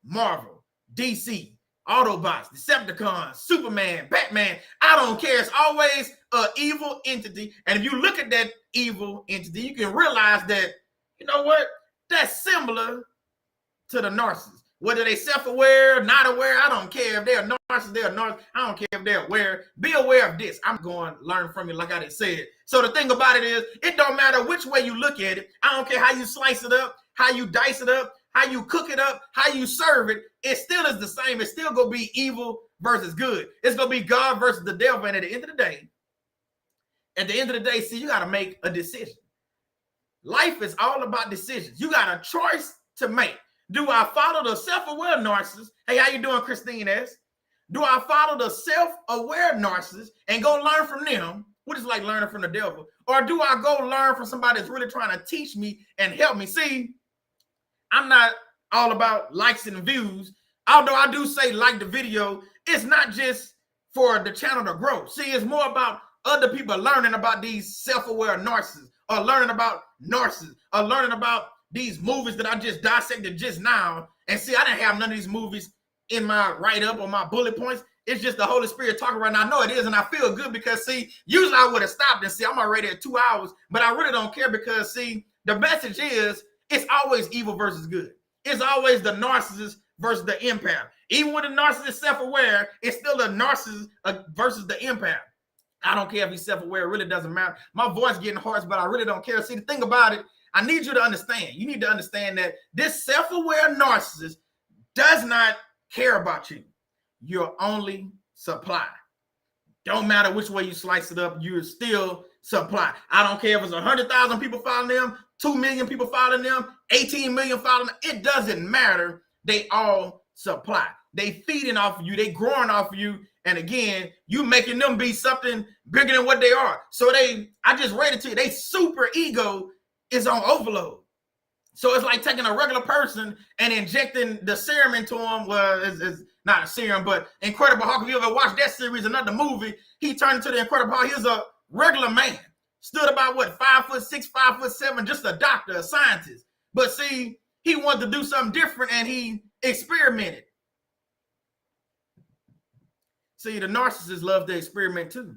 Marvel, DC, Autobots, Decepticons, Superman, Batman. I don't care. It's always an evil entity. And if you look at that evil entity, you can realize that, you know what? That's similar to the narcissist. Whether they self-aware, not aware, I don't care. If they're a narcissist, they're a narcissist. I don't care if they're aware. Be aware of this. I'm going to learn from you like I just said. So the thing about it is, it don't matter which way you look at it. I don't care how you slice it up, how you dice it up, how you cook it up, how you serve it. It still is the same. It's still going to be evil versus good. It's going to be God versus the devil. And at the end of the day, see, you got to make a decision. Life is all about decisions. You got a choice to make. Do I follow the self-aware narcissist? Hey, how you doing, Christine S? Do I follow the self-aware narcissist and go learn from them, which is like learning from the devil? Or do I go learn from somebody that's really trying to teach me and help me? See, I'm not all about likes and views. Although I do say like the video, it's not just for the channel to grow. See, it's more about other people learning about these self-aware narcissists, or learning about narcissists, or learning about these movies that I just dissected just now. And see, I didn't have none of these movies in my write-up or my bullet points. It's just the Holy Spirit talking right now. I know it is, and I feel good because, see, usually I would have stopped and see, I'm already at 2 hours, but I really don't care because, see, the message is it's always evil versus good. It's always the narcissist versus the empath. Even when the narcissist is self-aware, it's still the narcissist versus the empath. I don't care if he's self-aware. It really doesn't matter. My voice getting hoarse, but I really don't care. See, the thing about it, I need you to understand. You need to understand that this self-aware narcissist does not care about you. You're only supply. Don't matter which way you slice it up, you're still supply. I don't care if it's 100,000 people following them, 2 million people following them, 18 million following them. It doesn't matter. They all supply. They feeding off of you. They growing off of you. And again, you making them be something bigger than what they are. So I just read it to you. They super ego is on overload. So it's like taking a regular person and injecting the serum into them. Well, it's not a serum, but Incredible Hulk. If you ever watched that series, another movie, he turned into the Incredible Hulk. He was a regular man. Stood about, 5'6", 5'7", just a doctor, a scientist. But see, he wanted to do something different and he experimented. See, the narcissists love to experiment too.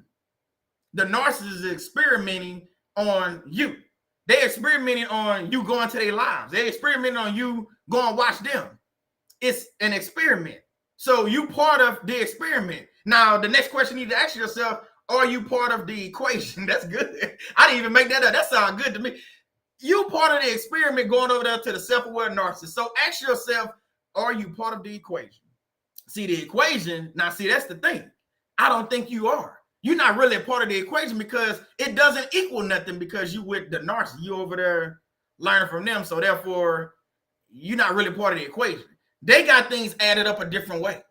The narcissist is experimenting on you. They're experimenting on you going to their lives. They're experimenting on you going to watch them. It's an experiment. So you part of the experiment. Now, the next question you need to ask yourself, are you part of the equation? That's good. I didn't even make that up. That sounds good to me. You part of the experiment going over there to the self-aware narcissist. So ask yourself, are you part of the equation? See, the equation, now see, that's the thing. I don't think you are. You're not really a part of the equation because it doesn't equal nothing because you with the narcissist. You over there learning from them. So therefore, you're not really part of the equation. They got things added up a different way.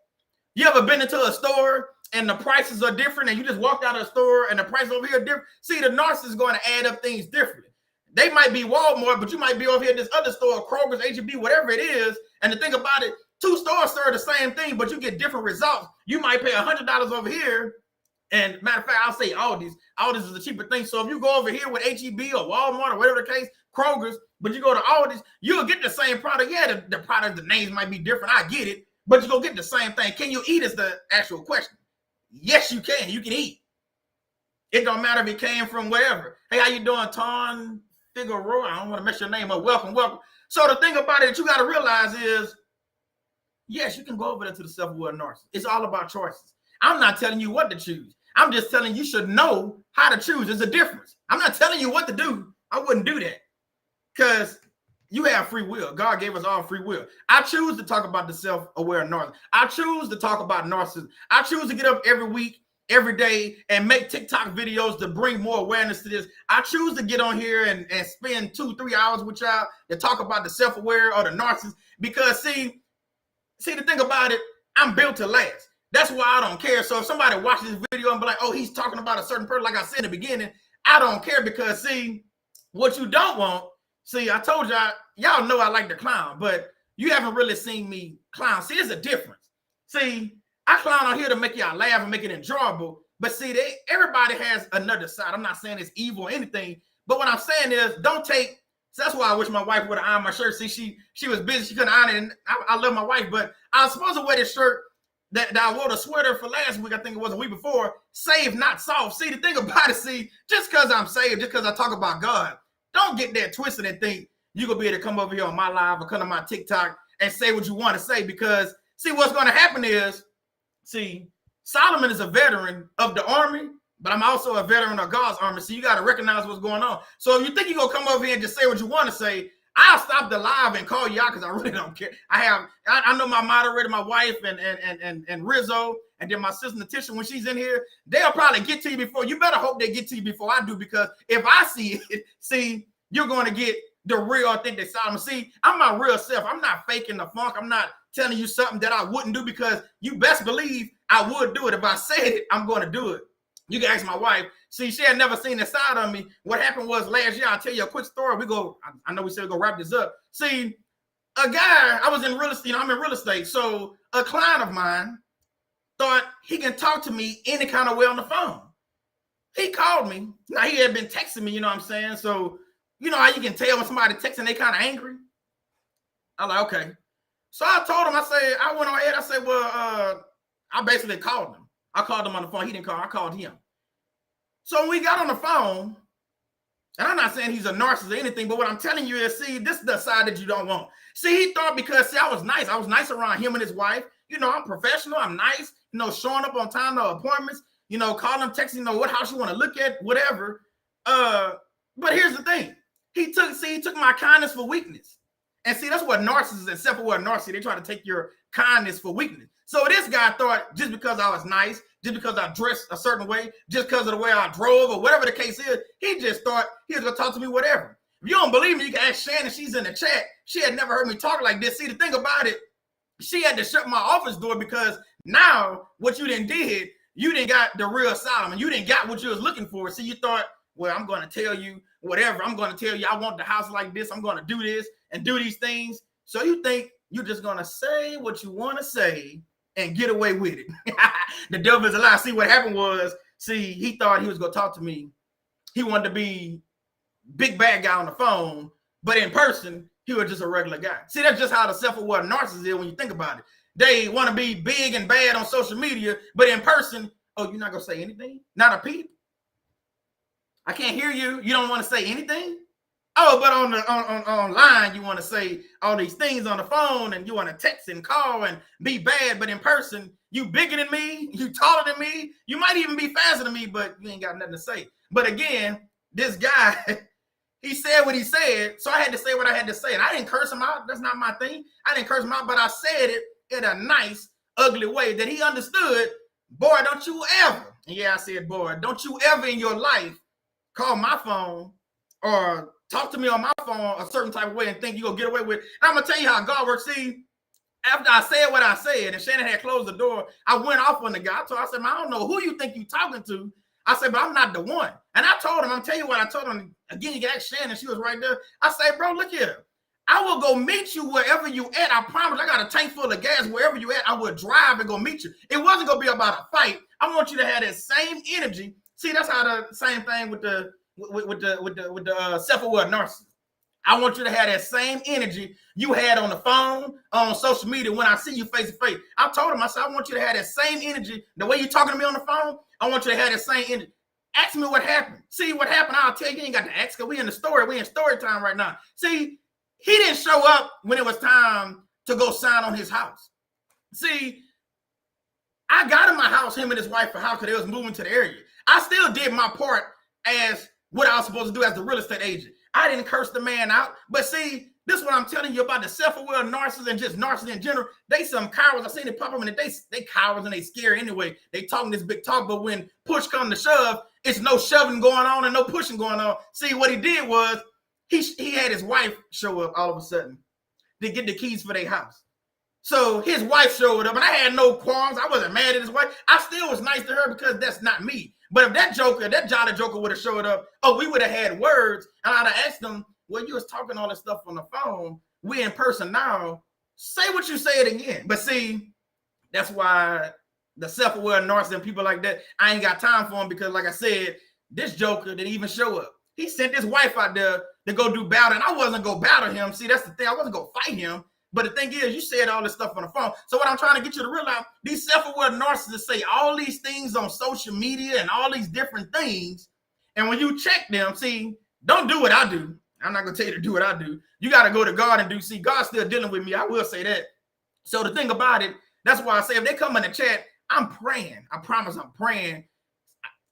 You ever been into a store and the prices are different and you just walked out of the store and the price over here different? See, the narcissist is going to add up things differently. They might be Walmart, but you might be over here at this other store, Kroger's, H-E-B, whatever it is. And the thing about it, two stores serve the same thing, but you get different results. You might pay $100 over here And matter of fact, I'll say Aldi's. Aldi's is a cheaper thing. So if you go over here with HEB or Walmart or whatever the case, Kroger's, but you go to Aldi's, you'll get the same product. Yeah, the product, the names might be different. I get it, but you go get the same thing. Can you eat is the actual question. Yes, you can. You can eat. It don't matter if it came from wherever. Hey, how you doing, Ton Figueroa? I don't want to mess your name up. Welcome, welcome. So the thing about it that you got to realize is, yes, you can go over there to the self-aware narcissist. It's all about choices. I'm not telling you what to choose. I'm just telling you should know how to choose. There's a difference. I'm not telling you what to do. I wouldn't do that because you have free will. God gave us all free will. I choose to talk about the self-aware narcissist. I choose to talk about narcissism. I choose to get up every week, every day, and make TikTok videos to bring more awareness to this. I choose to get on here and spend 2-3 hours with y'all to talk about the self-aware or the narcissist because, see, the thing about it, I'm built to last. That's why I don't care. So if somebody watches this video and be like, oh, he's talking about a certain person, like I said in the beginning, I don't care because, see, what you don't want, see, I told y'all know I like to clown, but you haven't really seen me clown. See, there's a difference. See, I clown on here to make y'all laugh and make it enjoyable, but see, everybody has another side. I'm not saying it's evil or anything, but what I'm saying is don't take, so that's why I wish my wife would have ironed my shirt. See, she was busy. She couldn't iron it, and I love my wife, but I was supposed to wear this shirt that I wore the sweater for last week, I think it was a week before, saved, not solved. See, the thing about it, see, just because I'm saved, just because I talk about God, don't get that twisted and think you're going to be able to come over here on my live or come to my TikTok and say what you want to say because, see, what's going to happen is, see, Solomon is a veteran of the army, but I'm also a veteran of God's army, so you got to recognize what's going on. So if you think you're going to come over here and just say what you want to say, I'll stop the live and call you out because I really don't care. I know my moderator, my wife, and Rizzo, and then my sister Natisha, when she's in here, they'll probably get to you before. You better hope they get to you before I do because if I see it, see, you're going to get the real authentic Solomon. See, I'm my real self. I'm not faking the funk. I'm not telling you something that I wouldn't do because you best believe I would do it. If I said it, I'm going to do it. You can ask my wife. See, she had never seen this side of me. What happened was last year, I'll tell you a quick story. I know we said we're going to wrap this up. See, a guy, I was in real estate, I'm in real estate. So a client of mine thought he can talk to me any kind of way on the phone. He called me. Now, he had been texting me, you know what I'm saying? So, you know how you can tell when somebody texting, they kind of angry? I'm like, okay. So I told him, I went on ahead. I said, well, I basically called him. I called him on the phone. He didn't call. I called him. So when we got on the phone, and I'm not saying he's a narcissist or anything, but what I'm telling you is, see, this is the side that you don't want. See, he thought because, see, I was nice. I was nice around him and his wife. You know, I'm professional. I'm nice. You know, showing up on time to appointments. You know, calling, texting, you know, what house you want to look at, whatever. But here's the thing. He took my kindness for weakness. And see, that's what narcissists and self-aware narcissists, they try to take your kindness for weakness. So this guy thought just because I was nice, just because I dressed a certain way, just because of the way I drove or whatever the case is, he just thought he was going to talk to me whatever. If you don't believe me, you can ask Shannon. She's in the chat. She had never heard me talk like this. See, the thing about it, she had to shut my office door because now what you did, you didn't got the real Solomon. You didn't got what you was looking for. See, you thought, well, I'm going to tell you whatever. I'm going to tell you I want the house like this. I'm going to do this and do these things. So you think you're just going to say what you want to say and get away with it. The devil is a lie. See, what happened was, see, he thought he was going to talk to me. He wanted to be big bad guy on the phone, but in person, he was just a regular guy. See, that's just how the self-aware narcissist is when you think about it. They want to be big and bad on social media, but in person, oh, you're not going to say anything? Not a peep? I can't hear you. You don't want to say anything? Oh, but on online, you want to say all these things on the phone and you want to text and call and be bad, but in person, you bigger than me, you taller than me, you might even be faster than me, but you ain't got nothing to say. But again, this guy, he said what he said, so I had to say what I had to say. And I didn't curse him out. That's not my thing. I didn't curse him out, but I said it in a nice, ugly way that he understood. Boy, don't you ever, and yeah, I said, boy, don't you ever in your life call my phone or talk to me on my phone a certain type of way and think you're going to get away with it. I'm going to tell you how God works. See, after I said what I said and Shannon had closed the door, I went off on the guy. I said, man, I don't know who you think you're talking to. I said, but I'm not the one. And I told him, I'm telling you what I told him. Again, you can ask Shannon. She was right there. I said, bro, look here. I will go meet you wherever you at. I promise. I got a tank full of gas wherever you at. I will drive and go meet you. It wasn't going to be about a fight, I want you to have that same energy. See, that's how the same thing with the self-aware narcissist. I want you to have that same energy you had on the phone, on social media when I see you face to face. I told him, I said, I want you to have that same energy. The way you're talking to me on the phone, I want you to have that same energy. Ask me what happened. See what happened. I'll tell you. You ain't got to ask, because we in the story. We in story time right now. See, he didn't show up when it was time to go sign on his house. See, I got in my house, him and his wife, for house, because they was moving to the area. I still did my part as what I was supposed to do as the real estate agent. I didn't curse the man out. But see, this is what I'm telling you about the self-aware narcissists and just narcissists in general. They some cowards. I seen it pop up, and they cowards and they scary anyway. They talking this big talk, but when push come to shove, it's no shoving going on and no pushing going on. See, what he did was he had his wife show up all of a sudden to get the keys for their house. So his wife showed up, and I had no qualms. I wasn't mad at his wife. I still was nice to her because that's not me. But if that jolly joker would have showed up, we would have had words, and I'd have asked him, well, you was talking all this stuff on the phone. We in person now. Say what you said again. But see, that's why the self-aware narcissist and people like that, I ain't got time for them, because like I said, this joker didn't even show up. He sent his wife out there to go do battle, and I wasn't going to battle him. See, that's the thing. I wasn't going to fight him. But the thing is, you said all this stuff on the phone. So what I'm trying to get you to realize, these self-aware narcissists say all these things on social media and all these different things. And when you check them, see, don't do what I do. I'm not going to tell you to do what I do. You got to go to God and do. See, God's still dealing with me. I will say that. So the thing about it, that's why I say if they come in the chat, I'm praying. I promise I'm praying.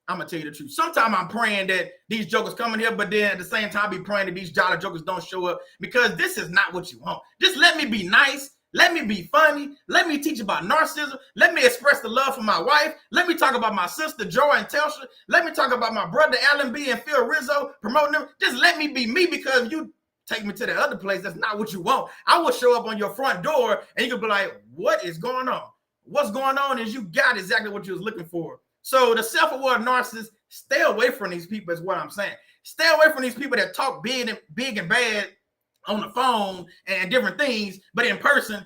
I'm going to tell you the truth. Sometimes I'm praying that these jokers come in here, but then at the same time, I be praying that these jolly jokers don't show up, because this is not what you want. Just let me be nice. Let me be funny. Let me teach about narcissism. Let me express the love for my wife. Let me talk about my sister, Joy and Telsha. Let me talk about my brother, Alan B. and Phil Rizzo, promoting them. Just let me be me, because you take me to the other place. That's not what you want. I will show up on your front door, and you can be like, what is going on? What's going on is you got exactly what you was looking for. So the self-aware narcissists, stay away from these people is what I'm saying. Stay away from these people that talk big and bad on the phone and different things, but in person,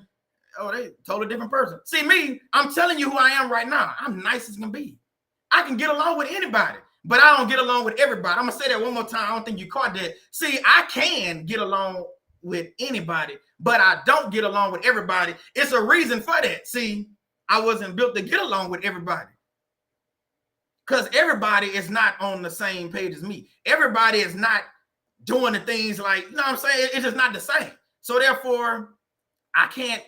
they totally different person. See me, I'm telling you who I am right now. I'm nice as can be. I can get along with anybody, but I don't get along with everybody. I'm going to say that one more time. I don't think you caught that. See, I can get along with anybody, but I don't get along with everybody. It's a reason for that. See, I wasn't built to get along with everybody, because everybody is not on the same page as me. Everybody is not doing the things like, you know what I'm saying? It's just not the same. So therefore, I can't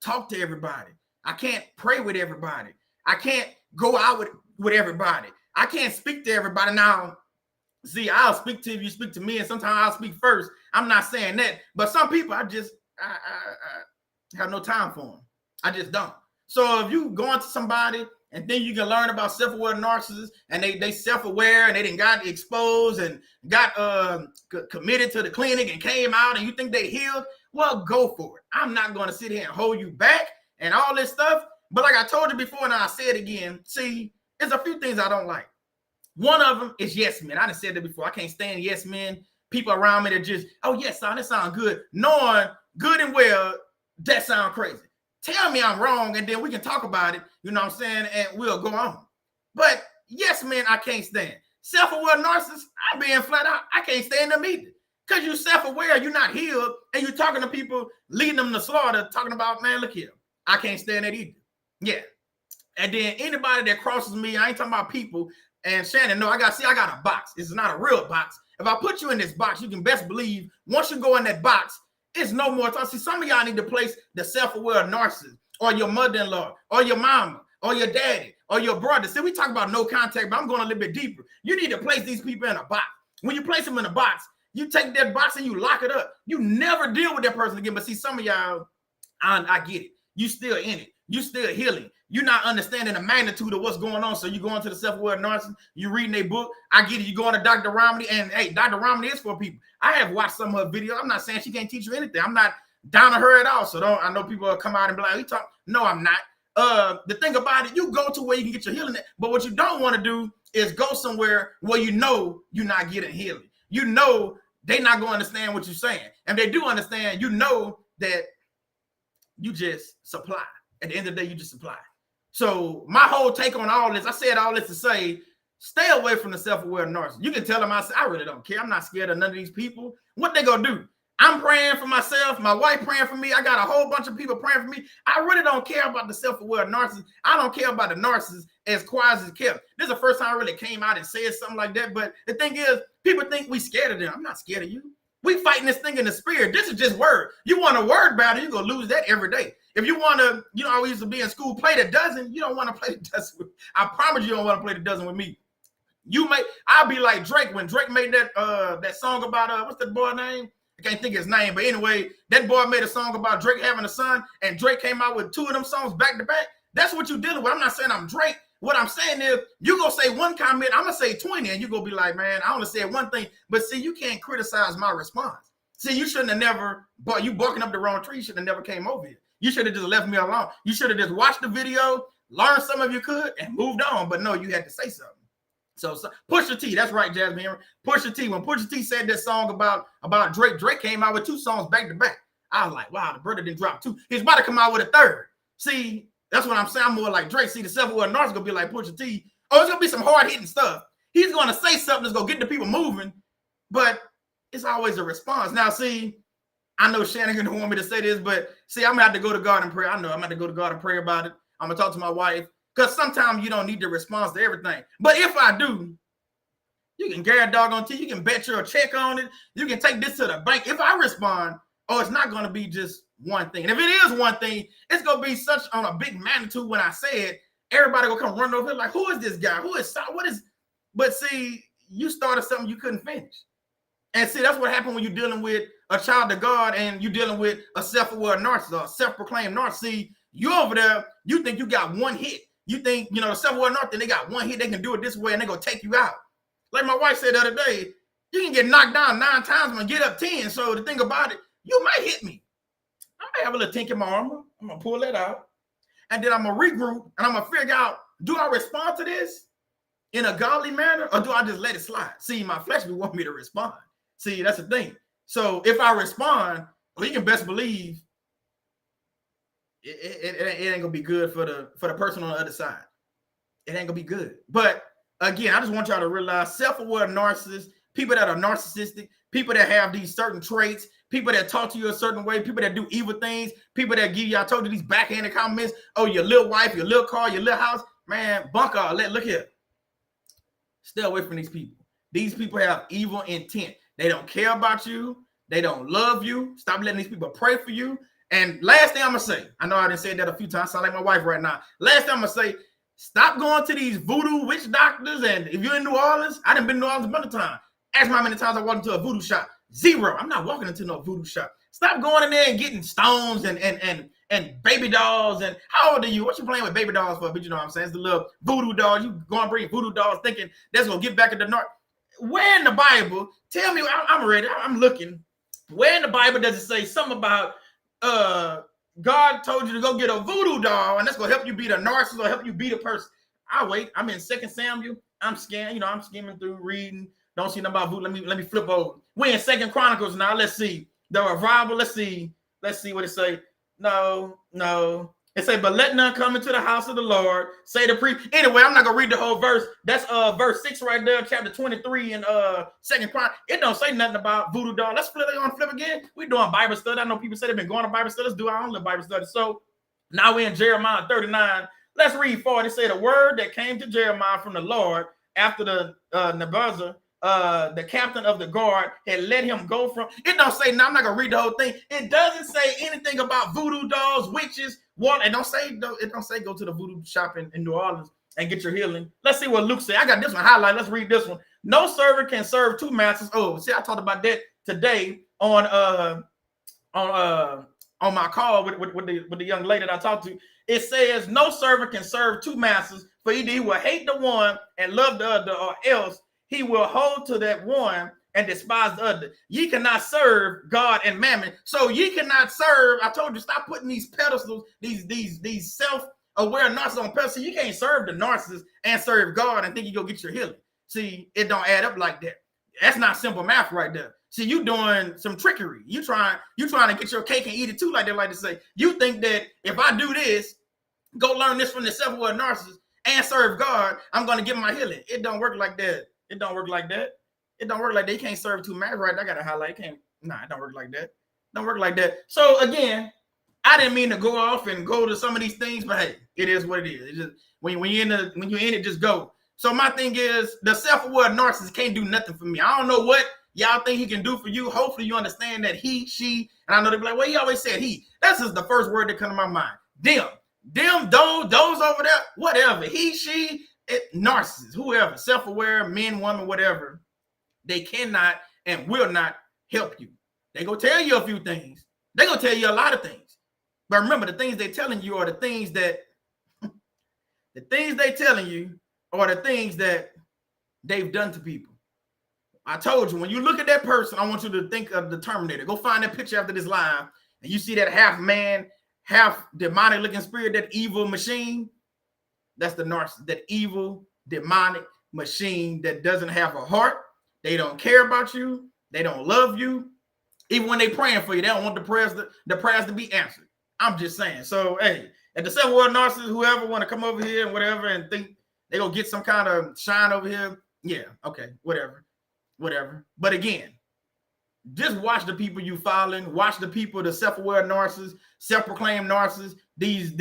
talk to everybody. I can't pray with everybody. I can't go out with everybody. I can't speak to everybody. Now, see, I'll speak to you, speak to me, and sometimes I'll speak first. I'm not saying that. But some people, I have no time for them. I just don't. So if you go into somebody and then you can learn about self-aware narcissists, and they self-aware, and they didn't got exposed and got committed to the clinic and came out, and you think they healed, well, go for it. I'm not going to sit here and hold you back and all this stuff. But like I told you before, and I'll say it again, see, there's a few things I don't like. One of them is yes men. I done said that before. I can't stand yes men. People around me that just, oh, yes, son, that sounds good. Knowing good and well, that sounds crazy. Tell me I'm wrong, and then we can talk about it, you know what I'm saying, and we'll go on. But yes, man, I can't stand. Self-aware narcissists, I'm being flat out, I can't stand them either. Because you're self-aware, you're not healed, and you're talking to people, leading them to slaughter, talking about, man, look here. I can't stand that either. Yeah. And then anybody that crosses me, I ain't talking about people, and Shannon, no, I got a box. It's not a real box. If I put you in this box, you can best believe, once you go in that box, it's no more time. See, some of y'all need to place the self-aware narcissist, or your mother-in-law, or your mama, or your daddy, or your brother. See, we talk about no contact, but I'm going a little bit deeper. You need to place these people in a box. When you place them in a box, you take that box and you lock it up. You never deal with that person again. But see, some of y'all, I get it. You still in it. You still healing. You're not understanding the magnitude of what's going on. So you go into the self-aware narcissist, you reading a book. I get it. You go into Dr. Romney, and hey, Dr. Romney is for people. I have watched some of her videos. I'm not saying she can't teach you anything. I'm not down on her at all. So I know people will come out and be like, "We talk." No, I'm not. The thing about it, you go to where you can get your healing. But what you don't want to do is go somewhere where you know you're not getting healing. You know they're not going to understand what you're saying. And they do understand, you know that you just supply. At the end of the day, you just supply. So my whole take on all this, I said all this to say, stay away from the self-aware narcissist. You can tell them, I really don't care. I'm not scared of none of these people. What they gonna do? I'm praying for myself. My wife praying for me. I got a whole bunch of people praying for me. I really don't care about the self-aware narcissist. I don't care about the narcissist as quiet as kept. This is the first time I really came out and said something like that. But the thing is, people think we scared of them. I'm not scared of you. We fighting this thing in the spirit. This is just word. You want a word battle, you're going to lose that every day. If you want to, I used to be in school, play the dozen, you don't want to play the dozen with me. I promise you don't want to play the dozen with me. I'll be like Drake when Drake made that song about, what's that boy name? I can't think of his name, but anyway, that boy made a song about Drake having a son, and Drake came out with 2 of them songs back to back. That's what you're dealing with. I'm not saying I'm Drake. What I'm saying is, you're going to say one comment, I'm going to say 20, and you're going to be like, man, I only said one thing. But see, you can't criticize my response. See, you shouldn't have never, but you barking up the wrong tree, you should have never came over here. You should have just left me alone. You should have just watched the video, learned some of you could, and moved on. But no, you had to say something. So Pusha T, that's right, Jasmine. Pusha T, when Pusha T said that song about Drake, Drake came out with 2 songs back to back. I was like, wow, the brother didn't drop 2. He's about to come out with a 3rd. See, that's what I'm saying. I'm more like Drake. See, the self-aware narcissist gonna be like Pusha T. Oh, it's gonna be some hard-hitting stuff. He's gonna say something that's gonna get the people moving, but it's always a response. Now, see, I know Shannon didn't want me to say this, but see, I'm gonna have to go to God and pray. I know I'm gonna have to go to God and pray about it. I'm gonna talk to my wife, because sometimes you don't need the response to everything. But if I do, you can carry a dog on T. You can bet your check on it. You can take this to the bank. If I respond, it's not gonna be just one thing. And if it is one thing, it's gonna be such on a big magnitude when I say it. Everybody gonna come running over here like, who is this guy? Who is what is? But see, you started something you couldn't finish. And see, that's what happened when you're dealing with a child of God and you're dealing with a self-aware narcissist, a self-proclaimed narcissist. You over there, you think you got one hit. You think, the self-aware narcissist, they got one hit, they can do it this way and they're gonna take you out. Like my wife said the other day, you can get knocked down 9 times and get up 10. So the thing about it, you might hit me. I might have a little tink in my armor. I'm gonna pull that out. And then I'm gonna regroup and I'm gonna figure out, do I respond to this in a godly manner or do I just let it slide? See, my flesh would want me to respond. See, that's the thing. So if I respond, well, you can best believe it ain't gonna be good for the person on the other side. It ain't gonna be good. But again, I just want y'all to realize self-aware narcissists, people that are narcissistic, people that have these certain traits, people that talk to you a certain way, people that do evil things, people that give you, I told you, these backhanded comments, oh, your little wife, your little car, your little house, man, bunk all that. Look here. Stay away from these people. These people have evil intent. They don't care about you. They don't love you. Stop letting these people pray for you. And last thing I'm going to say, I know I done said that a few times. I sound like my wife right now. Last thing I'm going to say, stop going to these voodoo witch doctors. And if you're in New Orleans, I done been in New Orleans a bunch of times. Ask me how many times I walked into a voodoo shop. 0. I'm not walking into no voodoo shop. Stop going in there and getting stones and baby dolls. And how old are you? What you playing with baby dolls for? But you know what I'm saying? It's the little voodoo dolls. You go and bring voodoo dolls thinking that's going to get back at the north. Where in the Bible, tell me, I'm ready. I'm looking. Where in the Bible does it say something about God told you to go get a voodoo doll and that's going to help you beat a narcissist or help you beat a person? I'll wait. I'm in 2 Samuel. I'm scanning, I'm skimming through, reading. Don't see nothing about voodoo. Let me flip over. We're in 2 Chronicles now. Let's see. The revival. Let's see what it say. No. It say, but let none come into the house of the Lord. Say the priest. Anyway, I'm not gonna read the whole verse. That's verse 6 right there, chapter 23 in 2 Chronicles. It don't say nothing about voodoo doll. Let's flip again. We're doing Bible study. I know people say they've been going to Bible study. Let's do our own little Bible study. So now we're in Jeremiah 39. Let's read forward. It say the word that came to Jeremiah from the Lord after the Nebuchadnezzar, the captain of the guard, had let him go from. It don't say. Now I'm not gonna read the whole thing. It doesn't say anything about voodoo dolls, witches. It don't say go to the voodoo shop in New Orleans and get your healing. Let's see what Luke said. I got this one highlighted. Let's read this one. No servant can serve 2 masters. Oh, see, I talked about that today on my call with the young lady that I talked to. It says no servant can serve 2 masters, for either he will hate the one and love the other, or else he will hold to that one and despise the other. Ye cannot serve God and mammon. So ye cannot serve. I told you, stop putting these pedestals, these self-aware narcissists on pedestals. You can't serve the narcissist and serve God and think you go get your healing. See, it don't add up like that. That's not simple math right there. See, you doing some trickery. You trying to get your cake and eat it too, like they like to say. You think that if I do this, go learn this from the self-aware narcissist and serve God, I'm going to get my healing. It don't work like that. It don't work like that. It don't work like that. You can't serve two masters, right? I got to highlight. It don't work like that. Don't work like that. So again, I didn't mean to go off and go to some of these things, but hey, it is what it is. It's just when you're in it, just go. So my thing is, the self-aware narcissist can't do nothing for me. I don't know what y'all think he can do for you. Hopefully you understand that he, she, and I know they'll be like, well, he always said he. That's just the first word that comes to my mind. Them, those over there, whatever. He, she, narcissist, whoever, self-aware, men, woman, whatever. They cannot and will not help you. They gonna tell you a few things. They gonna tell you a lot of things. But remember, the things they're telling you are the things that they've done to people. I told you, when you look at that person, I want you to think of the Terminator. Go find that picture after this live, and you see that half man, half demonic looking spirit, that evil machine. That's the narcissist, that evil demonic machine that doesn't have a heart. They don't care about you. They don't love you. Even when they're praying for you, they don't want the prayers to be answered. I'm just saying. So, hey, at the self-aware narcissist, whoever want to come over here and whatever and think they're going to get some kind of shine over here, yeah, okay, whatever. But again, just watch the people you following. Watch the people, the self-aware narcissists, self-proclaimed narcissists, these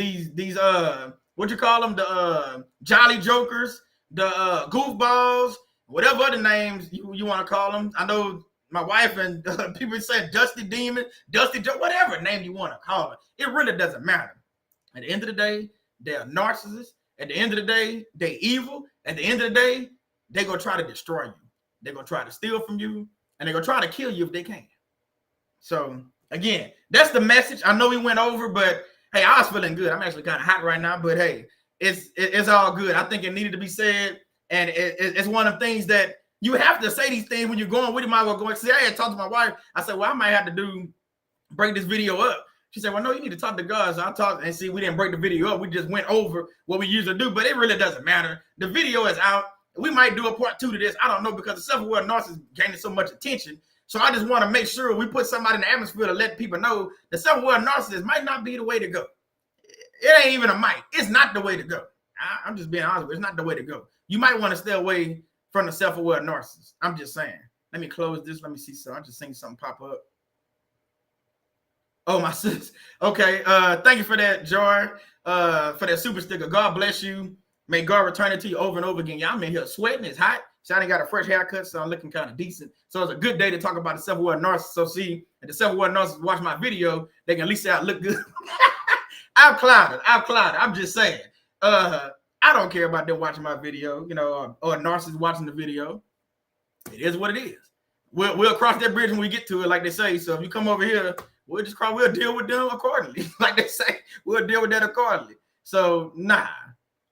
what you call them, the jolly jokers, the goofballs, whatever other names you want to call them. I know my wife and people say Dusty Demon, Dusty Joke, whatever name you want to call it. It really doesn't matter. At the end of the day, they're narcissists. At the end of the day, they're evil. At the end of the day, they're going to try to destroy you. They're going to try to steal from you, and they're going to try to kill you if they can. So, again, that's the message. I know we went over, but, hey, I was feeling good. I'm actually kind of hot right now, but, hey, it's all good. I think it needed to be said, and it's one of the things that you have to say these things when you're going with it. Might well go. See, I had talked to my wife. I said, well, I might have to break this video up. She said, well, no, you need to talk to God. So I talked, and see, we didn't break the video up. We just went over what we usually do, but it really doesn't matter. The video is out. We might do a part 2 to this. I don't know, because the self-aware narcissist gaining so much attention. So I just want to make sure we put somebody in the atmosphere to let people know the self-aware narcissist might not be the way to go. It ain't even a might. It's not the way to go. I'm just being honest with you. It's not the way to go. You might want to stay away from the self-aware narcissist. I'm just saying. Let me close this. Let me see. So I'm just seeing something pop up. Oh, my sis. Okay. Thank you for that, Joy. For that super sticker. God bless you. May God return it to you over and over again. Yeah, I'm in here sweating. It's hot. So I ain't got a fresh haircut, so I'm looking kind of decent. So it's a good day to talk about the self-aware narcissist. So see, if the self-aware narcissist watch my video, they can at least say I look good. I'm clouded. I'm just saying. I don't care about them watching my video, or a narcissist watching the video. It is what it is. We'll cross that bridge when we get to it, like they say. So if you come over here, we'll deal with them accordingly. Like they say, we'll deal with that accordingly. So, nah.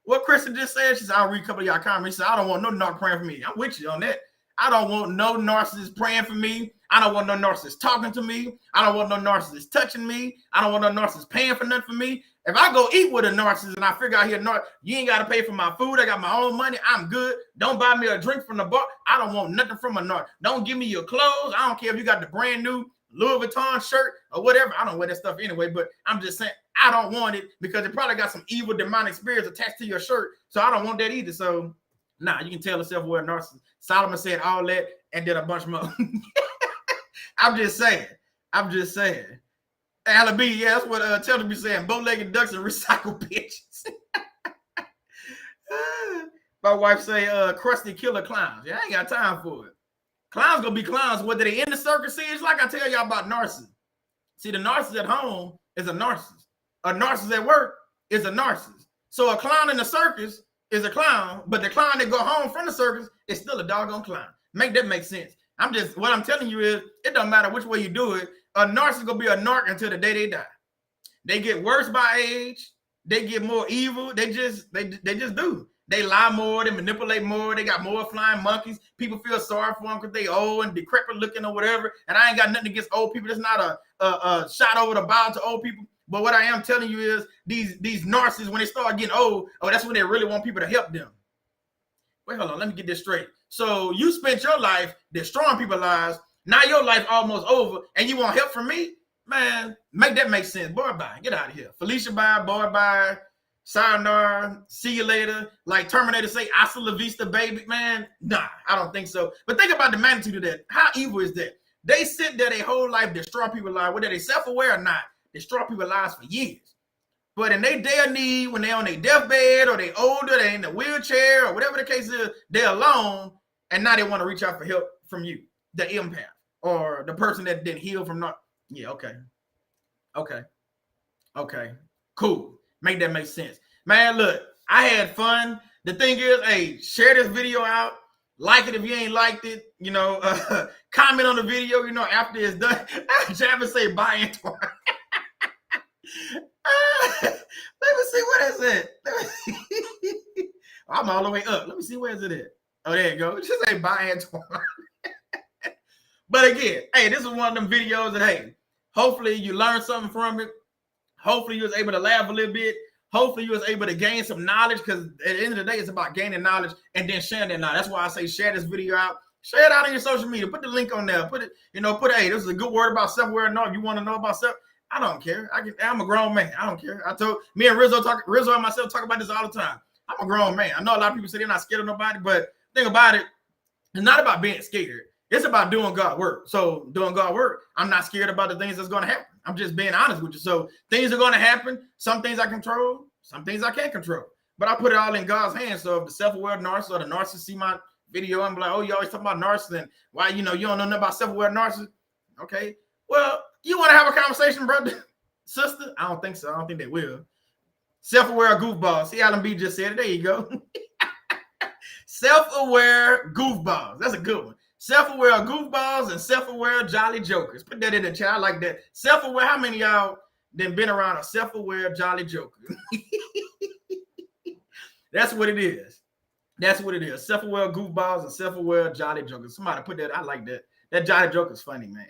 What Kristen just said, she said, I'll read a couple of y'all comments. She said, I don't want no narc praying for me. I'm with you on that. I don't want no narcissist praying for me. I don't want no narcissist talking to me. I don't want no narcissist touching me. I don't want no narcissist paying for nothing for me. If I go eat with a narcissist and I figure out here, you ain't got to pay for my food. I got my own money. I'm good. Don't buy me a drink from the bar. I don't want nothing from a narc. Don't give me your clothes. I don't care if you got the brand new Louis Vuitton shirt or whatever. I don't wear that stuff anyway, but I'm just saying I don't want it because it probably got some evil demonic spirits attached to your shirt. So I don't want that either. So, nah, you can tell the self-aware narcissist. Solomon said all that and did a bunch more. I'm just saying. Alibi, yeah, that's what Taylor be saying. Bow-legged ducks and recycled bitches. My wife say, crusty killer clowns. Yeah, I ain't got time for it. Clowns gonna be clowns, whether they in the circus. See, it's like I tell y'all about narcissists. See, the narcissist at home is a narcissist. A narcissist at work is a narcissist. So a clown in the circus is a clown, but the clown that go home from the circus is still a doggone clown. Make that make sense. What I'm telling you is, it don't matter which way you do it. A narcissist gonna be a narc until the day they die. They get worse by age. They get more evil. They just do. They lie more. They manipulate more. They got more flying monkeys. People feel sorry for them because they old and decrepit looking or whatever. And I ain't got nothing against old people. That's not a shot over the bow to old people. But what I am telling you is these narcissists, when they start getting old, that's when they really want people to help them. Wait, hold on. Let me get this straight. So you spent your life destroying people's lives. Now your life almost over, and you want help from me? Man, make that make sense. Boy, bye. Get out of here. Felicia, bye. Boy, bye. sayonara, see you later, like Terminator say, hasta la vista, baby, man. Nah, I don't think so. But think about the magnitude of that. How evil is that? They sit there their whole life, destroy people's lives, whether they self-aware or not, destroy people's lives for years. But in their day of need, when they're on their deathbed or they're older, they're in a wheelchair or whatever the case is, they're alone, and now they want to reach out for help from you, the empath, or the person that didn't heal from not. Yeah, okay, cool. Make that make sense. Man, look, I had fun. The thing is, hey, share this video out. Like it if you ain't liked it. You know, comment on the video, you know, after it's done. Travis say, bye, Antoine. Let me see what is it. I'm all the way up. Let me see where is it at. Oh, there you go. Just say bye, Antoine. But again, hey, this is one of them videos that, hey, hopefully you learned something from it. Hopefully you was able to laugh a little bit. Hopefully you was able to gain some knowledge, because at the end of the day, it's about gaining knowledge and then sharing that knowledge. That's why I say share this video out. Share it out on your social media. Put the link on there. Put it, hey, this is a good word about self-aware. No, if you want to know about self, I don't care. I'm a grown man. I don't care. I told me and Rizzo and myself talk about this all the time. I'm a grown man. I know a lot of people say they're not scared of nobody, but think about it. It's not about being scared. It's about doing God's work. So doing God's work, I'm not scared about the things that's going to happen. I'm just being honest with you. So things are going to happen. Some things I control, some things I can't control. But I put it all in God's hands. So if the self-aware narcissist or the narcissist see my video and be like, oh, you always talk about narcissist, and why, you don't know nothing about self-aware narcissist? Okay. Well, you want to have a conversation, brother, sister? I don't think so. I don't think they will. Self-aware goofballs. See, Alan B just said it. There you go. Self-aware goofballs. That's a good one. Self-aware goofballs and self-aware jolly jokers. Put that in the chat. I like that. Self-aware. How many of y'all then been around a self-aware jolly joker? That's what it is. That's what it is. Self-aware goofballs and self-aware jolly jokers. Somebody put that. I like that. That jolly joker's funny, man.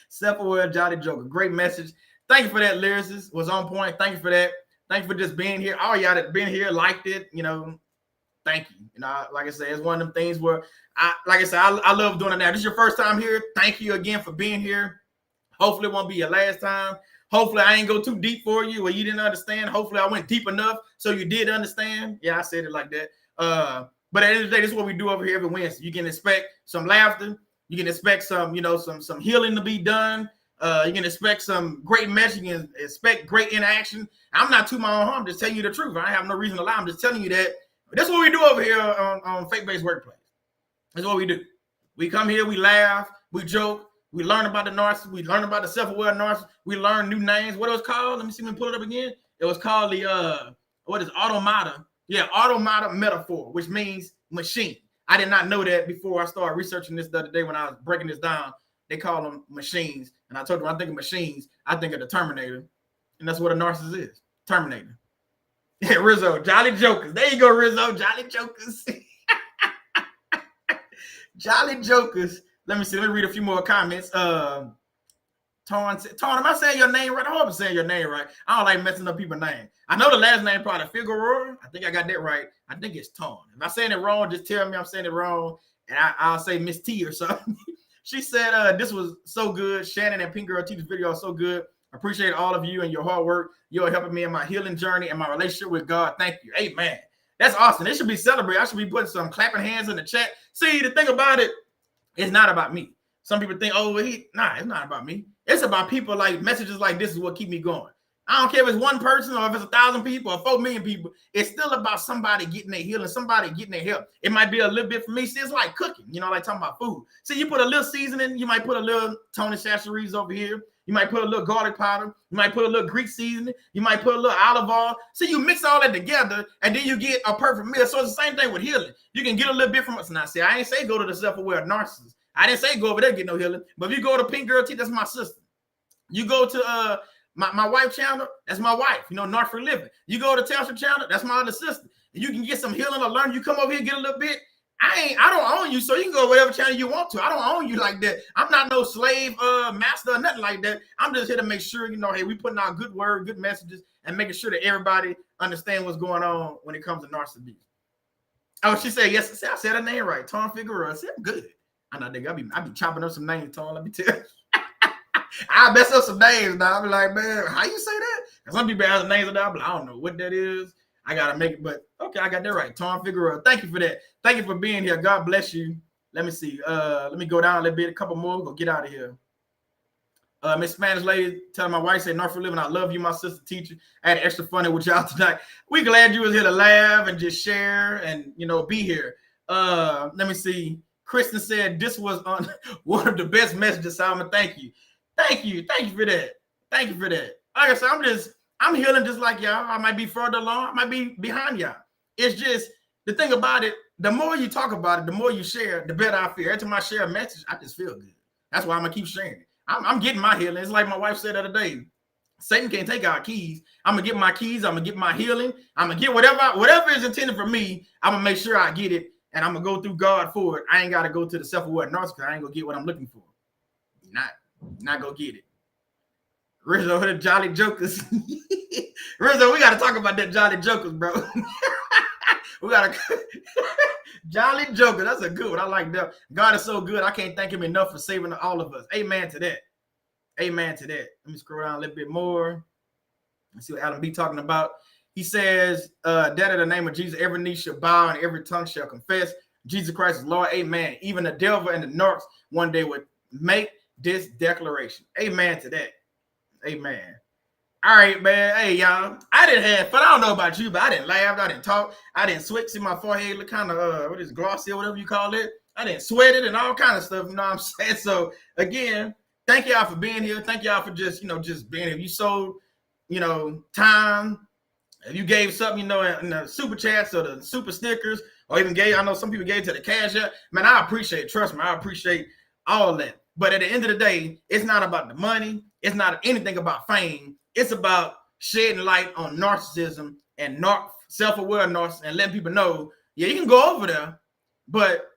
Self-aware jolly joker. Great message. Thank you for that, lyricist. Was on point. Thank you for that. Thank you for just being here. All y'all that been here, liked it, thank you. Like I said, it's one of them things where I love doing it now. This is your first time here. Thank you again for being here. Hopefully it won't be your last time. Hopefully I ain't go too deep for you or you didn't understand. Hopefully I went deep enough so you did understand. Yeah, I said it like that. But at the end of the day, this is what we do over here every Wednesday. You can expect some laughter. You can expect some, some healing to be done. You can expect some great message. You can expect great interaction. I'm not to my own harm. I'm just telling you the truth. I have no reason to lie. I'm just telling you that. That's what we do over here on Faith-Based Workplace. That's what we do. We come here, we laugh, we joke, we learn about the narcissist, we learn about the self-aware narcissist, we learn new names. What it was called? Let me see me pull it up again. It was called the automata. Yeah, automata metaphor, which means machine. I did not know that before I started researching this the other day when I was breaking this down. They call them machines. And I told them, I think of machines, I think of the Terminator. And that's what a narcissist is. Terminator. Yeah, Rizzo, jolly jokers. There you go, Rizzo, jolly jokers. Jolly jokers. Let me read a few more comments. Torn, am I saying your name right? I hope I'm saying your name right. I don't like messing up people's names. I know the last name probably Figueroa. I think I got that right. I think it's Torn. If I'm saying it wrong, just tell me I'm saying it wrong, and I'll say Miss T or something. She said, this was so good. Shannon and Pink Girl Teacher's video is so good. I appreciate all of you and your hard work. You're helping me in my healing journey and my relationship with God. Thank you. Amen. That's awesome. It should be celebrated. I should be putting some clapping hands in the chat. See, the thing about it, it's not about me. Some people think, it's not about me. It's about people. Like messages like this is what keep me going. I don't care if it's one person or if it's 1,000 people or 4 million people. It's still about somebody getting their healing, somebody getting their help. It might be a little bit for me. See, it's like cooking, like talking about food. See, you put a little seasoning. You might put a little Tony Chachere's over here. You might put a little garlic powder. You might put a little Greek seasoning. You might put a little olive oil. So you mix all that together, and then you get a perfect meal. So it's the same thing with healing. You can get a little bit from us. Now, see, I ain't say go to the self-aware narcissist. I didn't say go over there and get no healing. But if you go to Pink Girl Tea, that's my sister. You go to my wife channel, that's my wife. North Free Living. You go to Telstra channel, that's my other sister. And you can get some healing or learn. You come over here, get a little bit. I don't own you, so you can go to whatever channel you want to. I don't own you like that. I'm not no slave master or nothing like that. I'm just here to make sure, hey, we putting out good word, good messages, and making sure that everybody understand what's going on when it comes to narcissism. Oh, she said yes. I said her name right. Tom Figueroa. I said good. I know, nigga. I be chopping up some names, Tom. Let me tell you. I mess up some names now. I be like, man, how you say that? And some people have the names of that, but I don't know what that is. I gotta make it, but okay, I got that right. Tom Figueroa. Thank you for that. Thank you for being here. God bless you. Let me see. Let me go down a little bit, a couple more. Go get out of here. Miss Spanish lady telling my wife, say, North for living, I love you, my sister teacher. I had extra funny with y'all tonight. We glad you was here to laugh and just share and, you know, be here. Let me see. Kristen said this was on one of the best messages, Simon. Thank you. Thank you. Thank you for that. Thank you for that. Like I said, I'm healing just like y'all. I might be further along. I might be behind y'all. It's just the thing about it, the more you talk about it, the more you share, the better I feel. Every time I share a message, I just feel good. That's why I'm going to keep sharing it. I'm getting my healing. It's like my wife said the other day, Satan can't take our keys. I'm going to get my keys. I'm going to get my healing. I'm going to get whatever is intended for me. I'm going to make sure I get it, and I'm going to go through God for it. I ain't got to go to the self-aware narcissist. I ain't going to get what I'm looking for. Not go get it. Rizzo, the Jolly Jokers. Rizzo, we got to talk about that Jolly Jokers, bro. We got to Jolly Joker. That's a good one. I like that. God is so good. I can't thank him enough for saving all of us. Amen to that. Amen to that. Let me scroll down a little bit more. Let's see what Adam B talking about. He says, that in the name of Jesus, every knee shall bow and every tongue shall confess Jesus Christ is Lord. Amen. Even the devil and the narcs one day would make this declaration. Amen to that. Amen. All right, man. Hey, y'all. I didn't have fun. I don't know about you, but I didn't laugh. I didn't talk. I didn't sweat. See my forehead look kind of what is glossy or whatever you call it. I didn't sweat it and all kind of stuff. You know what I'm saying? So again, thank y'all for being here. Thank y'all for just being here. If you sold, time, if you gave something, in the super chats or the super stickers, or even I know some people gave to the cash app. Man, I appreciate it. Trust me, I appreciate all that. But at the end of the day, it's not about the money. It's not anything about fame. It's about shedding light on narcissism and self-aware narcissism and letting people know, yeah, you can go over there, but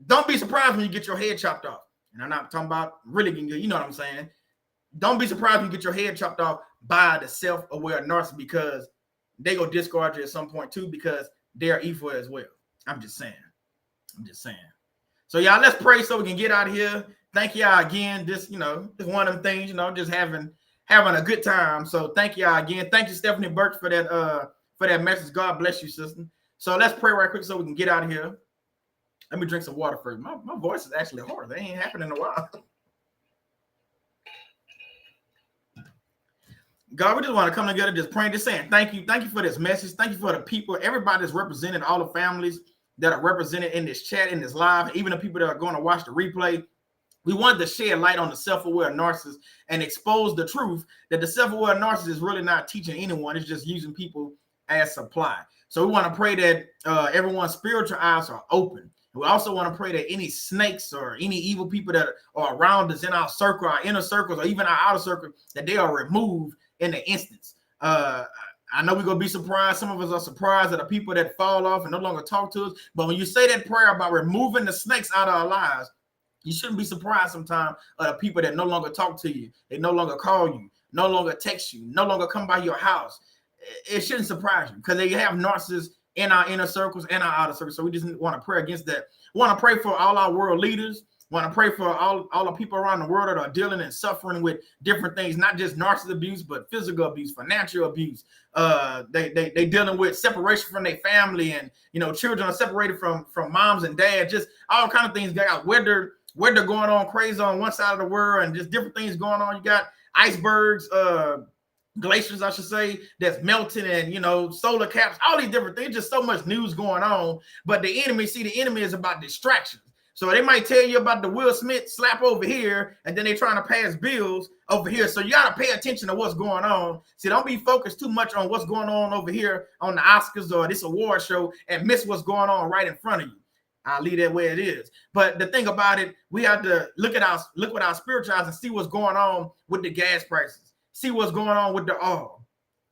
don't be surprised when you get your head chopped off. And I'm not talking about really getting good. You know what I'm saying? Don't be surprised when you get your head chopped off by the self-aware narcissist, because they go discard you at some point too, because they are evil as well. I'm just saying. So y'all, let's pray so we can get out of here. Thank y'all again. This, is one of them things, just having a good time. So thank y'all again. Thank you, Stephanie Burke, for that message. God bless you, sister. So let's pray right quick so we can get out of here. Let me drink some water first. My voice is actually hoarse. That ain't happened in a while. God, we just want to come together, just praying, just saying thank you. Thank you for this message. Thank you for the people, everybody that's represented, all the families that are represented in this chat, in this live, even the people that are going to watch the replay. We wanted to shed light on the self-aware narcissist and expose the truth that the self-aware narcissist is really not teaching anyone. It's just using people as supply. So we want to pray that everyone's spiritual eyes are open. We also want to pray that any snakes or any evil people that are around us in our circle, our inner circles, or even our outer circle, that they are removed in the instance. I know we're going to be surprised. Some of us are surprised at the people that fall off and no longer talk to us. But when you say that prayer about removing the snakes out of our lives, you shouldn't be surprised sometimes of the people that no longer talk to you. They no longer call you, no longer text you, no longer come by your house. It shouldn't surprise you, because they have narcissists in our inner circles and our outer circles. So we just want to pray against that. We want to pray for all our world leaders. We want to pray for all the people around the world that are dealing and suffering with different things, not just narcissistic abuse, but physical abuse, financial abuse. They dealing with separation from their family, and children are separated from moms and dads, just all kind of things. Got weather going on crazy on one side of the world, and just different things going on. You got icebergs, glaciers, I should say, that's melting, and solar caps, all these different things. Just so much news going on. But the enemy is about distractions. So they might tell you about the Will Smith slap over here, and then they're trying to pass bills over here. So you got to pay attention to what's going on. See, don't be focused too much on what's going on over here on the Oscars or this award show and miss what's going on right in front of you. I'll leave that where it is. But the thing about it, we have to look with our spiritual eyes and see what's going on with the gas prices. See what's going on with the oil.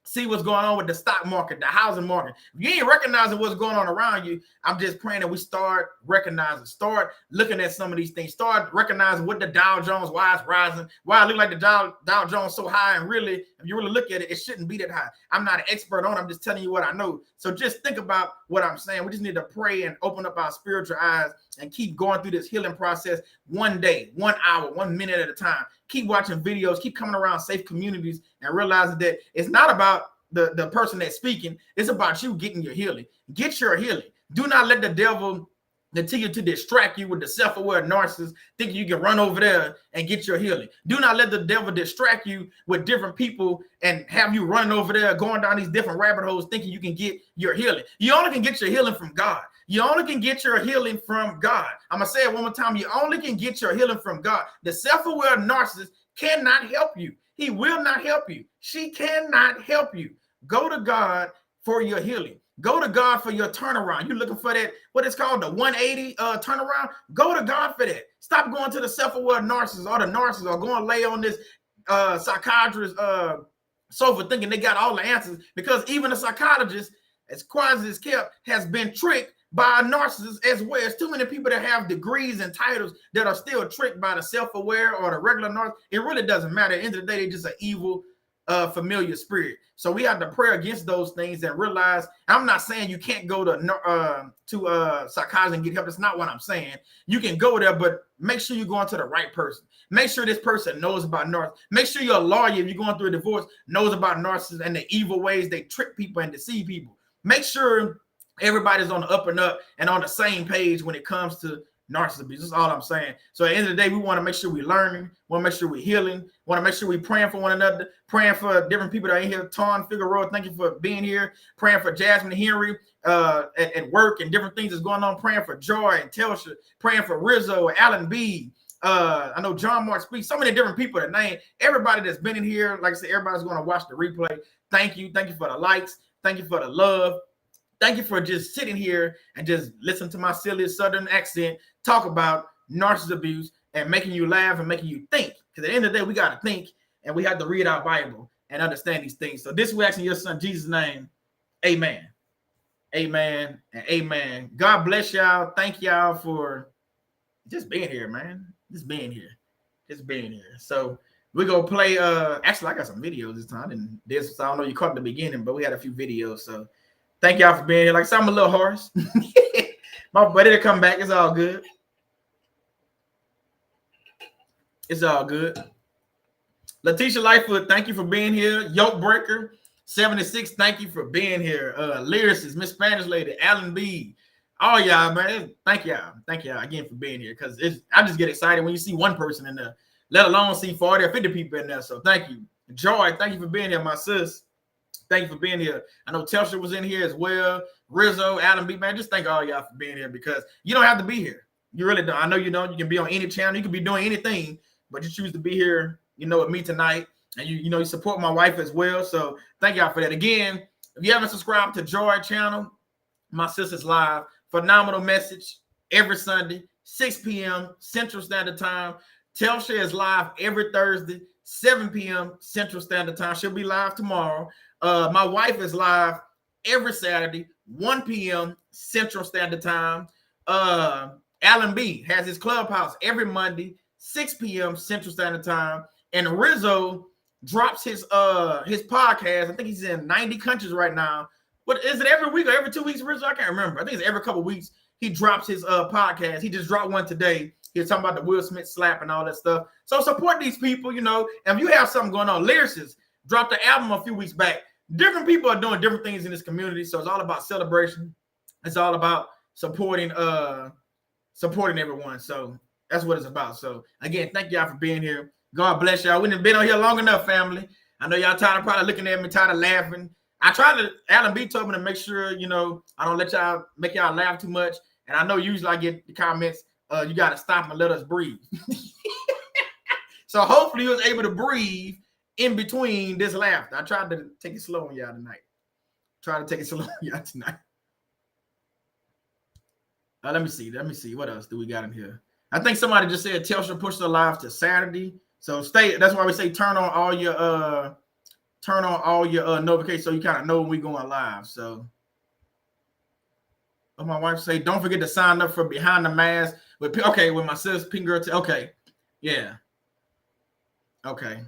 See what's going on with the stock market, the housing market. If you ain't recognizing what's going on around you, I'm just praying that we start recognizing, start looking at some of these things, start recognizing what the Dow Jones, why it's rising, why it look like the Dow Jones so high, and really, if you really look at it, it shouldn't be that high. I'm not an expert on it. I'm just telling you what I know. So just think about what I'm saying. We just need to pray and open up our spiritual eyes and keep going through this healing process one day, 1 hour, 1 minute at a time. keep watching videos, keep coming around safe communities, and realizing that it's not about the person that's speaking. It's about you getting your healing. Get your healing. Do not let the devil continue to distract you with the self-aware narcissist, thinking you can run over there and get your healing. Do not let the devil distract you with different people and have you running over there, going down these different rabbit holes, thinking you can get your healing. You only can get your healing from God. You only can get your healing from God. I'm going to say it one more time. You only can get your healing from God. The self-aware narcissist cannot help you. He will not help you. She cannot help you. Go to God for your healing. Go to God for your turnaround. You're looking for that, what it's called, the 180 turnaround. Go to God for that. Stop going to the self-aware narcissist or the narcissist or going to lay on this psychiatrist sofa thinking they got all the answers, because even a psychologist, as quiet as it's kept, has been tricked by a narcissist as well. There's too many people that have degrees and titles that are still tricked by the self-aware or the regular narcissist. It really doesn't matter. At the end of the day, they're just an evil familiar spirit. So we have to pray against those things and realize, I'm not saying you can't go to psychology and get help. That's not what I'm saying. You can go there, but make sure you're going to the right person. Make sure this person knows about narcissism. Make sure your lawyer, if you're going through a divorce, knows about narcissism and the evil ways they trick people and deceive people. Make sure everybody's on the up and up and on the same page when it comes to narcissism. That's all I'm saying. So at the end of the day, we want to make sure we're learning, want to make sure we're healing, want to make sure we're praying for one another, praying for different people that are in here. Ton Figueroa, thank you for being here. Praying for Jasmine Henry at work and different things that's going on. Praying for Joy and Telsha. Praying for Rizzo, Alan B. I know John Mark speaks. So many different people that name. Everybody that's been in here, like I said, everybody's going to watch the replay. Thank you. Thank you for the likes. Thank you for the love. Thank you for just sitting here and just listen to my silly Southern accent talk about narcissist abuse and making you laugh and making you think. Because at the end of the day, we got to think and we have to read our Bible and understand these things. So this we ask in your son Jesus' name. Amen. Amen and amen. God bless y'all. Thank y'all for just being here, man. Just being here. Just being here. So we're going to play. Actually, I got some videos this time. And this, I don't know, you caught the beginning, but we had a few videos. So thank y'all for being here. Like I said, I'm a little hoarse. My buddy to come back. It's all good. It's all good. Letitia Lightfoot, thank you for being here. Yoke Breaker 76, thank you for being here. Lyricist, Miss Spanish Lady, Alan B. All y'all, man. Thank y'all. Thank y'all again for being here. Because I just get excited when you see one person in there, let alone see 40 or 50 people in there. So thank you. Joy, thank you for being here, my sis. Thank you for being here. I know Telsha was in here as well. Rizzo, Adam B. Man, just thank all y'all for being here, because you don't have to be here. You really don't. I know you don't. You can be on any channel. You can be doing anything, but you choose to be here, with me tonight. And you support my wife as well. So thank y'all for that. Again, if you haven't subscribed to Joy channel, my sister's live. Phenomenal message every Sunday, 6 p.m. Central Standard Time. Telsha is live every Thursday, 7 p.m. Central Standard Time. She'll be live tomorrow. My wife is live every Saturday, 1 p.m. Central Standard Time. Alan B has his clubhouse every Monday, 6 p.m. Central Standard Time. And Rizzo drops his podcast. I think he's in 90 countries right now. What is it, every week or every 2 weeks, Rizzo? I can't remember. I think it's every couple of weeks he drops his podcast. He just dropped one today. He was talking about the Will Smith slap and all that stuff. So support these people, And if you have something going on, Lyricist dropped the album a few weeks back. Different people are doing different things in this community. So it's all about celebration. It's all about supporting everyone. So that's what it's about. So again, thank y'all for being here. God bless y'all. We done been on here long enough, family. I know y'all tired of probably looking at me, tired of laughing. I try to, Alan B told me to make sure, I don't let y'all make y'all laugh too much. And I know usually I get the comments, you got to stop and let us breathe. So hopefully he was able to breathe in between this laughter. I tried to take it slow on y'all tonight. Let me see. What else do we got in here? I think somebody just said Telsha pushed her live to Saturday. So that's why we say turn on all your notifications so you kind of know when we going live. So my wife say, don't forget to sign up for Behind the Mask with my sis Pink Girl. Okay. Yeah. Okay.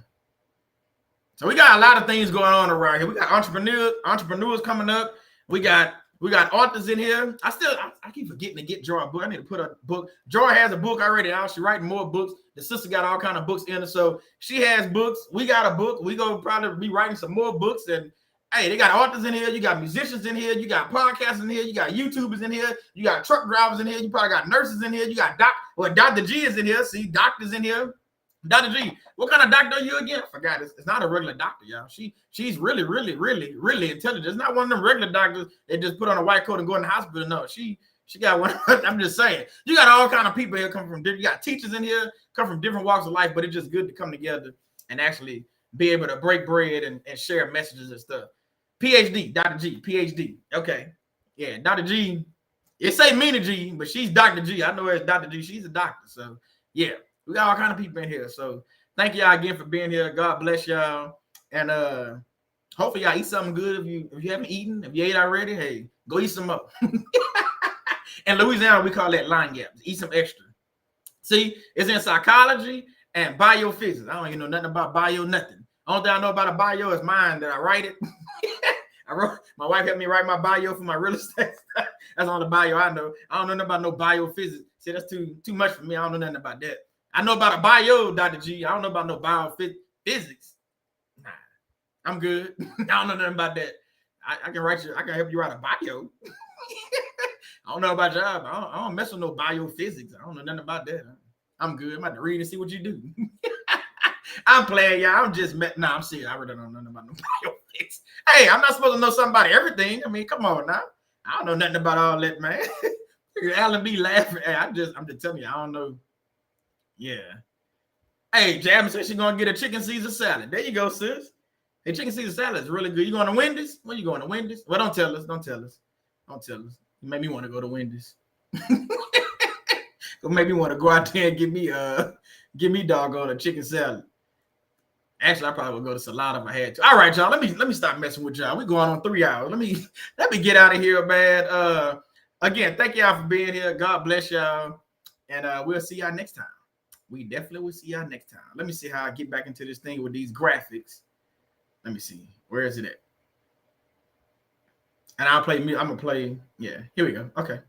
So we got a lot of things going on around here. We got entrepreneurs coming up. We got We got authors in here. I keep forgetting to get Joy a book. I need to put a book. Joy has a book already out. She's writing more books. The sister got all kind of books in her. So she has books. We got a book. We gonna probably be writing some more books. And hey, they got authors in here. You got musicians in here. You got podcasters in here. You got YouTubers in here. You got truck drivers in here. You probably got nurses in here. You got Dr. G is in here. See, doctors in here. Dr. G, what kind of doctor are you again? I forgot. It's not a regular doctor, y'all. She's really, really, really, really intelligent. It's not one of them regular doctors that just put on a white coat and go in the hospital. No, she got one. I'm just saying. You got all kind of people here come from different. You got teachers in here, come from different walks of life, but it's just good to come together and actually be able to break bread and share messages and stuff. PhD, Dr. G, PhD. Okay. Yeah, Dr. G. It say Mina G, but she's Dr. G. I know it's Dr. G. She's a doctor. So, yeah. We got all kind of people in here. So thank y'all again for being here. God bless y'all. And hopefully y'all eat something good. If you haven't eaten, if you ate already, hey, go eat some up. In Louisiana, we call that line gaps. Eat some extra. See, it's in psychology and biophysics. I don't even know nothing about bio, nothing. Only thing I know about a bio is mine that I write it. My wife helped me write my bio for my real estate. That's all the bio I know. I don't know nothing about no biophysics. See, that's too much for me. I don't know nothing about that. I know about a bio, Dr. G. I don't know about no biophysics. Nah, I'm good. I don't know nothing about that. I can write you. I can help you write a bio. I don't know about y'all. I don't mess with no biophysics. I don't know nothing about that. I'm good. I'm about to read and see what you do. I'm playing, y'all. I'm just I'm serious. I really don't know nothing about no biophysics. Hey, I'm not supposed to know something about everything. I mean, come on now. I don't know nothing about all that, man. Alan B laughing. Hey, I'm just telling you, I don't know. Yeah. Hey, Jasmine said she's gonna get a chicken Caesar salad. There you go, sis. Hey, chicken Caesar salad is really good. You going to Wendy's? Where you going to Wendy's? Well, don't tell us. You made me want to go to Wendy's. It made me want to go out there and give me doggone a chicken salad. Actually, I probably would go to Salad if I had to. All right, y'all. Let me stop messing with y'all. We're going on 3 hours. Let me get out of here, man. Again, thank y'all for being here. God bless y'all, and we'll see y'all next time. We definitely will see y'all next time. Let me see how I get back into this thing with these graphics. Let me see. Where is it at? And I'll play. I'm gonna play. Yeah. Here we go. Okay.